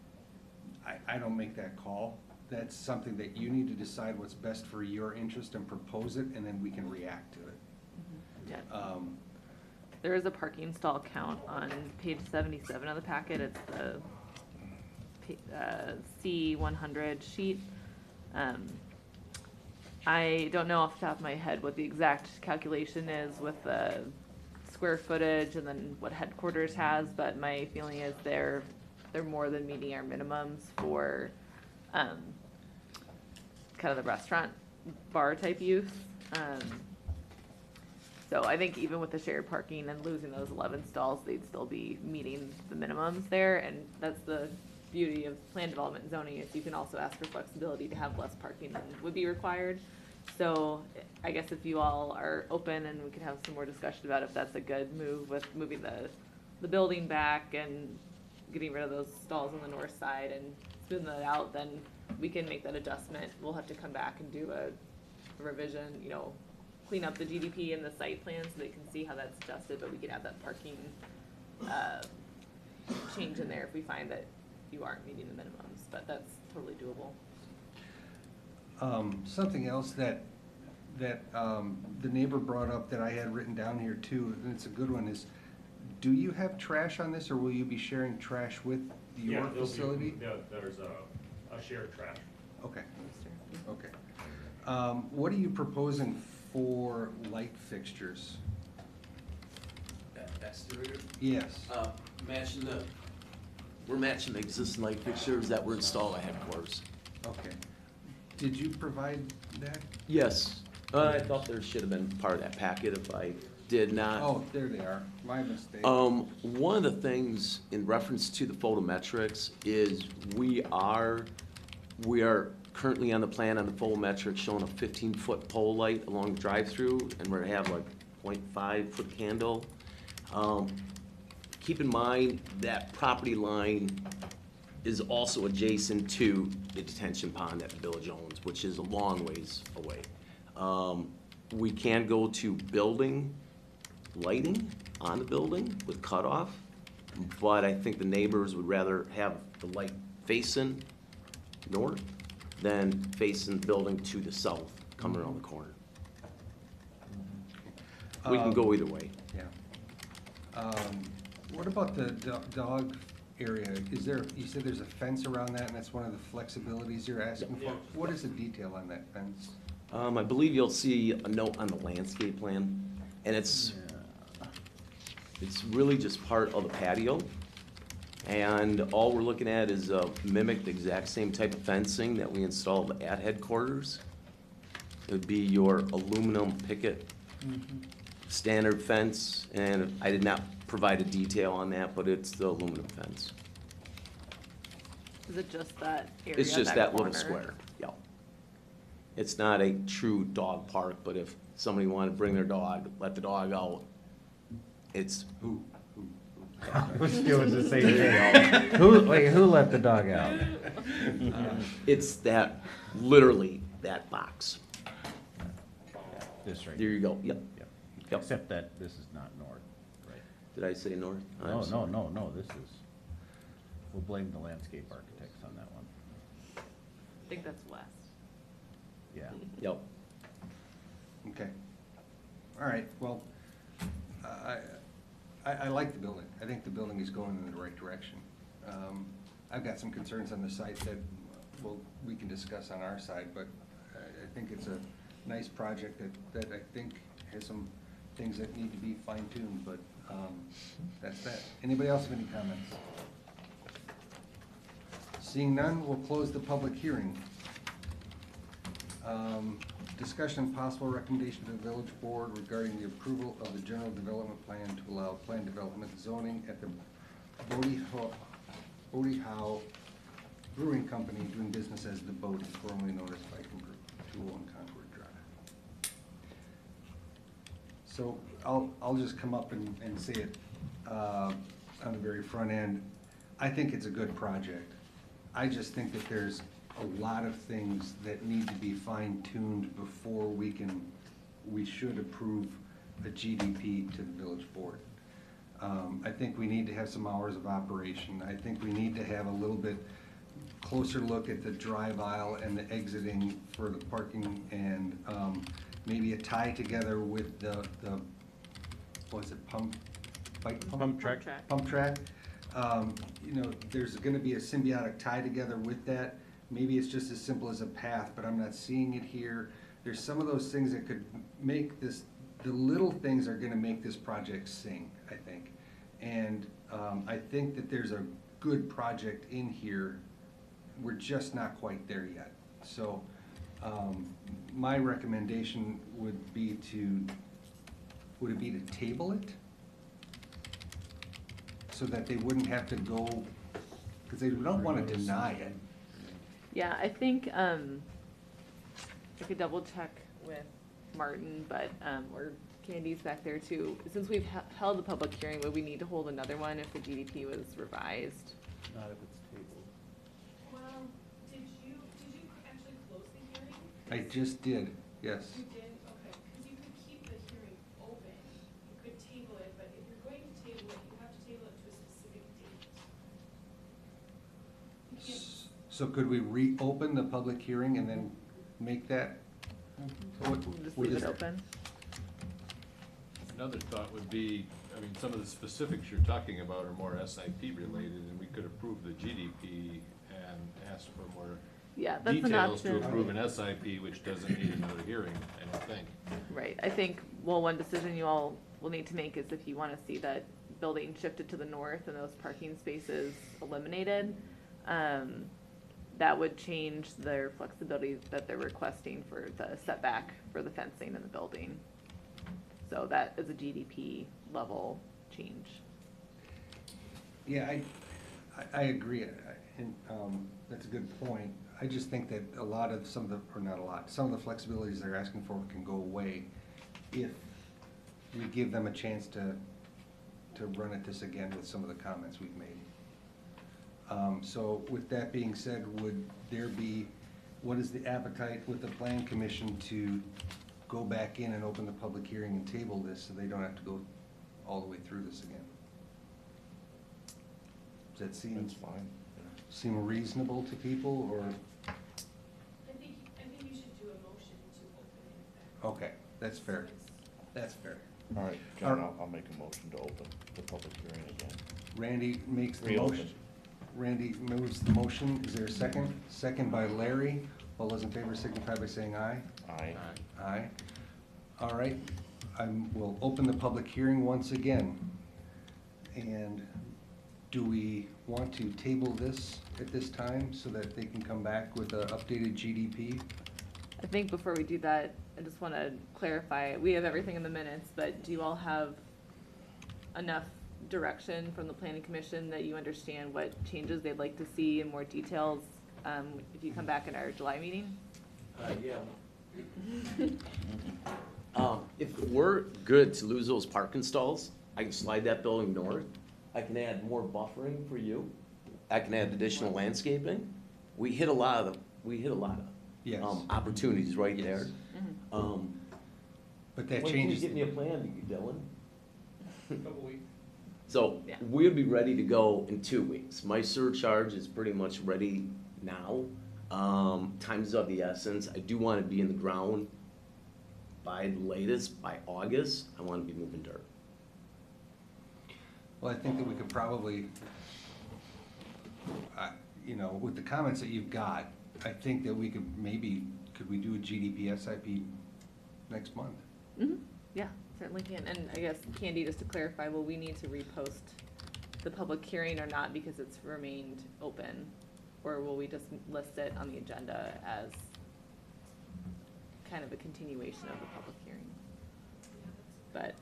Speaker 1: I don't make that call. That's something that you need to decide what's best for your interest and propose it, and then we can react to it.
Speaker 7: Yeah. There is a parking stall count on page 77 of the packet. It's the C100 sheet. I don't know off the top of my head what the exact calculation is with the square footage and then what headquarters has, but my feeling is they're more than meeting our minimums for kind of the restaurant bar type use. So I think even with the shared parking and losing those 11 stalls, they'd still be meeting the minimums there, and that's the beauty of plan development and zoning, is you can also ask for flexibility to have less parking than would be required. So I guess if you all are open, and we could have some more discussion about if that's a good move with moving the building back and getting rid of those stalls on the north side and smoothing that out, then we can make that adjustment. We'll have to come back and do a revision, clean up the GDP and the site plan so they can see how that's adjusted, but we could have that parking change in there if we find that you aren't meeting the minimums, but that's totally doable.
Speaker 1: Something else that the neighbor brought up that I had written down here too, and it's a good one, is do you have trash on this, or will you be sharing trash with your facility?
Speaker 22: There's a shared trash.
Speaker 1: Okay, okay. What are you proposing for light fixtures?
Speaker 8: Exterior?
Speaker 1: Yes.
Speaker 8: We're matching the existing light fixtures that were installed at headquarters.
Speaker 1: Okay. Did you provide that?
Speaker 8: Yes, I thought there should have been part of that packet if I did not.
Speaker 1: Oh, there they are. My mistake.
Speaker 8: One of the things in reference to the photometrics is we are currently on the plan on the photometrics showing a 15-foot pole light along the drive-through, and we're gonna have like 0.5-foot candle. Keep in mind that property line is also adjacent to the detention pond that the village owns, which is a long ways away. We can go to building lighting on the building with cutoff, but I think the neighbors would rather have the light facing north than facing the building to the south, coming around the corner. We can go either way.
Speaker 1: Yeah. What about the dog area? Is there, you said there's a fence around that, and that's one of the flexibilities you're asking for? What is the detail on that fence?
Speaker 8: I believe you'll see a note on the landscape plan, and it's really just part of the patio. And all we're looking at is mimic the exact same type of fencing that we installed at headquarters. It would be your aluminum picket standard fence, and I did not provide a detail on that, but it's the aluminum fence.
Speaker 7: Is it just that area?
Speaker 8: It's just that little
Speaker 7: corner?
Speaker 8: square, yeah. It's not a true dog park, but if somebody wanted to bring their dog, let the dog out, it's who?
Speaker 18: I was doing the same thing. Who let the dog out?
Speaker 8: It's that, literally, that box.
Speaker 18: This right.
Speaker 8: There you go, yep. Yep.
Speaker 18: Except that this is not north, right?
Speaker 8: Did I say north?
Speaker 18: No, this is, we'll blame the landscape architects on that one.
Speaker 7: I think that's west.
Speaker 18: Yeah.
Speaker 8: Yep.
Speaker 1: Okay. All right, well, I like the building. I think the building is going in the right direction. I've got some concerns on the site that, well, we can discuss on our side, but I think it's a nice project that I think has some things that need to be fine-tuned, but that's that. Anybody else have any comments? Seeing none, we'll close the public hearing. Discussion and possible recommendation to the village board regarding the approval of the general development plan to allow planned development zoning at the Bodie Howe Brewing Company doing business as the Bodie, formerly known as Viking Brew, 201 Concord Drive. So I'll just come up and say it on the very front end. I think it's a good project. I just think that there's a lot of things that need to be fine-tuned before we should approve a GDP to the village board. I think we need to have some hours of operation. I think we need to have a little bit closer look at the drive aisle and the exiting for the parking, and maybe a tie together with the what's it, pump track? Pump track. You know, there's gonna be a symbiotic tie together with that. Maybe it's just as simple as a path, but I'm not seeing it here. There's some of those things that could make this, the little things are gonna make this project sing, I think. And I think that there's a good project in here. We're just not quite there yet. So my recommendation would be would it be to table it? So that they wouldn't have to go, because they don't want to deny it.
Speaker 7: Yeah, I think, I could double check with Martin, but, or Candy's back there too. Since we've held the public hearing, would we need to hold another one if the GDP was revised?
Speaker 18: Not if it's tabled.
Speaker 2: Well, did you actually close the hearing?
Speaker 1: I just did, yes.
Speaker 2: You did, okay, because you could keep the hearing open, you could table it, but if you're going to table it, you have to table it to a specific date. You can't.
Speaker 1: So could we reopen the public hearing and then make that?
Speaker 7: Just leave it open.
Speaker 13: Another thought would be, I mean, some of the specifics you're talking about are more SIP related, and we could approve the GDP and ask for more
Speaker 7: Yeah, that's an
Speaker 13: details to
Speaker 7: option.
Speaker 13: approve an SIP, which doesn't need another hearing, I don't think.
Speaker 7: Right, I think, well, one decision you all will need to make is if you wanna see that building shifted to the north and those parking spaces eliminated, that would change their flexibility that they're requesting for the setback for the fencing in the building. So that is a GDP level change.
Speaker 1: Yeah, I agree, and that's a good point. I just think that a lot of some of the, or not a lot, some of the flexibilities they're asking for can go away if we give them a chance to run at this again with some of the comments we've made. So with that being said, would there be, what is the appetite with the plan commission to go back in and open the public hearing and table this so they don't have to go all the way through this again? Does that seem?
Speaker 6: That's fine.
Speaker 1: Seem reasonable to people, or?
Speaker 2: I think you should do a motion to open it back.
Speaker 1: Okay, that's fair. That's fair.
Speaker 6: All right, John, I'll make a motion to open the public hearing again.
Speaker 1: Randy makes the
Speaker 6: Reopen.
Speaker 1: motion. Randy moves the motion. Is there a second? Second by Larry. All those in favor signify by saying aye.
Speaker 6: Aye.
Speaker 1: Aye. All right, we'll open the public hearing once again. And do we want to table this at this time so that they can come back with an updated GDP?
Speaker 7: I think before we do that, I just wanna clarify, we have everything in the minutes, but do you all have enough direction from the planning commission that you understand what changes they'd like to see in more details, if you come back in our July meeting?
Speaker 8: Yeah. If we're good to lose those parking stalls, I can slide that building north. I can add more buffering for you. I can add additional landscaping. We hit a lot of
Speaker 1: Yes.
Speaker 8: opportunities right there.
Speaker 1: But that
Speaker 8: When
Speaker 1: changes.
Speaker 8: can you get me a plan, Dylan?
Speaker 13: Couple weeks.
Speaker 8: So
Speaker 7: Yeah.
Speaker 8: we'll be ready to go in 2 weeks. My surcharge is pretty much ready now. Time's of the essence. I do want to be in the ground by the latest, by August. I want to be moving dirt.
Speaker 1: Well, I think that we could probably, you know, with the comments that you've got, I think that we could maybe, could we do a GDP SIP next month?
Speaker 7: Yeah, certainly can. And I guess, Candy, just to clarify, will we need to repost the public hearing or not because it's remained open? Or will we just list it on the agenda as kind of a continuation of the public hearing? But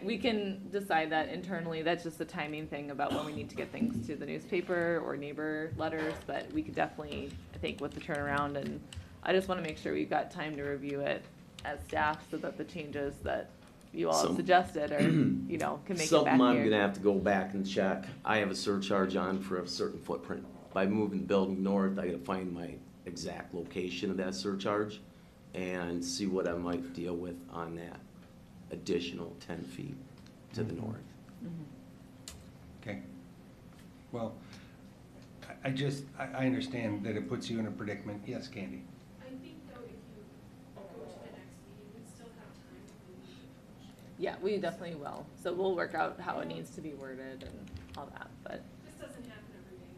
Speaker 7: we can decide that internally. That's just a timing thing about when we need to get things to the newspaper or neighbor letters. But we could definitely, I think, with the turnaround, and I just want to make sure we've got time to review it as staff so that the changes that you all have suggested are, you know, can make it back
Speaker 8: Something I'm
Speaker 7: here.
Speaker 8: gonna have to go back and check. I have a surcharge on for a certain footprint. By moving the building north, I gotta find my exact location of that surcharge and see what I might deal with on that additional 10 feet to the north.
Speaker 1: Okay. Well, I understand that it puts you in a predicament. Yes, Candy?
Speaker 2: I think though, if you go to the next meeting, we still have time to move the
Speaker 7: Yeah, we definitely will. So we'll work out how it needs to be worded and all that, but.
Speaker 2: This doesn't happen every day,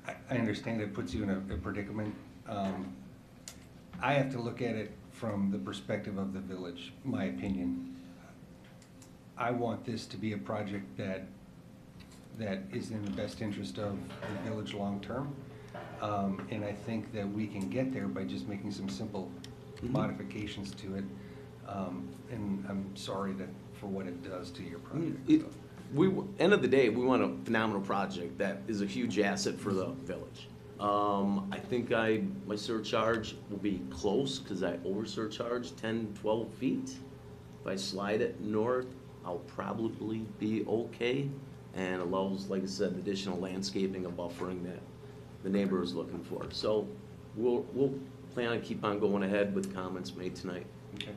Speaker 2: so.
Speaker 1: I understand it puts you in a predicament. I have to look at it from the perspective of the village, my opinion. I want this to be a project that is in the best interest of the village long-term. And I think that we can get there by just making some simple modifications to it. And I'm sorry for what it does to your project.
Speaker 8: End of the day, we want a phenomenal project that is a huge asset for the village. I think my surcharge will be close because I over surcharged 10, 12 feet. If I slide it north, I'll probably be okay. And allows, like I said, additional landscaping and buffering that the neighbor is looking for. So we'll plan on keep on going ahead with comments made tonight.
Speaker 1: Okay.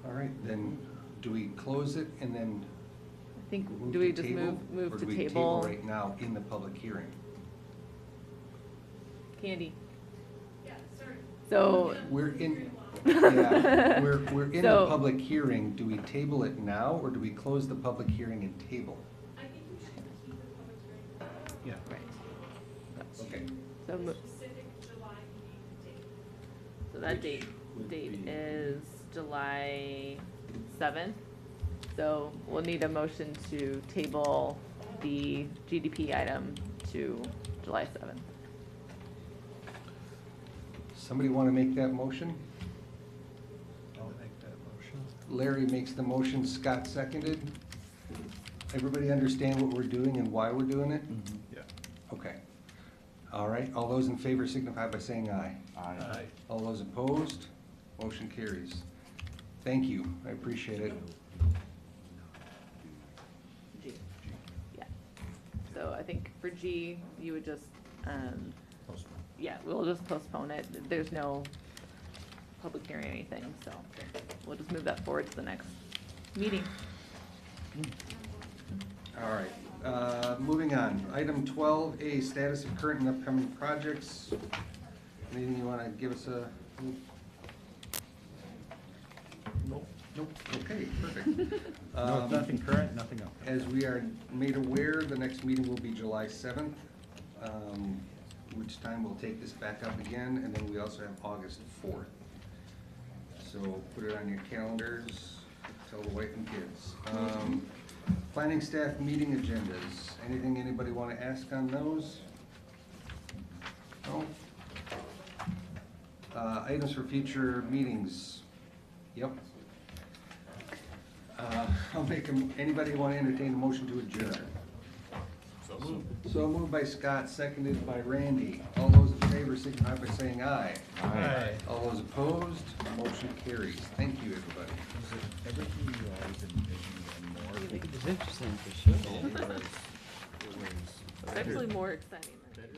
Speaker 1: All right, then do we close it and then
Speaker 7: I think,
Speaker 1: move
Speaker 7: do we
Speaker 1: to
Speaker 7: just
Speaker 1: table?
Speaker 7: move
Speaker 1: Or
Speaker 7: to
Speaker 1: do we
Speaker 7: table?
Speaker 1: right now in the public hearing?
Speaker 7: Candy.
Speaker 2: Yeah, sorry.
Speaker 7: So.
Speaker 1: We're in, yeah, we're in the
Speaker 7: So-
Speaker 1: public hearing. Do we table it now or do we close the public hearing and table?
Speaker 2: I think we should keep the public hearing.
Speaker 1: Yeah.
Speaker 7: Right.
Speaker 1: Okay.
Speaker 7: So,
Speaker 2: Specific July meeting date.
Speaker 7: so that date is July 7th. So we'll need a motion to table the GDP item to July 7th.
Speaker 1: Somebody want to make that motion?
Speaker 15: I'll make that motion.
Speaker 1: Larry makes the motion, Scott seconded. Everybody understand what we're doing and why we're doing it?
Speaker 13: Yeah.
Speaker 1: Okay. All right, all those in favor signify by saying aye.
Speaker 15: Aye.
Speaker 1: All those opposed, motion carries. Thank you, I appreciate it.
Speaker 7: G. Yeah. So I think for G, you would just, yeah, we'll just postpone it. There's no public hearing or anything, so we'll just move that forward to the next meeting.
Speaker 1: All right, moving on. Item 12A, status of current and upcoming projects. Anything you want to give us a?
Speaker 18: Nope.
Speaker 1: Nope, okay, perfect.
Speaker 18: No, nothing current, nothing else.
Speaker 1: As we are made aware, the next meeting will be July 7th, which time we'll take this back up again, and then we also have August 4th. So put it on your calendars, tell the wife and kids. Planning staff meeting agendas. Anything anybody want to ask on those? No? Items for future meetings. Yep. I'll make anybody want to entertain a motion to adjourn? So moved by Scott, seconded by Randy. All those in favor signify by saying aye.
Speaker 15: Aye.
Speaker 1: All those opposed, motion carries. Thank you, everybody.
Speaker 18: Everything you always envisioned and more.
Speaker 10: It's interesting for sure.
Speaker 7: It's actually more exciting than.